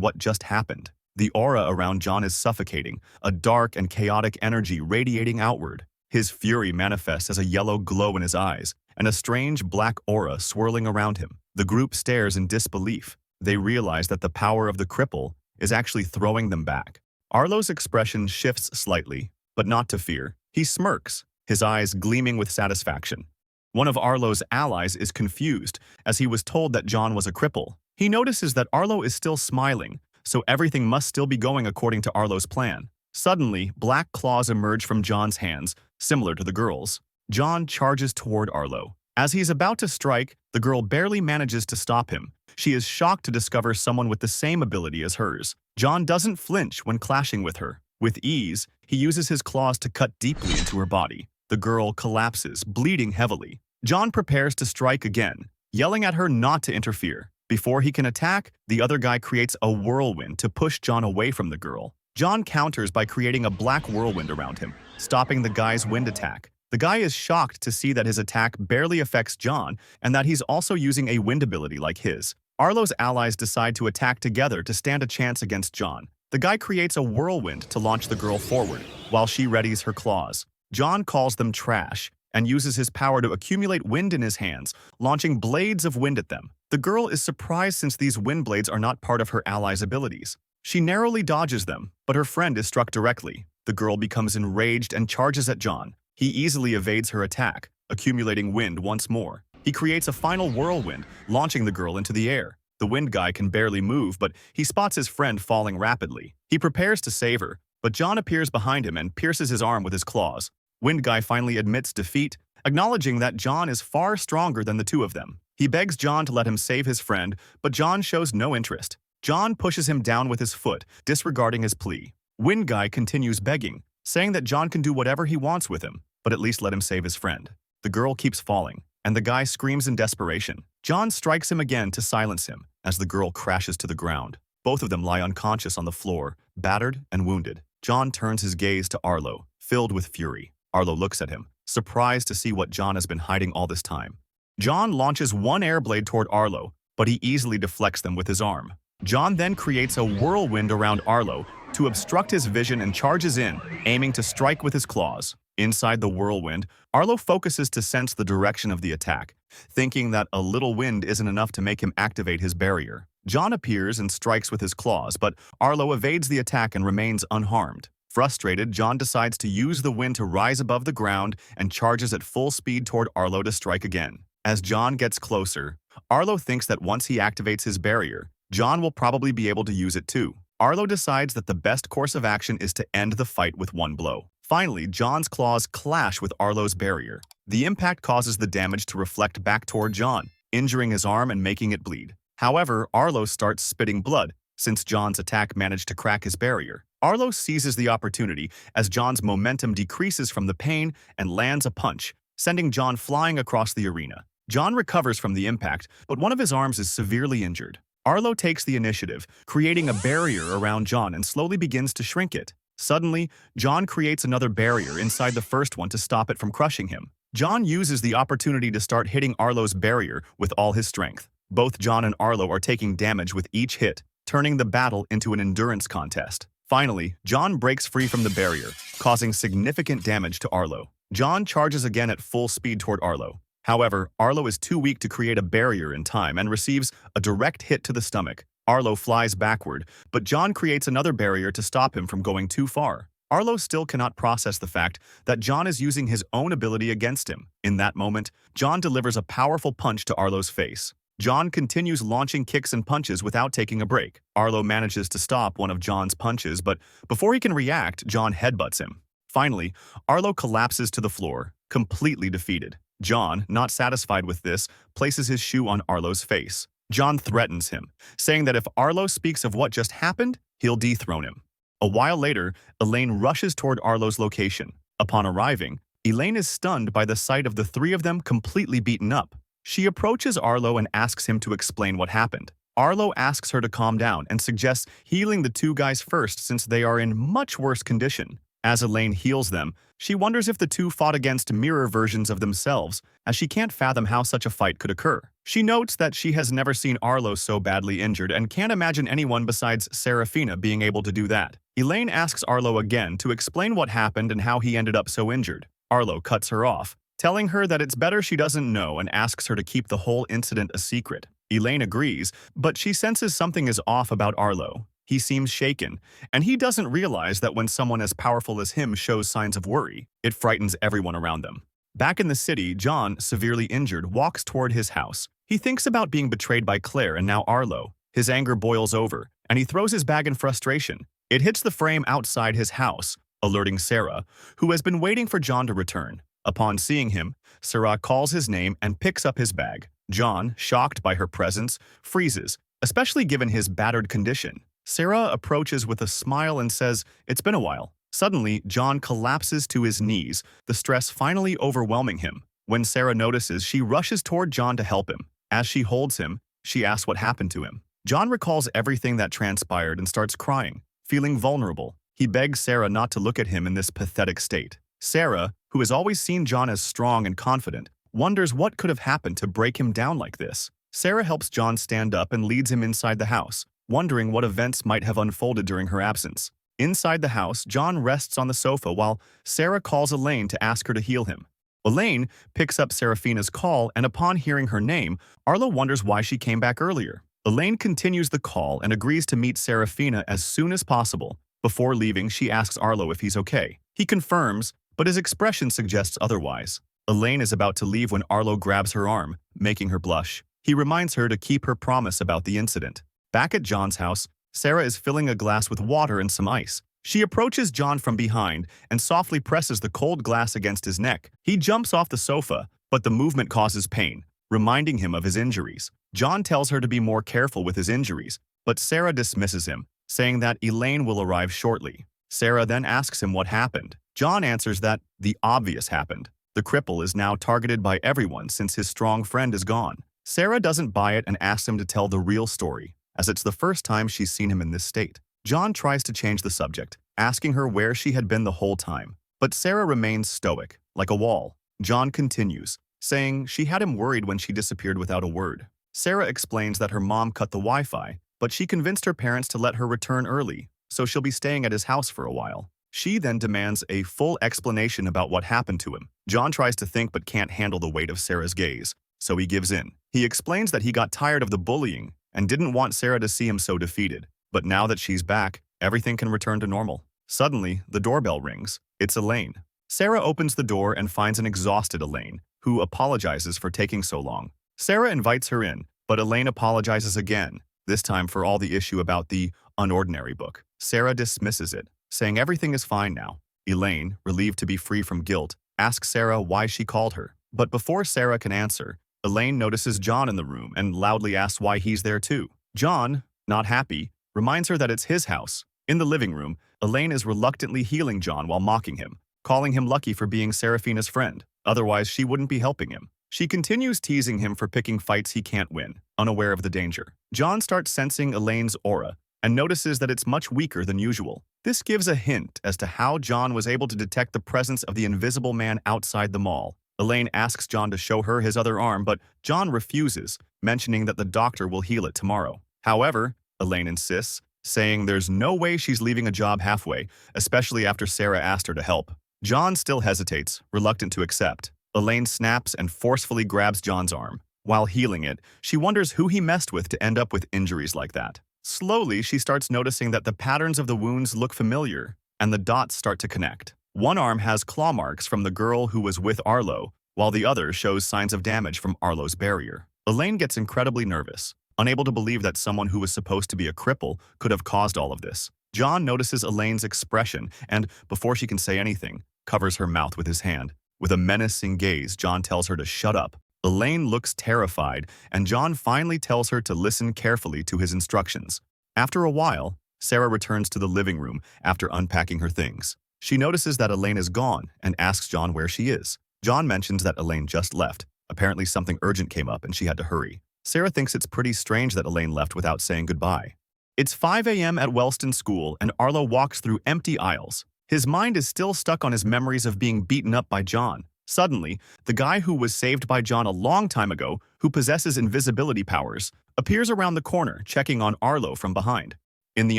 what just happened. The aura around John is suffocating, a dark and chaotic energy radiating outward. His fury manifests as a yellow glow in his eyes, and a strange black aura swirling around him. The group stares in disbelief. They realize that the power of the cripple is actually throwing them back. Arlo's expression shifts slightly, but not to fear. He smirks, his eyes gleaming with satisfaction. One of Arlo's allies is confused, as he was told that John was a cripple. He notices that Arlo is still smiling, so everything must still be going according to Arlo's plan. Suddenly, black claws emerge from John's hands, similar to the girl's. John charges toward Arlo. As he's about to strike, the girl barely manages to stop him. She is shocked to discover someone with the same ability as hers. John doesn't flinch when clashing with her. With ease, he uses his claws to cut deeply into her body. The girl collapses, bleeding heavily. John prepares to strike again, yelling at her not to interfere. Before he can attack, the other guy creates a whirlwind to push John away from the girl. John counters by creating a black whirlwind around him, stopping the guy's wind attack. The guy is shocked to see that his attack barely affects John and that he's also using a wind ability like his. Arlo's allies decide to attack together to stand a chance against John. The guy creates a whirlwind to launch the girl forward, while she readies her claws. John calls them trash and uses his power to accumulate wind in his hands, launching blades of wind at them. The girl is surprised since these wind blades are not part of her ally's abilities. She narrowly dodges them, but her friend is struck directly. The girl becomes enraged and charges at John. He easily evades her attack, accumulating wind once more. He creates a final whirlwind, launching the girl into the air. The wind guy can barely move, but he spots his friend falling rapidly. He prepares to save her, but John appears behind him and pierces his arm with his claws. Wind guy finally admits defeat, acknowledging that John is far stronger than the two of them. He begs John to let him save his friend, but John shows no interest. John pushes him down with his foot, disregarding his plea. Wind guy continues begging, saying that John can do whatever he wants with him, but at least let him save his friend. The girl keeps falling, and the guy screams in desperation. John strikes him again to silence him, as the girl crashes to the ground. Both of them lie unconscious on the floor, battered and wounded. John turns his gaze to Arlo, filled with fury. Arlo looks at him, surprised to see what John has been hiding all this time. John launches one air blade toward Arlo, but he easily deflects them with his arm. John then creates a whirlwind around Arlo to obstruct his vision and charges in, aiming to strike with his claws. Inside the whirlwind, Arlo focuses to sense the direction of the attack, thinking that a little wind isn't enough to make him activate his barrier. John appears and strikes with his claws, but Arlo evades the attack and remains unharmed. Frustrated, John decides to use the wind to rise above the ground and charges at full speed toward Arlo to strike again. As John gets closer, Arlo thinks that once he activates his barrier, John will probably be able to use it too. Arlo decides that the best course of action is to end the fight with one blow. Finally, John's claws clash with Arlo's barrier. The impact causes the damage to reflect back toward John, injuring his arm and making it bleed. However, Arlo starts spitting blood, since John's attack managed to crack his barrier. Arlo seizes the opportunity as John's momentum decreases from the pain and lands a punch, sending John flying across the arena. John recovers from the impact, but one of his arms is severely injured. Arlo takes the initiative, creating a barrier around John and slowly begins to shrink it. Suddenly, John creates another barrier inside the first one to stop it from crushing him. John uses the opportunity to start hitting Arlo's barrier with all his strength. Both John and Arlo are taking damage with each hit, turning the battle into an endurance contest. Finally, John breaks free from the barrier, causing significant damage to Arlo. John charges again at full speed toward Arlo. However, Arlo is too weak to create a barrier in time and receives a direct hit to the stomach. Arlo flies backward, but John creates another barrier to stop him from going too far. Arlo still cannot process the fact that John is using his own ability against him. In that moment, John delivers a powerful punch to Arlo's face. John continues launching kicks and punches without taking a break. Arlo manages to stop one of John's punches, but before he can react, John headbutts him. Finally, Arlo collapses to the floor, completely defeated. John, not satisfied with this, places his shoe on Arlo's face. John threatens him, saying that if Arlo speaks of what just happened, he'll dethrone him. A while later, Elaine rushes toward Arlo's location. Upon arriving, Elaine is stunned by the sight of the three of them completely beaten up. She approaches Arlo and asks him to explain what happened. Arlo asks her to calm down and suggests healing the two guys first since they are in much worse condition. As Elaine heals them, she wonders if the two fought against mirror versions of themselves, as she can't fathom how such a fight could occur. She notes that she has never seen Arlo so badly injured and can't imagine anyone besides Serafina being able to do that. Elaine asks Arlo again to explain what happened and how he ended up so injured. Arlo cuts her off, telling her that it's better she doesn't know and asks her to keep the whole incident a secret. Elaine agrees, but she senses something is off about Arlo. He seems shaken, and he doesn't realize that when someone as powerful as him shows signs of worry, it frightens everyone around them. Back in the city, John, severely injured, walks toward his house. He thinks about being betrayed by Claire and now Arlo. His anger boils over, and he throws his bag in frustration. It hits the frame outside his house, alerting Sarah, who has been waiting for John to return. Upon seeing him, Sarah calls his name and picks up his bag. John, shocked by her presence, freezes, especially given his battered condition. Sarah approaches with a smile and says, "It's been a while." Suddenly, John collapses to his knees, the stress finally overwhelming him. When Sarah notices, she rushes toward John to help him. As she holds him, she asks what happened to him. John recalls everything that transpired and starts crying, feeling vulnerable. He begs Sarah not to look at him in this pathetic state. Sarah, who has always seen John as strong and confident, wonders what could have happened to break him down like this. Sarah helps John stand up and leads him inside the house. wondering what events might have unfolded during her absence. Inside the house, John rests on the sofa while Sarah calls Elaine to ask her to heal him. Elaine picks up Serafina's call, and upon hearing her name, Arlo wonders why she came back earlier. Elaine continues the call and agrees to meet Serafina as soon as possible. Before leaving, she asks Arlo if he's okay. He confirms, but his expression suggests otherwise. Elaine is about to leave when Arlo grabs her arm, making her blush. He reminds her to keep her promise about the incident. Back at John's house, Sarah is filling a glass with water and some ice. She approaches John from behind and softly presses the cold glass against his neck. He jumps off the sofa, but the movement causes pain, reminding him of his injuries. John tells her to be more careful with his injuries, but Sarah dismisses him, saying that Elaine will arrive shortly. Sarah then asks him what happened. John answers that the obvious happened. The cripple is now targeted by everyone since his strong friend is gone. Sarah doesn't buy it and asks him to tell the real story, as it's the first time she's seen him in this state. John tries to change the subject, asking her where she had been the whole time. But Sarah remains stoic, like a wall. John continues, saying she had him worried when she disappeared without a word. Sarah explains that her mom cut the Wi-Fi, but she convinced her parents to let her return early, so she'll be staying at his house for a while. She then demands a full explanation about what happened to him. John tries to think but can't handle the weight of Sarah's gaze, so he gives in. He explains that he got tired of the bullying and didn't want Sarah to see him so defeated. But now that she's back, everything can return to normal. Suddenly, the doorbell rings. It's Elaine. Sarah opens the door and finds an exhausted Elaine, who apologizes for taking so long. Sarah invites her in, but Elaine apologizes again, this time for all the issue about the Unordinary book. Sarah dismisses it, saying everything is fine now. Elaine, relieved to be free from guilt, asks Sarah why she called her. But before Sarah can answer, Elaine notices John in the room and loudly asks why he's there too. John, not happy, reminds her that it's his house. In the living room, Elaine is reluctantly healing John while mocking him, calling him lucky for being Serafina's friend. Otherwise, she wouldn't be helping him. She continues teasing him for picking fights he can't win, unaware of the danger. John starts sensing Elaine's aura and notices that it's much weaker than usual. This gives a hint as to how John was able to detect the presence of the invisible man outside the mall. Elaine asks John to show her his other arm, but John refuses, mentioning that the doctor will heal it tomorrow. However, Elaine insists, saying there's no way she's leaving a job halfway, especially after Sarah asked her to help. John still hesitates, reluctant to accept. Elaine snaps and forcefully grabs John's arm. While healing it, she wonders who he messed with to end up with injuries like that. Slowly, she starts noticing that the patterns of the wounds look familiar, and the dots start to connect. One arm has claw marks from the girl who was with Arlo, while the other shows signs of damage from Arlo's barrier. Elaine gets incredibly nervous, unable to believe that someone who was supposed to be a cripple could have caused all of this. John notices Elaine's expression and, before she can say anything, covers her mouth with his hand. With a menacing gaze, John tells her to shut up. Elaine looks terrified, and John finally tells her to listen carefully to his instructions. After a while, Sarah returns to the living room after unpacking her things. She notices that Elaine is gone and asks John where she is. John mentions that Elaine just left. Apparently something urgent came up and she had to hurry. Sarah thinks it's pretty strange that Elaine left without saying goodbye. It's 5 a.m. at Wellston School, and Arlo walks through empty aisles. His mind is still stuck on his memories of being beaten up by John. Suddenly, the guy who was saved by John a long time ago, who possesses invisibility powers, appears around the corner, checking on Arlo from behind. In the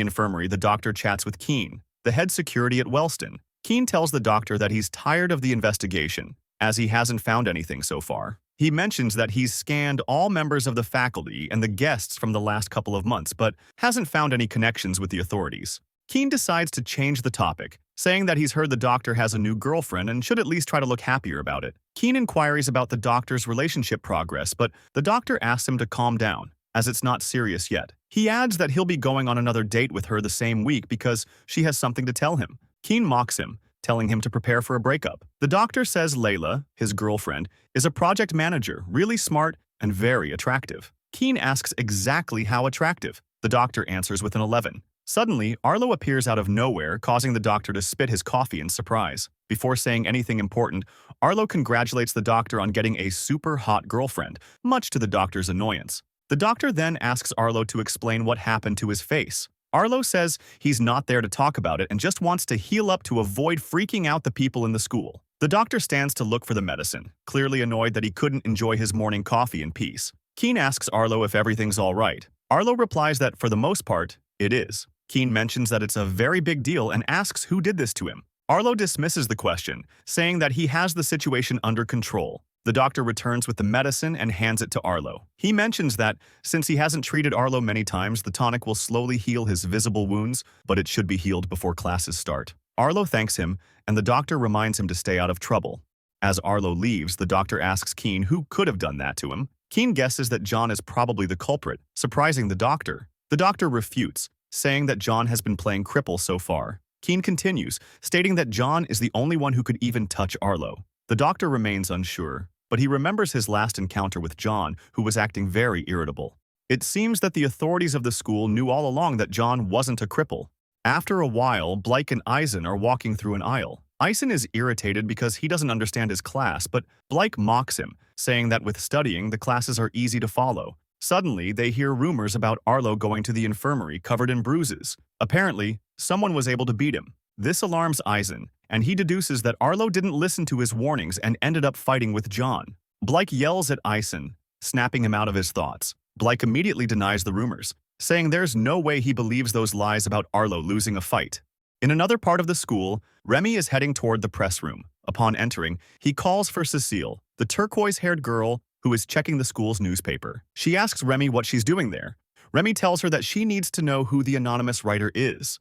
infirmary, the doctor chats with Keen, the head security at Wellston. Keen tells the doctor that he's tired of the investigation, as he hasn't found anything so far. He mentions that he's scanned all members of the faculty and the guests from the last couple of months, but hasn't found any connections with the authorities. Keen decides to change the topic, saying that he's heard the doctor has a new girlfriend and should at least try to look happier about it. Keen inquires about the doctor's relationship progress, but the doctor asks him to calm down, as it's not serious yet. He adds that he'll be going on another date with her the same week because she has something to tell him. Keen mocks him, telling him to prepare for a breakup. The doctor says Layla, his girlfriend, is a project manager, really smart and very attractive. Keen asks exactly how attractive. The doctor answers with an 11. Suddenly, Arlo appears out of nowhere, causing the doctor to spit his coffee in surprise. Before saying anything important, Arlo congratulates the doctor on getting a super hot girlfriend, much to the doctor's annoyance. The doctor then asks Arlo to explain what happened to his face. Arlo says he's not there to talk about it and just wants to heal up to avoid freaking out the people in the school. The doctor stands to look for the medicine, clearly annoyed that he couldn't enjoy his morning coffee in peace. Keen asks Arlo if everything's all right. Arlo replies that for the most part, it is. Keen mentions that it's a very big deal and asks who did this to him. Arlo dismisses the question, saying that he has the situation under control. The doctor returns with the medicine and hands it to Arlo. He mentions that, since he hasn't treated Arlo many times, the tonic will slowly heal his visible wounds, but it should be healed before classes start. Arlo thanks him, and the doctor reminds him to stay out of trouble. As Arlo leaves, the doctor asks Keen who could have done that to him. Keen guesses that John is probably the culprit, surprising the doctor. The doctor refutes, saying that John has been playing cripple so far. Keen continues, stating that John is the only one who could even touch Arlo. The doctor remains unsure, but he remembers his last encounter with John, who was acting very irritable. It seems that the authorities of the school knew all along that John wasn't a cripple. After a while, Blake and Eisen are walking through an aisle. Eisen is irritated because he doesn't understand his class, but Blake mocks him, saying that with studying, the classes are easy to follow. Suddenly, they hear rumors about Arlo going to the infirmary covered in bruises. Apparently, someone was able to beat him. This alarms Eisen, and he deduces that Arlo didn't listen to his warnings and ended up fighting with John. Blake yells at Eisen, snapping him out of his thoughts. Blake immediately denies the rumors, saying there's no way he believes those lies about Arlo losing a fight. In another part of the school, Remy is heading toward the press room. Upon entering, he calls for Cecile, the turquoise-haired girl who is checking the school's newspaper. She asks Remy what she's doing there. Remy tells her that she needs to know who the anonymous writer is.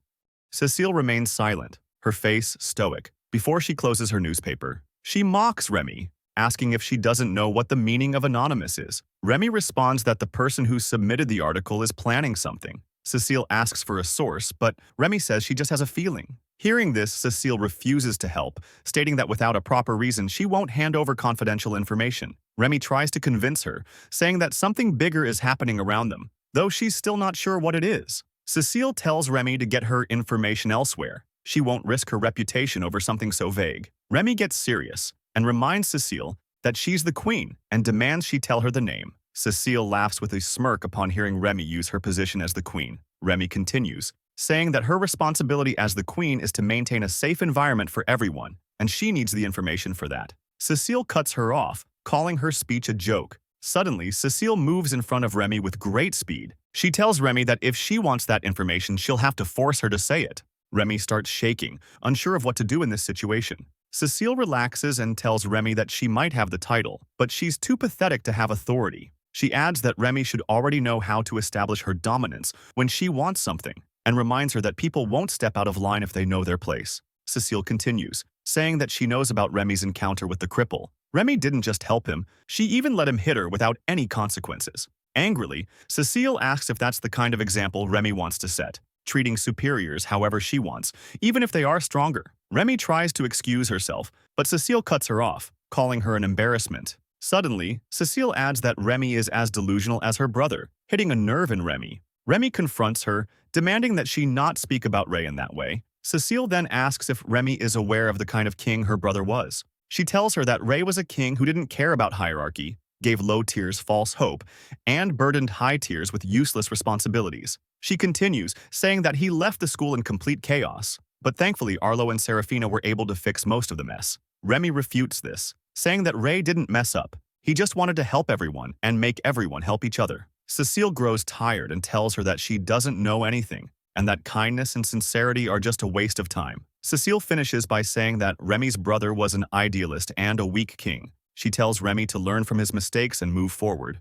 Cecile remains silent, her face stoic, before she closes her newspaper. She mocks Remy, asking if she doesn't know what the meaning of anonymous is. Remy responds that the person who submitted the article is planning something. Cecile asks for a source, but Remy says she just has a feeling. Hearing this, Cecile refuses to help, stating that without a proper reason, she won't hand over confidential information. Remy tries to convince her, saying that something bigger is happening around them, though she's still not sure what it is. Cecile tells Remy to get her information elsewhere. She won't risk her reputation over something so vague. Remy gets serious and reminds Cecile that she's the queen and demands she tell her the name. Cecile laughs with a smirk upon hearing Remy use her position as the queen. Remy continues, saying that her responsibility as the queen is to maintain a safe environment for everyone, and she needs the information for that. Cecile cuts her off, calling her speech a joke. Suddenly, Cecile moves in front of Remy with great speed. She tells Remy that if she wants that information, she'll have to force her to say it. Remy starts shaking, unsure of what to do in this situation. Cecile relaxes and tells Remy that she might have the title, but she's too pathetic to have authority. She adds that Remy should already know how to establish her dominance when she wants something, and reminds her that people won't step out of line if they know their place. Cecile continues, saying that she knows about Remy's encounter with the cripple. Remy didn't just help him, she even let him hit her without any consequences. Angrily, Cecile asks if that's the kind of example Remy wants to set, treating superiors however she wants, even if they are stronger. Remy tries to excuse herself, but Cecile cuts her off, calling her an embarrassment. Suddenly, Cecile adds that Remy is as delusional as her brother, hitting a nerve in Remy. Remy confronts her, demanding that she not speak about Ray in that way. Cecile then asks if Remy is aware of the kind of king her brother was. She tells her that Ray was a king who didn't care about hierarchy, gave low tiers false hope, and burdened high tiers with useless responsibilities. She continues, saying that he left the school in complete chaos, but thankfully Arlo and Serafina were able to fix most of the mess. Remy refutes this, saying that Ray didn't mess up. He just wanted to help everyone and make everyone help each other. Cecile grows tired and tells her that she doesn't know anything, and that kindness and sincerity are just a waste of time. Cecile finishes by saying that Remy's brother was an idealist and a weak king. She tells Remy to learn from his mistakes and move forward.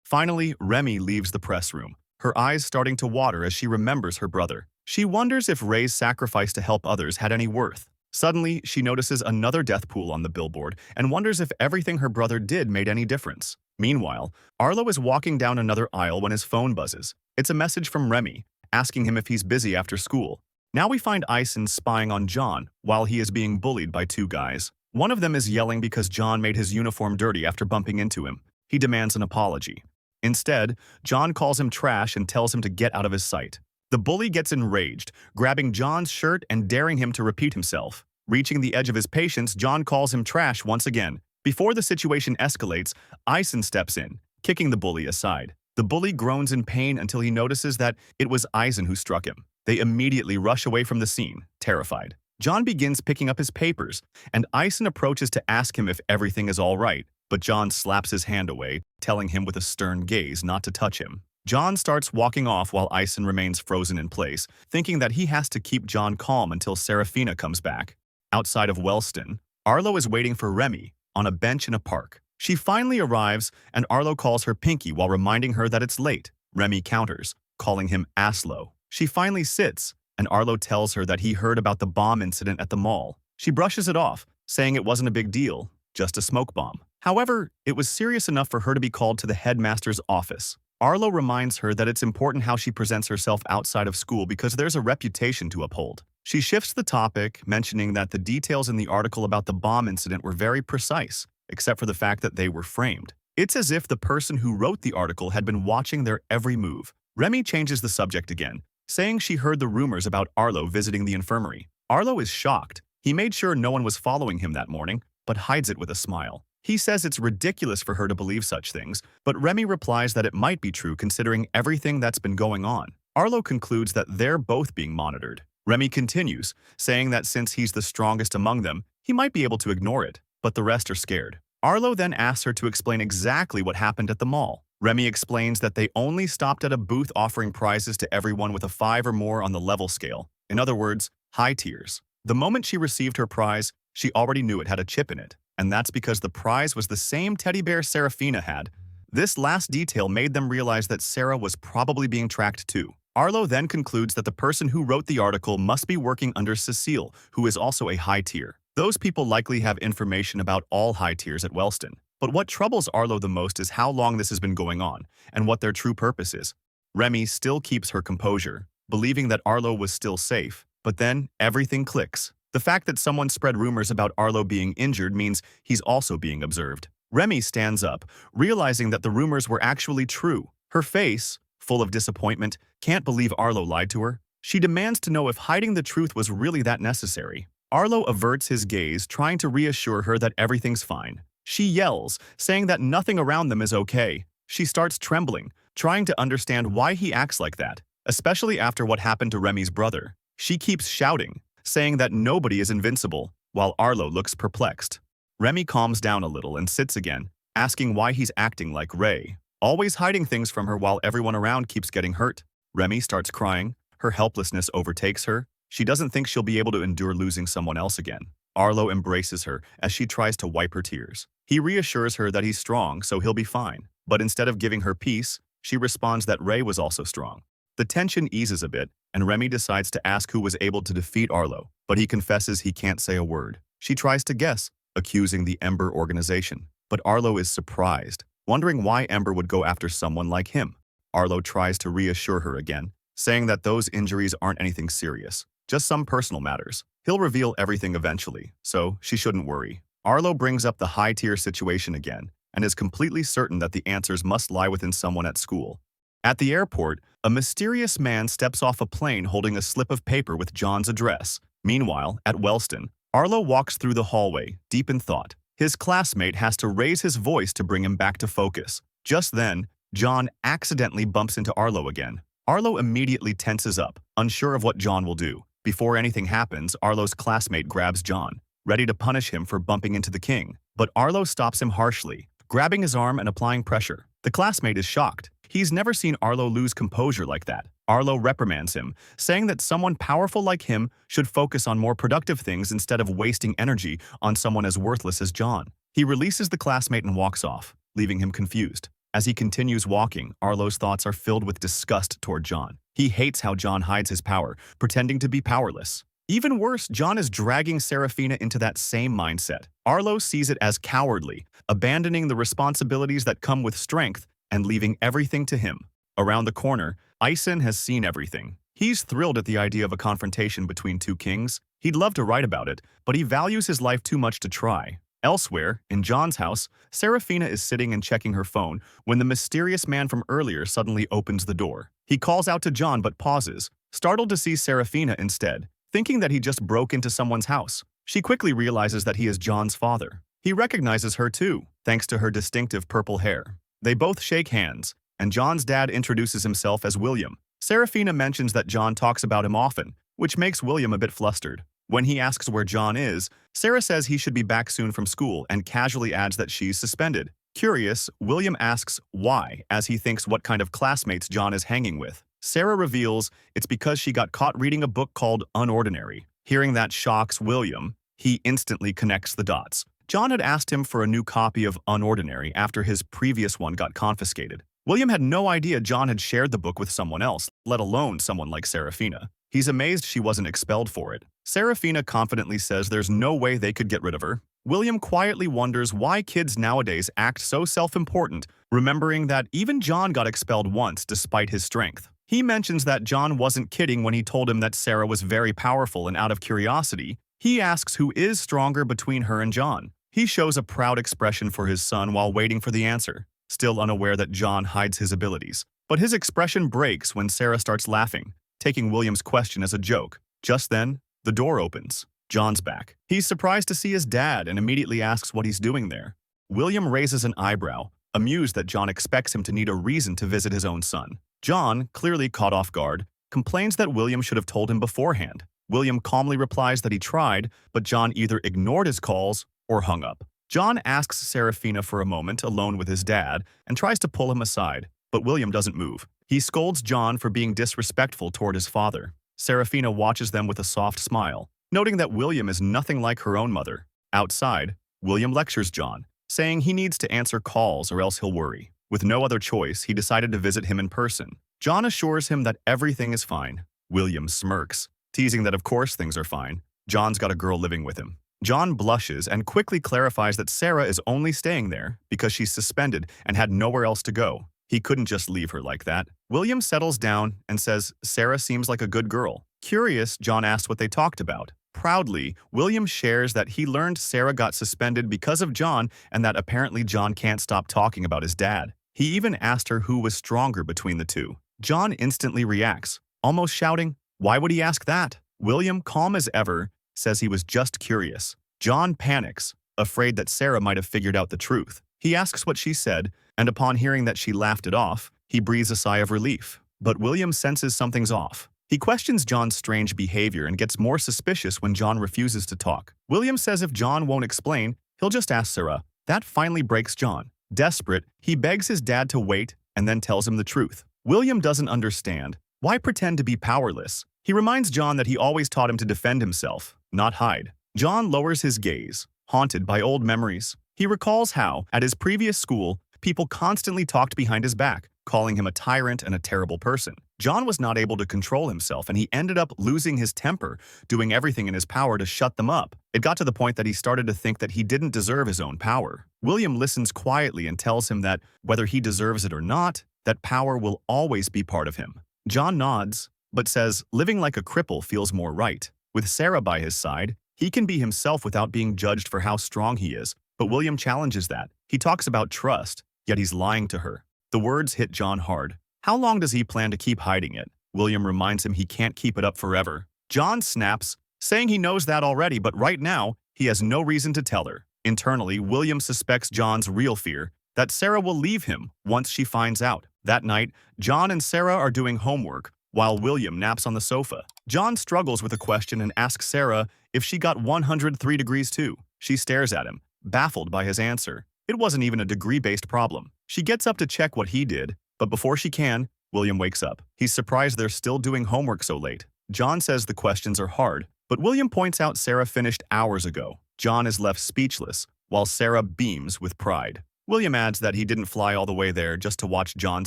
Finally, Remy leaves the press room, her eyes starting to water as she remembers her brother. She wonders if Ray's sacrifice to help others had any worth. Suddenly, she notices another death pool on the billboard and wonders if everything her brother did made any difference. Meanwhile, Arlo is walking down another aisle when his phone buzzes. It's a message from Remy, asking him if he's busy after school. Now we find Eisen spying on John while he is being bullied by two guys. One of them is yelling because John made his uniform dirty after bumping into him. He demands an apology. Instead, John calls him trash and tells him to get out of his sight. The bully gets enraged, grabbing John's shirt and daring him to repeat himself. Reaching the edge of his patience, John calls him trash once again. Before the situation escalates, Eisen steps in, kicking the bully aside. The bully groans in pain until he notices that it was Eisen who struck him. They immediately rush away from the scene, terrified. John begins picking up his papers, and Eisen approaches to ask him if everything is all right, but John slaps his hand away, telling him with a stern gaze not to touch him. John starts walking off while Ison remains frozen in place, thinking that he has to keep John calm until Serafina comes back. Outside of Wellston, Arlo is waiting for Remy on a bench in a park. She finally arrives, and Arlo calls her Pinky while reminding her that it's late. Remy counters, calling him Aslo. She finally sits, and Arlo tells her that he heard about the bomb incident at the mall. She brushes it off, saying it wasn't a big deal, just a smoke bomb. However, it was serious enough for her to be called to the headmaster's office. Arlo reminds her that it's important how she presents herself outside of school because there's a reputation to uphold. She shifts the topic, mentioning that the details in the article about the bomb incident were very precise, except for the fact that they were framed. It's as if the person who wrote the article had been watching their every move. Remy changes the subject again, saying she heard the rumors about Arlo visiting the infirmary. Arlo is shocked. He made sure no one was following him that morning, but hides it with a smile. He says it's ridiculous for her to believe such things, but Remy replies that it might be true considering everything that's been going on. Arlo concludes that they're both being monitored. Remy continues, saying that since he's the strongest among them, he might be able to ignore it, but the rest are scared. Arlo then asks her to explain exactly what happened at the mall. Remy explains that they only stopped at a booth offering prizes to everyone with a 5 or more on the level scale. In other words, high tiers. The moment she received her prize, she already knew it had a chip in it, and that's because the prize was the same teddy bear Serafina had. This last detail made them realize that Sarah was probably being tracked too. Arlo then concludes that the person who wrote the article must be working under Cecile, who is also a high tier. Those people likely have information about all high tiers at Wellston. But what troubles Arlo the most is how long this has been going on, and what their true purpose is. Remy still keeps her composure, believing that Arlo was still safe, but then everything clicks. The fact that someone spread rumors about Arlo being injured means he's also being observed. Remy stands up, realizing that the rumors were actually true. Her face, full of disappointment, can't believe Arlo lied to her. She demands to know if hiding the truth was really that necessary. Arlo averts his gaze, trying to reassure her that everything's fine. She yells, saying that nothing around them is okay. She starts trembling, trying to understand why he acts like that, especially after what happened to Remy's brother. She keeps shouting, saying that nobody is invincible, while Arlo looks perplexed. Remy calms down a little and sits again, asking why he's acting like Ray, always hiding things from her while everyone around keeps getting hurt. Remy starts crying. Her helplessness overtakes her. She doesn't think she'll be able to endure losing someone else again. Arlo embraces her as she tries to wipe her tears. He reassures her that he's strong, so he'll be fine. But instead of giving her peace, she responds that Ray was also strong. The tension eases a bit, and Remy decides to ask who was able to defeat Arlo, but he confesses he can't say a word. She tries to guess, accusing the Ember organization. But Arlo is surprised, wondering why Ember would go after someone like him. Arlo tries to reassure her again, saying that those injuries aren't anything serious, just some personal matters. He'll reveal everything eventually, so she shouldn't worry. Arlo brings up the high-tier situation again, and is completely certain that the answers must lie within someone at school. At the airport, a mysterious man steps off a plane holding a slip of paper with John's address. Meanwhile, at Wellston, Arlo walks through the hallway, deep in thought. His classmate has to raise his voice to bring him back to focus. Just then, John accidentally bumps into Arlo again. Arlo immediately tenses up, unsure of what John will do. Before anything happens, Arlo's classmate grabs John, ready to punish him for bumping into the king. But Arlo stops him harshly, grabbing his arm and applying pressure. The classmate is shocked. He's never seen Arlo lose composure like that. Arlo reprimands him, saying that someone powerful like him should focus on more productive things instead of wasting energy on someone as worthless as John. He releases the classmate and walks off, leaving him confused. As he continues walking, Arlo's thoughts are filled with disgust toward John. He hates how John hides his power, pretending to be powerless. Even worse, John is dragging Serafina into that same mindset. Arlo sees it as cowardly, abandoning the responsibilities that come with strength and leaving everything to him. Around the corner, Ison has seen everything. He's thrilled at the idea of a confrontation between two kings. He'd love to write about it, but he values his life too much to try. Elsewhere, in John's house, Serafina is sitting and checking her phone when the mysterious man from earlier suddenly opens the door. He calls out to John but pauses, startled to see Serafina instead, thinking that he just broke into someone's house. She quickly realizes that he is John's father. He recognizes her too, thanks to her distinctive purple hair. They both shake hands, and John's dad introduces himself as William. Serafina mentions that John talks about him often, which makes William a bit flustered. When he asks where John is, Sarah says he should be back soon from school and casually adds that she's suspended. Curious, William asks why, as he thinks what kind of classmates John is hanging with. Sarah reveals it's because she got caught reading a book called Unordinary. Hearing that shocks William, he instantly connects the dots. John had asked him for a new copy of Unordinary after his previous one got confiscated. William had no idea John had shared the book with someone else, let alone someone like Serafina. He's amazed she wasn't expelled for it. Serafina confidently says there's no way they could get rid of her. William quietly wonders why kids nowadays act so self-important, remembering that even John got expelled once despite his strength. He mentions that John wasn't kidding when he told him that Sarah was very powerful, and out of curiosity, he asks who is stronger between her and John. He shows a proud expression for his son while waiting for the answer, still unaware that John hides his abilities. But his expression breaks when Sarah starts laughing, taking William's question as a joke. Just then, the door opens. John's back. He's surprised to see his dad and immediately asks what he's doing there. William raises an eyebrow, amused that John expects him to need a reason to visit his own son. John, clearly caught off guard, complains that William should have told him beforehand. William calmly replies that he tried, but John either ignored his calls or hung up. John asks Serafina for a moment alone with his dad and tries to pull him aside, but William doesn't move. He scolds John for being disrespectful toward his father. Serafina watches them with a soft smile, noting that William is nothing like her own mother. Outside, William lectures John, saying he needs to answer calls or else he'll worry. With no other choice, he decided to visit him in person. John assures him that everything is fine. William smirks, teasing that of course things are fine. John's got a girl living with him. John blushes and quickly clarifies that Sarah is only staying there because she's suspended and had nowhere else to go. He couldn't just leave her like that. William settles down and says Sarah seems like a good girl. Curious, John asks what they talked about. Proudly, William shares that he learned Sarah got suspended because of John and that apparently John can't stop talking about his dad. He even asked her who was stronger between the two. John instantly reacts, almost shouting, "Why would he ask that?" William, calm as ever, says he was just curious. John panics, afraid that Sarah might have figured out the truth. He asks what she said, and upon hearing that she laughed it off, he breathes a sigh of relief. But William senses something's off. He questions John's strange behavior and gets more suspicious when John refuses to talk. William says if John won't explain, he'll just ask Sarah. That finally breaks John. Desperate, he begs his dad to wait and then tells him the truth. William doesn't understand. Why pretend to be powerless? He reminds John that he always taught him to defend himself, not hide. John lowers his gaze, haunted by old memories. He recalls how, at his previous school, people constantly talked behind his back, calling him a tyrant and a terrible person. John was not able to control himself, and he ended up losing his temper, doing everything in his power to shut them up. It got to the point that he started to think that he didn't deserve his own power. William listens quietly and tells him that, whether he deserves it or not, that power will always be part of him. John nods, but says living like a cripple feels more right. With Sarah by his side, he can be himself without being judged for how strong he is. But William challenges that. He talks about trust, yet he's lying to her. The words hit John hard. How long does he plan to keep hiding it? William reminds him he can't keep it up forever. John snaps, saying he knows that already, but right now, he has no reason to tell her. Internally, William suspects John's real fear, that Sarah will leave him once she finds out. That night, John and Sarah are doing homework, while William naps on the sofa. John struggles with a question and asks Sarah if she got 103 degrees too. She stares at him, baffled by his answer. It wasn't even a degree-based problem. She gets up to check what he did, but before she can, William wakes up. He's surprised they're still doing homework so late. John says the questions are hard, but William points out Sarah finished hours ago. John is left speechless, while Sarah beams with pride. William adds that he didn't fly all the way there just to watch John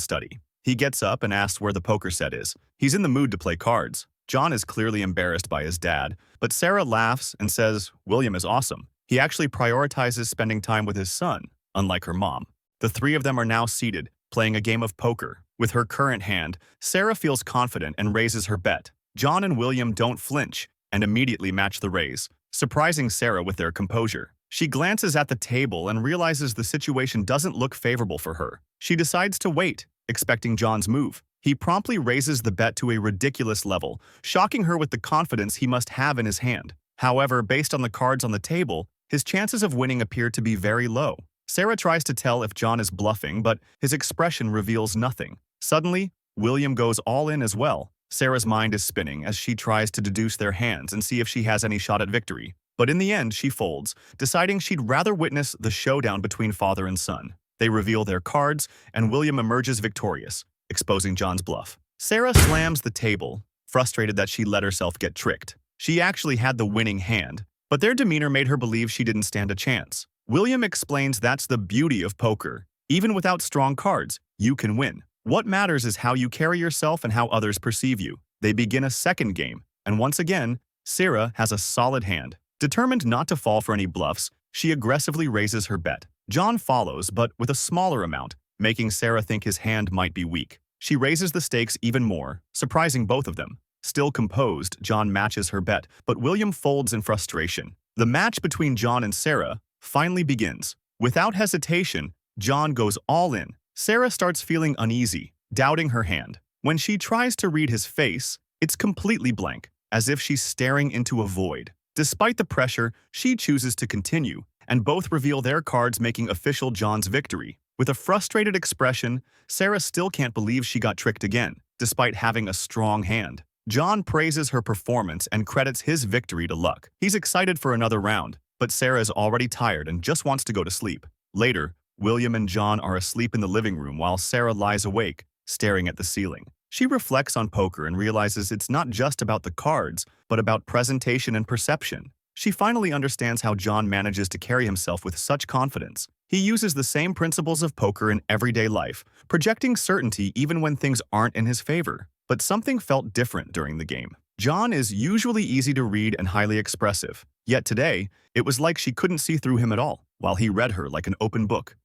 study. He gets up and asks where the poker set is. He's in the mood to play cards. John is clearly embarrassed by his dad, but Sarah laughs and says William is awesome. He actually prioritizes spending time with his son, unlike her mom. The three of them are now seated, playing a game of poker. With her current hand, Sarah feels confident and raises her bet. John and William don't flinch and immediately match the raise, surprising Sarah with their composure. She glances at the table and realizes the situation doesn't look favorable for her. She decides to wait, expecting John's move. He promptly raises the bet to a ridiculous level, shocking her with the confidence he must have in his hand. However, based on the cards on the table, his chances of winning appear to be very low. Sarah tries to tell if John is bluffing, but his expression reveals nothing. Suddenly, William goes all in as well. Sarah's mind is spinning as she tries to deduce their hands and see if she has any shot at victory. But in the end, she folds, deciding she'd rather witness the showdown between father and son. They reveal their cards, and William emerges victorious, exposing John's bluff. Sarah slams the table, frustrated that she let herself get tricked. She actually had the winning hand, but their demeanor made her believe she didn't stand a chance. William explains that's the beauty of poker. Even without strong cards, you can win. What matters is how you carry yourself and how others perceive you. They begin a second game, and once again, Sarah has a solid hand. Determined not to fall for any bluffs, she aggressively raises her bet. John follows, but with a smaller amount, making Sarah think his hand might be weak. She raises the stakes even more, surprising both of them. Still composed, John matches her bet, but William folds in frustration. The match between John and Sarah finally begins. Without hesitation, John goes all in. Sarah starts feeling uneasy, doubting her hand. When she tries to read his face, it's completely blank, as if she's staring into a void. Despite the pressure, she chooses to continue, and both reveal their cards, making official John's victory. With a frustrated expression, Sarah still can't believe she got tricked again, despite having a strong hand. John praises her performance and credits his victory to luck. He's excited for another round, but Sarah is already tired and just wants to go to sleep. Later, William and John are asleep in the living room while Sarah lies awake, staring at the ceiling. She reflects on poker and realizes it's not just about the cards, but about presentation and perception. She finally understands how John manages to carry himself with such confidence. He uses the same principles of poker in everyday life, projecting certainty even when things aren't in his favor. But something felt different during the game. John is usually easy to read and highly expressive, yet today, it was like she couldn't see through him at all, while he read her like an open book.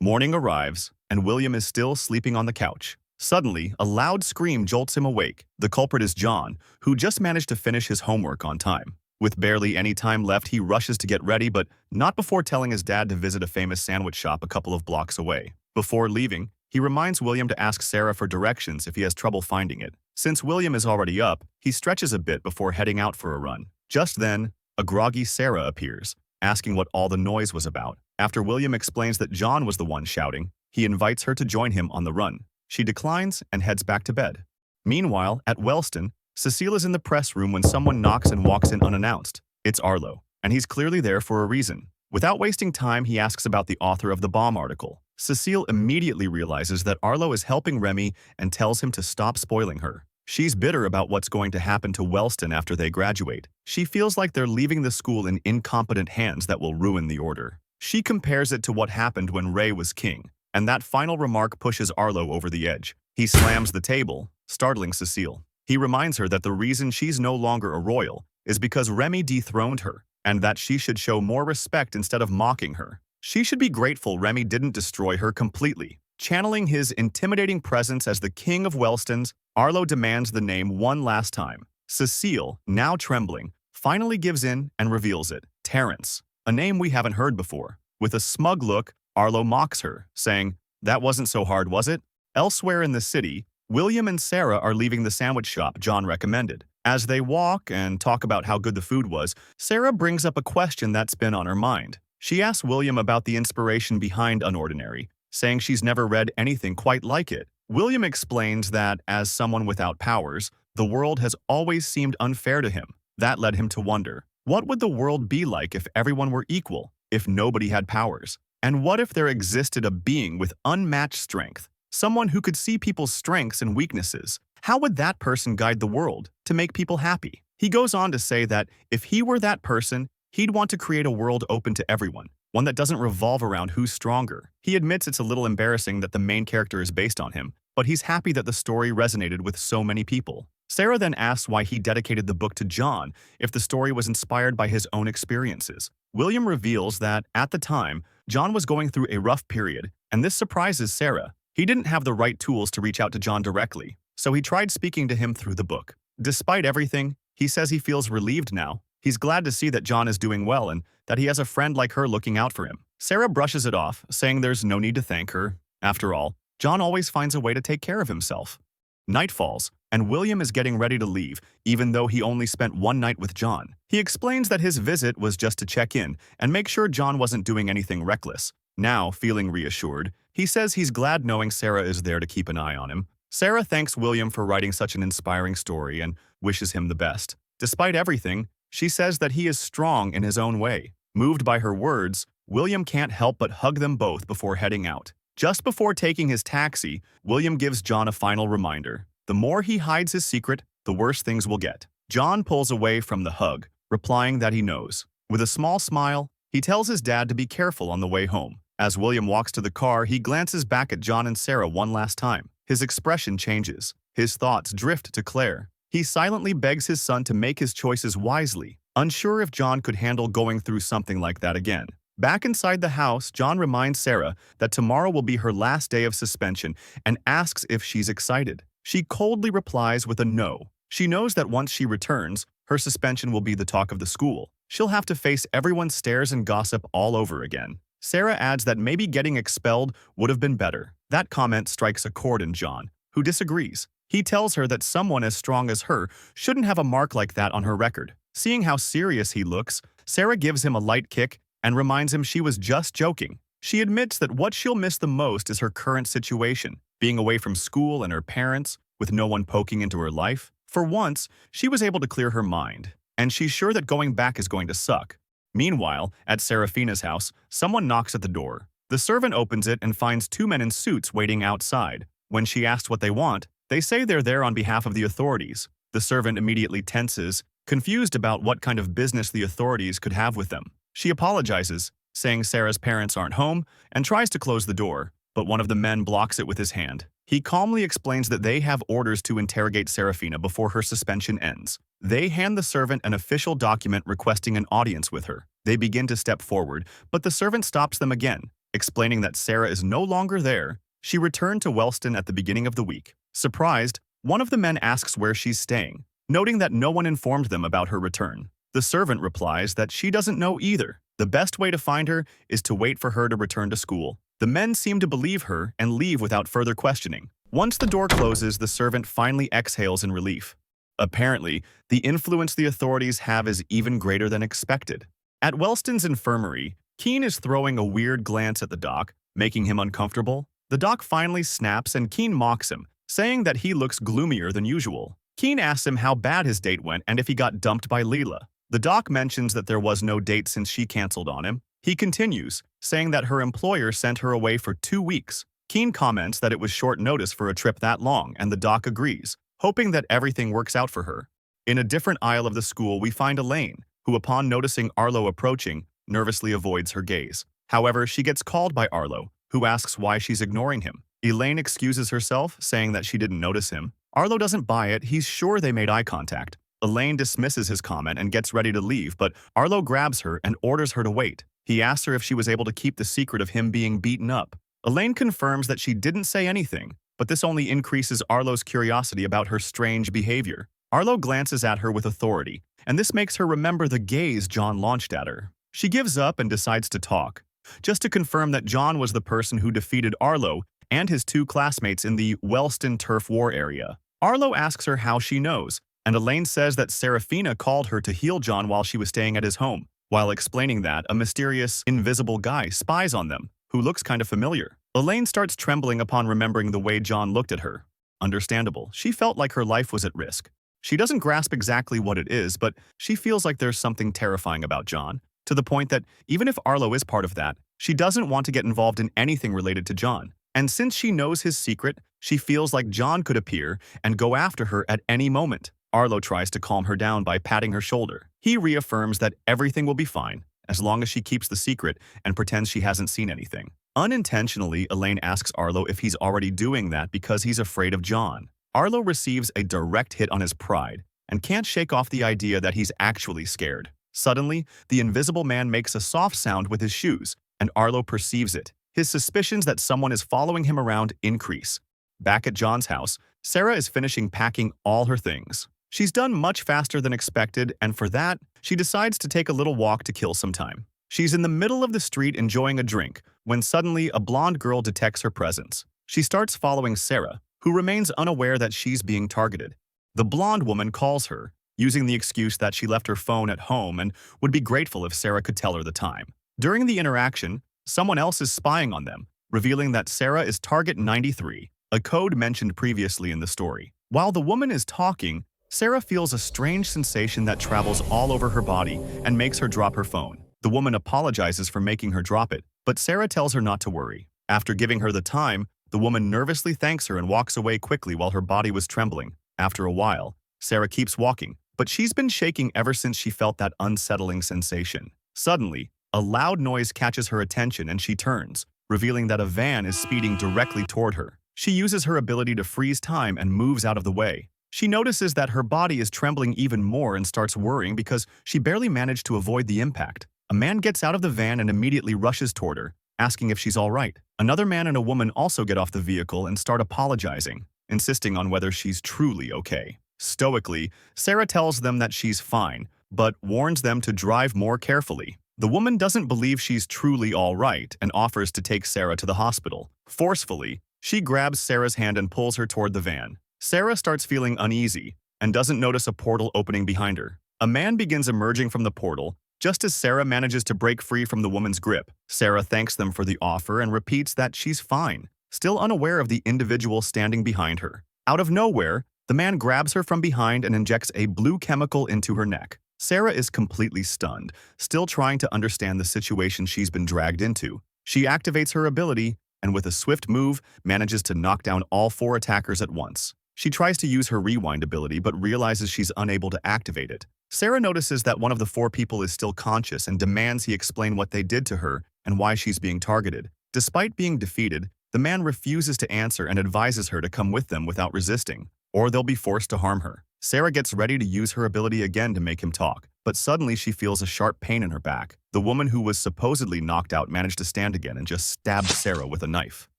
Morning arrives, and William is still sleeping on the couch. Suddenly, a loud scream jolts him awake. The culprit is John, who just managed to finish his homework on time. With barely any time left, he rushes to get ready, but not before telling his dad to visit a famous sandwich shop a couple of blocks away. Before leaving, he reminds William to ask Sarah for directions if he has trouble finding it. Since William is already up, he stretches a bit before heading out for a run. Just then, a groggy Sarah appears, asking what all the noise was about. After William explains that John was the one shouting, he invites her to join him on the run. She declines and heads back to bed. Meanwhile, at Wellston, Cecile is in the press room when someone knocks and walks in unannounced. It's Arlo, and he's clearly there for a reason. Without wasting time, he asks about the author of the bomb article. Cecile immediately realizes that Arlo is helping Remy and tells him to stop spoiling her. She's bitter about what's going to happen to Wellston after they graduate. She feels like they're leaving the school in incompetent hands that will ruin the order. She compares it to what happened when Ray was king, and that final remark pushes Arlo over the edge. He slams the table, startling Cecile. He reminds her that the reason she's no longer a royal is because Remy dethroned her, and that she should show more respect instead of mocking her. She should be grateful Remy didn't destroy her completely. Channeling his intimidating presence as the king of Wellstons, Arlo demands the name one last time. Cecile, now trembling, finally gives in and reveals it. Terrence, a name we haven't heard before. With a smug look, Arlo mocks her, saying, "That wasn't so hard, was it?" Elsewhere in the city, William and Sarah are leaving the sandwich shop John recommended. As they walk and talk about how good the food was, Sarah brings up a question that's been on her mind. She asks William about the inspiration behind Unordinary, saying she's never read anything quite like it. William explains that, as someone without powers, the world has always seemed unfair to him. That led him to wonder, what would the world be like if everyone were equal, if nobody had powers? And what if there existed a being with unmatched strength? Someone who could see people's strengths and weaknesses. How would that person guide the world to make people happy? He goes on to say that if he were that person, he'd want to create a world open to everyone, one that doesn't revolve around who's stronger. He admits it's a little embarrassing that the main character is based on him, but he's happy that the story resonated with so many people. Sarah then asks why he dedicated the book to John if the story was inspired by his own experiences. William reveals that, at the time, John was going through a rough period, and this surprises Sarah. He didn't have the right tools to reach out to John directly, so he tried speaking to him through the book. Despite everything, he says he feels relieved now. He's glad to see that John is doing well and that he has a friend like her looking out for him. Sarah brushes it off, saying there's no need to thank her. After all, John always finds a way to take care of himself. Night falls, and William is getting ready to leave, even though he only spent one night with John. He explains that his visit was just to check in and make sure John wasn't doing anything reckless. Now, feeling reassured, he says he's glad knowing Sarah is there to keep an eye on him. Sarah thanks William for writing such an inspiring story and wishes him the best. Despite everything, she says that he is strong in his own way. Moved by her words, William can't help but hug them both before heading out. Just before taking his taxi, William gives John a final reminder. The more he hides his secret, the worse things will get. John pulls away from the hug, replying that he knows. With a small smile, he tells his dad to be careful on the way home. As William walks to the car, he glances back at John and Sarah one last time. His expression changes. His thoughts drift to Claire. He silently begs his son to make his choices wisely, unsure if John could handle going through something like that again. Back inside the house, John reminds Sarah that tomorrow will be her last day of suspension and asks if she's excited. She coldly replies with a no. She knows that once she returns, her suspension will be the talk of the school. She'll have to face everyone's stares and gossip all over again. Sarah adds that maybe getting expelled would have been better. That comment strikes a chord in John, who disagrees. He tells her that someone as strong as her shouldn't have a mark like that on her record. Seeing how serious he looks, Sarah gives him a light kick and reminds him she was just joking. She admits that what she'll miss the most is her current situation, being away from school and her parents, with no one poking into her life. For once, she was able to clear her mind, and she's sure that going back is going to suck. Meanwhile, at Serafina's house, someone knocks at the door. The servant opens it and finds two men in suits waiting outside. When she asks what they want, they say they're there on behalf of the authorities. The servant immediately tenses, confused about what kind of business the authorities could have with them. She apologizes, saying Sarah's parents aren't home, and tries to close the door, but one of the men blocks it with his hand. He calmly explains that they have orders to interrogate Serafina before her suspension ends. They hand the servant an official document requesting an audience with her. They begin to step forward, but the servant stops them again, explaining that Sarah is no longer there. She returned to Wellston at the beginning of the week. Surprised, one of the men asks where she's staying, noting that no one informed them about her return. The servant replies that she doesn't know either. The best way to find her is to wait for her to return to school. The men seem to believe her and leave without further questioning. Once the door closes, the servant finally exhales in relief. Apparently, the influence the authorities have is even greater than expected. At Wellston's infirmary, Keen is throwing a weird glance at the doc, making him uncomfortable. The doc finally snaps and Keen mocks him, saying that he looks gloomier than usual. Keen asks him how bad his date went and if he got dumped by Leela. The doc mentions that there was no date since she canceled on him. He continues, saying that her employer sent her away for 2 weeks. Keen comments that it was short notice for a trip that long, and the doc agrees, hoping that everything works out for her. In a different aisle of the school, we find Elaine, who upon noticing Arlo approaching, nervously avoids her gaze. However, she gets called by Arlo, who asks why she's ignoring him. Elaine excuses herself, saying that she didn't notice him. Arlo doesn't buy it. He's sure they made eye contact. Elaine dismisses his comment and gets ready to leave, but Arlo grabs her and orders her to wait. He asks her if she was able to keep the secret of him being beaten up. Elaine confirms that she didn't say anything, but this only increases Arlo's curiosity about her strange behavior. Arlo glances at her with authority, and this makes her remember the gaze John launched at her. She gives up and decides to talk, just to confirm that John was the person who defeated Arlo and his 2 classmates in the Wellston turf war area. Arlo asks her how she knows, and Elaine says that Serafina called her to heal John while she was staying at his home. While explaining that, a mysterious, invisible guy spies on them, who looks kind of familiar. Elaine starts trembling upon remembering the way John looked at her. Understandable, she felt like her life was at risk. She doesn't grasp exactly what it is, but she feels like there's something terrifying about John, to the point that even if Arlo is part of that, she doesn't want to get involved in anything related to John. And since she knows his secret, she feels like John could appear and go after her at any moment. Arlo tries to calm her down by patting her shoulder. He reaffirms that everything will be fine, as long as she keeps the secret and pretends she hasn't seen anything. Unintentionally, Elaine asks Arlo if he's already doing that because he's afraid of John. Arlo receives a direct hit on his pride and can't shake off the idea that he's actually scared. Suddenly, the invisible man makes a soft sound with his shoes, and Arlo perceives it. His suspicions that someone is following him around increase. Back at John's house, Sarah is finishing packing all her things. She's done much faster than expected, and for that, she decides to take a little walk to kill some time. She's in the middle of the street enjoying a drink, when suddenly a blonde girl detects her presence. She starts following Sarah, who remains unaware that she's being targeted. The blonde woman calls her, using the excuse that she left her phone at home and would be grateful if Sarah could tell her the time. During the interaction, someone else is spying on them, revealing that Sarah is Target 93, a code mentioned previously in the story. While the woman is talking, Sarah feels a strange sensation that travels all over her body and makes her drop her phone. The woman apologizes for making her drop it, but Sarah tells her not to worry. After giving her the time, the woman nervously thanks her and walks away quickly while her body was trembling. After a while, Sarah keeps walking, but she's been shaking ever since she felt that unsettling sensation. Suddenly, a loud noise catches her attention and she turns, revealing that a van is speeding directly toward her. She uses her ability to freeze time and moves out of the way. She notices that her body is trembling even more and starts worrying because she barely managed to avoid the impact. A man gets out of the van and immediately rushes toward her, asking if she's all right. Another man and a woman also get off the vehicle and start apologizing, insisting on whether she's truly okay. Stoically, Sarah tells them that she's fine, but warns them to drive more carefully. The woman doesn't believe she's truly all right and offers to take Sarah to the hospital. Forcefully, she grabs Sarah's hand and pulls her toward the van. Sarah starts feeling uneasy and doesn't notice a portal opening behind her. A man begins emerging from the portal just as Sarah manages to break free from the woman's grip. Sarah thanks them for the offer and repeats that she's fine, still unaware of the individual standing behind her. Out of nowhere, the man grabs her from behind and injects a blue chemical into her neck. Sarah is completely stunned, still trying to understand the situation she's been dragged into. She activates her ability and with a swift move, manages to knock down all 4 attackers at once. She tries to use her rewind ability but realizes she's unable to activate it. Sarah notices that one of the 4 people is still conscious and demands he explain what they did to her and why she's being targeted. Despite being defeated, the man refuses to answer and advises her to come with them without resisting, or they'll be forced to harm her. Sarah gets ready to use her ability again to make him talk, but suddenly she feels a sharp pain in her back. The woman who was supposedly knocked out managed to stand again and just stabbed Sarah with a knife.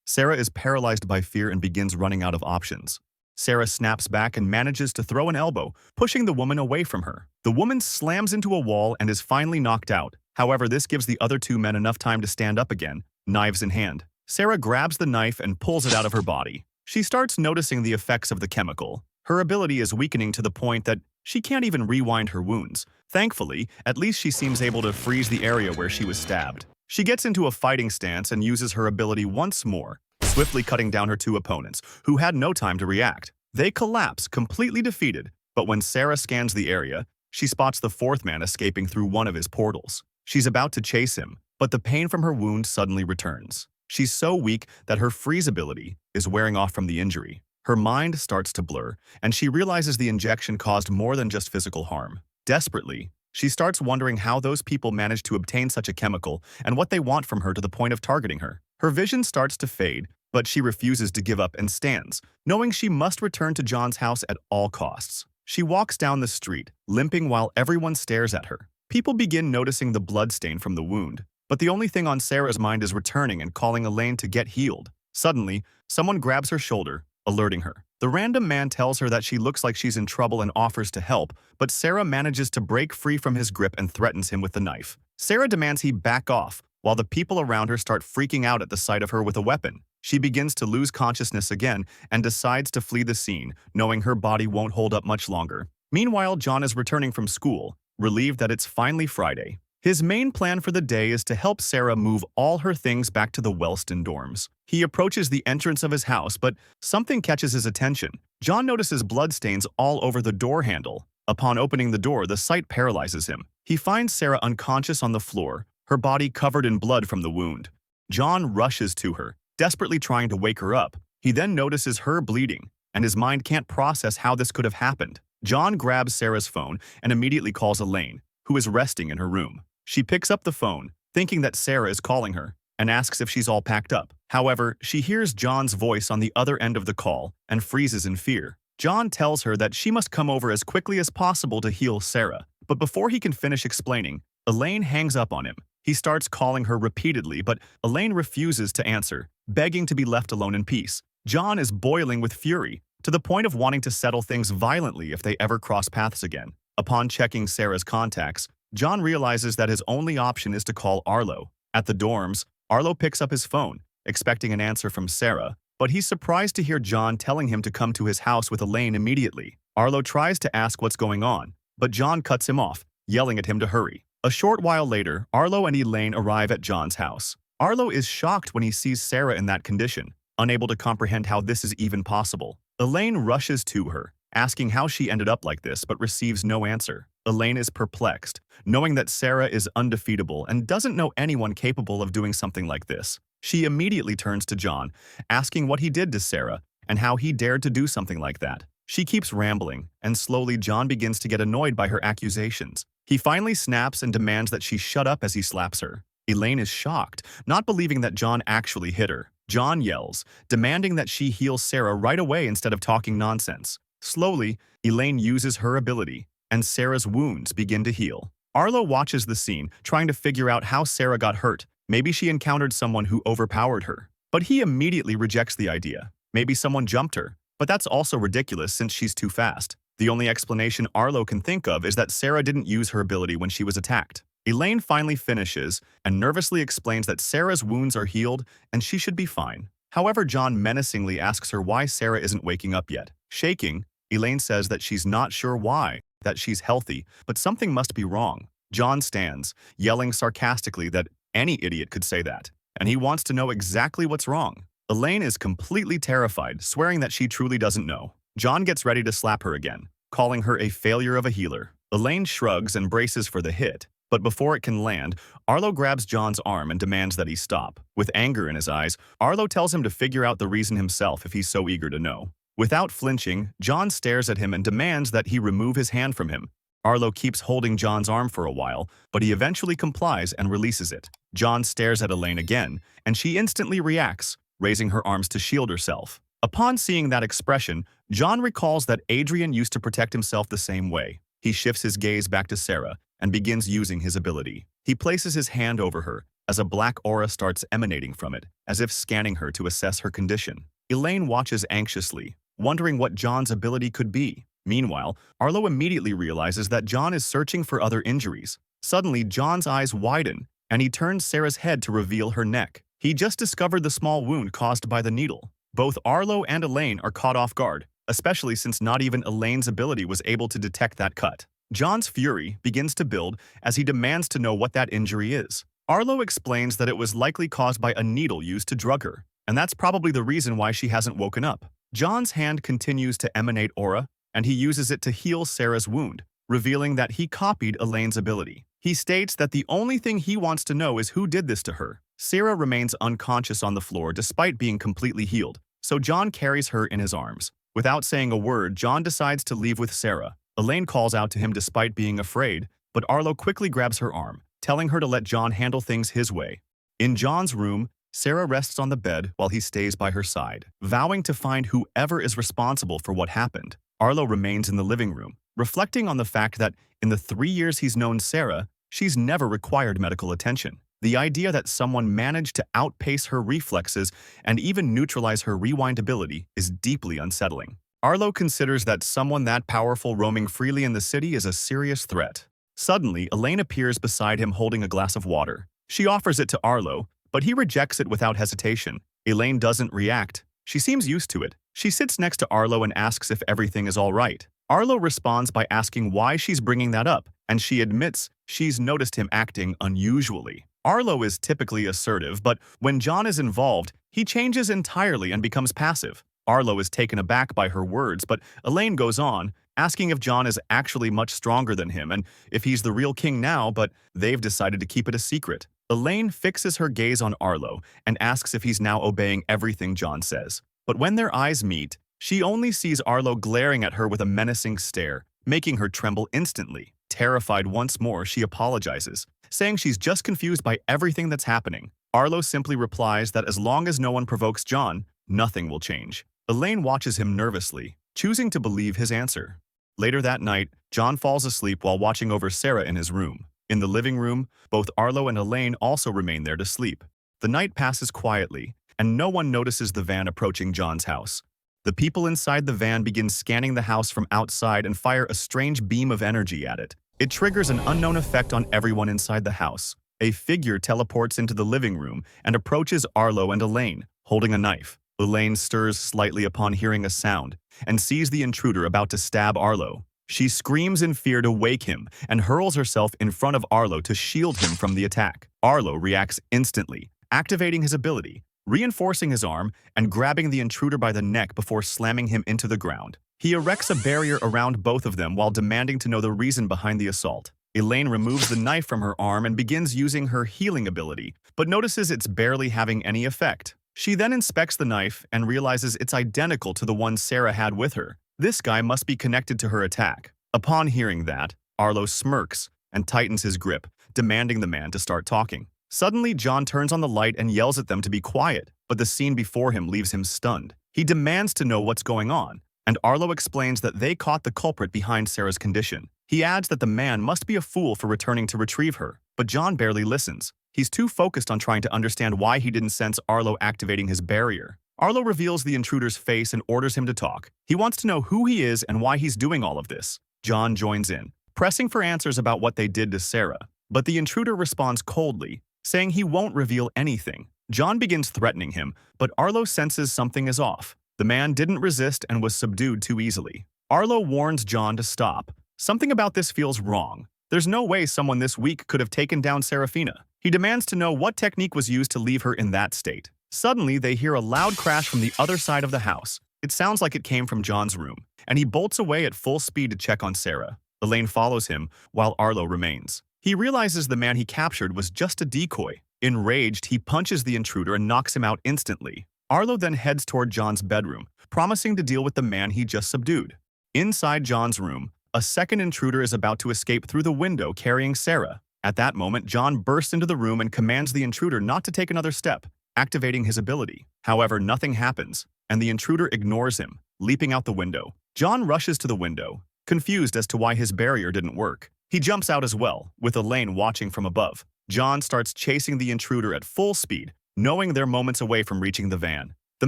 Sarah is paralyzed by fear and begins running out of options. Sarah snaps back and manages to throw an elbow, pushing the woman away from her. The woman slams into a wall and is finally knocked out. However, this gives the other 2 men enough time to stand up again, knives in hand. Sarah grabs the knife and pulls it out of her body. She starts noticing the effects of the chemical. Her ability is weakening to the point that she can't even rewind her wounds. Thankfully, at least she seems able to freeze the area where she was stabbed. She gets into a fighting stance and uses her ability once more, swiftly cutting down her 2 opponents, who had no time to react. They collapse, completely defeated, but when Sarah scans the area, she spots the 4th man escaping through one of his portals. She's about to chase him, but the pain from her wound suddenly returns. She's so weak that her freeze ability is wearing off from the injury. Her mind starts to blur, and she realizes the injection caused more than just physical harm. Desperately, she starts wondering how those people managed to obtain such a chemical and what they want from her to the point of targeting her. Her vision starts to fade, but she refuses to give up and stands, knowing she must return to John's house at all costs. She walks down the street, limping while everyone stares at her. People begin noticing the bloodstain from the wound, but the only thing on Sarah's mind is returning and calling Elaine to get healed. Suddenly, someone grabs her shoulder, alerting her. The random man tells her that she looks like she's in trouble and offers to help, but Sarah manages to break free from his grip and threatens him with the knife. Sarah demands he back off, while the people around her start freaking out at the sight of her with a weapon. She begins to lose consciousness again and decides to flee the scene, knowing her body won't hold up much longer. Meanwhile, John is returning from school, relieved that it's finally Friday. His main plan for the day is to help Sarah move all her things back to the Wellston dorms. He approaches the entrance of his house, but something catches his attention. John notices bloodstains all over the door handle. Upon opening the door, the sight paralyzes him. He finds Sarah unconscious on the floor, her body covered in blood from the wound. John rushes to her, desperately trying to wake her up. He then notices her bleeding, and his mind can't process how this could have happened. John grabs Sarah's phone and immediately calls Elaine, who is resting in her room. She picks up the phone, thinking that Sarah is calling her, and asks if she's all packed up. However, she hears John's voice on the other end of the call and freezes in fear. John tells her that she must come over as quickly as possible to heal Sarah, but before he can finish explaining, Elaine hangs up on him. He starts calling her repeatedly, but Elaine refuses to answer, begging to be left alone in peace. John is boiling with fury, to the point of wanting to settle things violently if they ever cross paths again. Upon checking Sarah's contacts, John realizes that his only option is to call Arlo. At the dorms, Arlo picks up his phone, expecting an answer from Sarah, but he's surprised to hear John telling him to come to his house with Elaine immediately. Arlo tries to ask what's going on, but John cuts him off, yelling at him to hurry. A short while later, Arlo and Elaine arrive at John's house. Arlo is shocked when he sees Sarah in that condition, unable to comprehend how this is even possible. Elaine rushes to her, asking how she ended up like this, but receives no answer. Elaine is perplexed, knowing that Sarah is undefeatable and doesn't know anyone capable of doing something like this. She immediately turns to John, asking what he did to Sarah and how he dared to do something like that. She keeps rambling, and slowly John begins to get annoyed by her accusations. He finally snaps and demands that she shut up as he slaps her. Elaine is shocked, not believing that John actually hit her. John yells, demanding that she heal Sarah right away instead of talking nonsense. Slowly, Elaine uses her ability, and Sarah's wounds begin to heal. Arlo watches the scene, trying to figure out how Sarah got hurt. Maybe she encountered someone who overpowered her. But he immediately rejects the idea. Maybe someone jumped her. But that's also ridiculous since she's too fast. The only explanation Arlo can think of is that Sarah didn't use her ability when she was attacked. Elaine finally finishes and nervously explains that Sarah's wounds are healed and she should be fine. However, John menacingly asks her why Sarah isn't waking up yet. Shaking, Elaine says that she's not sure why, that she's healthy, but something must be wrong. John stands, yelling sarcastically that any idiot could say that, and he wants to know exactly what's wrong. Elaine is completely terrified, swearing that she truly doesn't know. John gets ready to slap her again, calling her a failure of a healer. Elaine shrugs and braces for the hit, but before it can land, Arlo grabs John's arm and demands that he stop. With anger in his eyes, Arlo tells him to figure out the reason himself if he's so eager to know. Without flinching, John stares at him and demands that he remove his hand from him. Arlo keeps holding John's arm for a while, but he eventually complies and releases it. John stares at Elaine again, and she instantly reacts, raising her arms to shield herself. Upon seeing that expression, John recalls that Adrian used to protect himself the same way. He shifts his gaze back to Sarah and begins using his ability. He places his hand over her as a black aura starts emanating from it, as if scanning her to assess her condition. Elaine watches anxiously, wondering what John's ability could be. Meanwhile, Arlo immediately realizes that John is searching for other injuries. Suddenly, John's eyes widen, and he turns Sarah's head to reveal her neck. He just discovered the small wound caused by the needle. Both Arlo and Elaine are caught off guard, especially since not even Elaine's ability was able to detect that cut. John's fury begins to build as he demands to know what that injury is. Arlo explains that it was likely caused by a needle used to drug her, and that's probably the reason why she hasn't woken up. John's hand continues to emanate aura, and he uses it to heal Sarah's wound, revealing that he copied Elaine's ability. He states that the only thing he wants to know is who did this to her. Sarah remains unconscious on the floor despite being completely healed, so John carries her in his arms. Without saying a word, John decides to leave with Sarah. Elaine calls out to him despite being afraid, but Arlo quickly grabs her arm, telling her to let John handle things his way. In John's room, Sarah rests on the bed while he stays by her side, vowing to find whoever is responsible for what happened. Arlo remains in the living room, reflecting on the fact that in the 3 years he's known Sarah, she's never required medical attention. The idea that someone managed to outpace her reflexes and even neutralize her rewind ability is deeply unsettling. Arlo considers that someone that powerful roaming freely in the city is a serious threat. Suddenly, Elaine appears beside him holding a glass of water. She offers it to Arlo, but he rejects it without hesitation. Elaine doesn't react. She seems used to it. She sits next to Arlo and asks if everything is all right. Arlo responds by asking why she's bringing that up, and she admits she's noticed him acting unusually. Arlo is typically assertive, but when John is involved, he changes entirely and becomes passive. Arlo is taken aback by her words, but Elaine goes on, asking if John is actually much stronger than him and if he's the real king now, but they've decided to keep it a secret. Elaine fixes her gaze on Arlo and asks if he's now obeying everything John says. But when their eyes meet, she only sees Arlo glaring at her with a menacing stare, making her tremble instantly. Terrified once more, she apologizes, saying she's just confused by everything that's happening. Arlo simply replies that as long as no one provokes John, nothing will change. Elaine watches him nervously, choosing to believe his answer. Later that night, John falls asleep while watching over Sarah in his room. In the living room, both Arlo and Elaine also remain there to sleep. The night passes quietly, and no one notices the van approaching John's house. The people inside the van begin scanning the house from outside and fire a strange beam of energy at it. It triggers an unknown effect on everyone inside the house. A figure teleports into the living room and approaches Arlo and Elaine, holding a knife. Elaine stirs slightly upon hearing a sound and sees the intruder about to stab Arlo. She screams in fear to wake him and hurls herself in front of Arlo to shield him from the attack. Arlo reacts instantly, activating his ability, reinforcing his arm and grabbing the intruder by the neck before slamming him into the ground. He erects a barrier around both of them while demanding to know the reason behind the assault. Elaine removes the knife from her arm and begins using her healing ability, but notices it's barely having any effect. She then inspects the knife and realizes it's identical to the one Sarah had with her. This guy must be connected to her attack. Upon hearing that, Arlo smirks and tightens his grip, demanding the man to start talking. Suddenly, John turns on the light and yells at them to be quiet, but the scene before him leaves him stunned. He demands to know what's going on, and Arlo explains that they caught the culprit behind Sarah's condition. He adds that the man must be a fool for returning to retrieve her, but John barely listens. He's too focused on trying to understand why he didn't sense Arlo activating his barrier. Arlo reveals the intruder's face and orders him to talk. He wants to know who he is and why he's doing all of this. John joins in, pressing for answers about what they did to Sarah, but the intruder responds coldly, saying he won't reveal anything. John begins threatening him, but Arlo senses something is off. The man didn't resist and was subdued too easily. Arlo warns John to stop. Something about this feels wrong. There's no way someone this weak could have taken down Serafina. He demands to know what technique was used to leave her in that state. Suddenly, they hear a loud crash from the other side of the house. It sounds like it came from John's room, and he bolts away at full speed to check on Sarah. Elaine follows him, while Arlo remains. He realizes the man he captured was just a decoy. Enraged, he punches the intruder and knocks him out instantly. Arlo then heads toward John's bedroom, promising to deal with the man he just subdued. Inside John's room, a second intruder is about to escape through the window carrying Sarah. At that moment, John bursts into the room and commands the intruder not to take another step, activating his ability. However, nothing happens, and the intruder ignores him, leaping out the window. John rushes to the window, confused as to why his barrier didn't work. He jumps out as well, with Elaine watching from above. John starts chasing the intruder at full speed, knowing they're moments away from reaching the van. The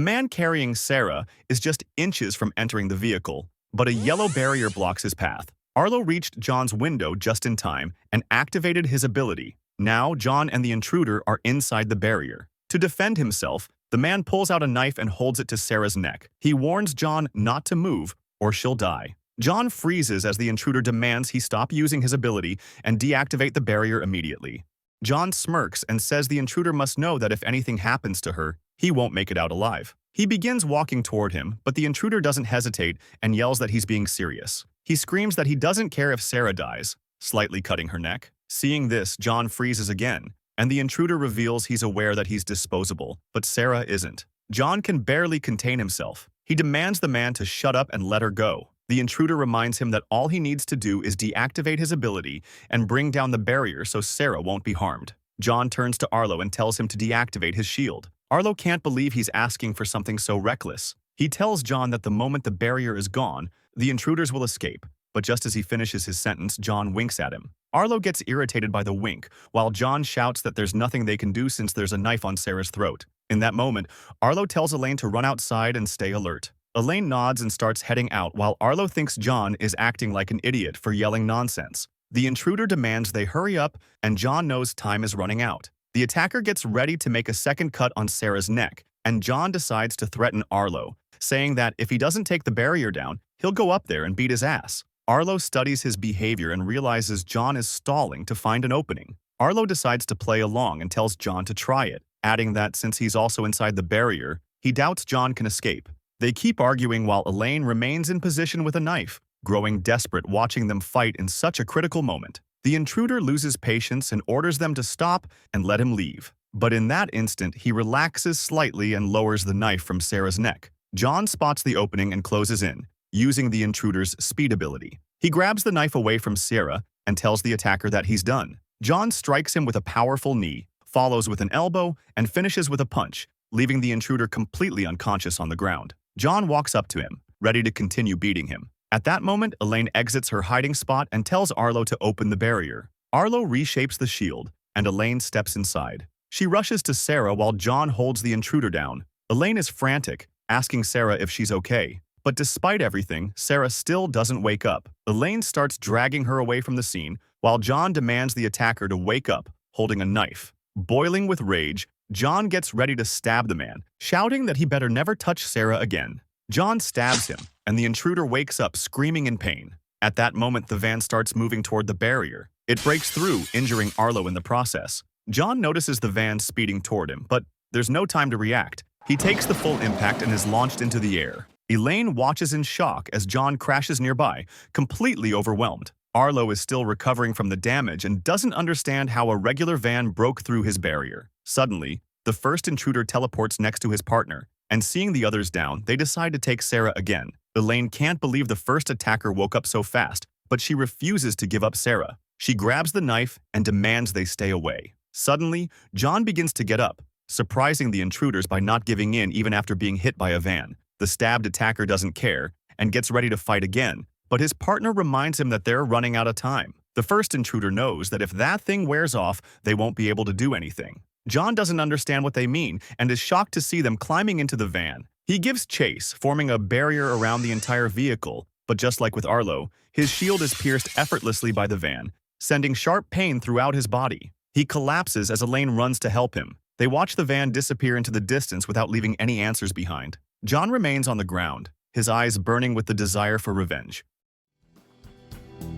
man carrying Sarah is just inches from entering the vehicle, but a yellow barrier blocks his path. Arlo reached John's window just in time and activated his ability. Now, John and the intruder are inside the barrier. To defend himself, the man pulls out a knife and holds it to Sarah's neck. He warns John not to move, or she'll die. John freezes as the intruder demands he stop using his ability and deactivate the barrier immediately. John smirks and says the intruder must know that if anything happens to her, he won't make it out alive. He begins walking toward him, but the intruder doesn't hesitate and yells that he's being serious. He screams that he doesn't care if Sarah dies, slightly cutting her neck. Seeing this, John freezes again, and the intruder reveals he's aware that he's disposable, but Sarah isn't. John can barely contain himself. He demands the man to shut up and let her go. The intruder reminds him that all he needs to do is deactivate his ability and bring down the barrier so Sarah won't be harmed. John turns to Arlo and tells him to deactivate his shield. Arlo can't believe he's asking for something so reckless. He tells John that the moment the barrier is gone, the intruders will escape, but just as he finishes his sentence, John winks at him. Arlo gets irritated by the wink, while John shouts that there's nothing they can do since there's a knife on Sarah's throat. In that moment, Arlo tells Elaine to run outside and stay alert. Elaine nods and starts heading out while Arlo thinks John is acting like an idiot for yelling nonsense. The intruder demands they hurry up, and John knows time is running out. The attacker gets ready to make a second cut on Sarah's neck, and John decides to threaten Arlo, saying that if he doesn't take the barrier down, he'll go up there and beat his ass. Arlo studies his behavior and realizes John is stalling to find an opening. Arlo decides to play along and tells John to try it, adding that since he's also inside the barrier, he doubts John can escape. They keep arguing while Elaine remains in position with a knife, growing desperate watching them fight in such a critical moment. The intruder loses patience and orders them to stop and let him leave. But in that instant, he relaxes slightly and lowers the knife from Sarah's neck. John spots the opening and closes in, using the intruder's speed ability. He grabs the knife away from Sarah and tells the attacker that he's done. John strikes him with a powerful knee, follows with an elbow, and finishes with a punch, leaving the intruder completely unconscious on the ground. John walks up to him, ready to continue beating him. At that moment, Elaine exits her hiding spot and tells Arlo to open the barrier. Arlo reshapes the shield, and Elaine steps inside. She rushes to Sarah while John holds the intruder down. Elaine is frantic, asking Sarah if she's okay. But despite everything, Sarah still doesn't wake up. Elaine starts dragging her away from the scene, while John demands the attacker to wake up, holding a knife. Boiling with rage, John gets ready to stab the man, shouting that he better never touch Sarah again. John stabs him, and the intruder wakes up screaming in pain. At that moment, the van starts moving toward the barrier. It breaks through, injuring Arlo in the process. John notices the van speeding toward him, but there's no time to react. He takes the full impact and is launched into the air. Elaine watches in shock as John crashes nearby, completely overwhelmed. Arlo is still recovering from the damage and doesn't understand how a regular van broke through his barrier. Suddenly, the first intruder teleports next to his partner, and seeing the others down, they decide to take Sarah again. Elaine can't believe the first attacker woke up so fast, but she refuses to give up Sarah. She grabs the knife and demands they stay away. Suddenly, John begins to get up, surprising the intruders by not giving in even after being hit by a van. The stabbed attacker doesn't care and gets ready to fight again, but his partner reminds him that they're running out of time. The first intruder knows that if that thing wears off, they won't be able to do anything. John doesn't understand what they mean and is shocked to see them climbing into the van. He gives chase, forming a barrier around the entire vehicle, but just like with Arlo, his shield is pierced effortlessly by the van, sending sharp pain throughout his body. He collapses as Elaine runs to help him. They watch the van disappear into the distance without leaving any answers behind. John remains on the ground, his eyes burning with the desire for revenge.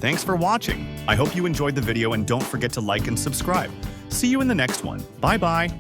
Thanks for watching. I hope you enjoyed the video and don't forget to like and subscribe. See you in the next one. Bye-bye.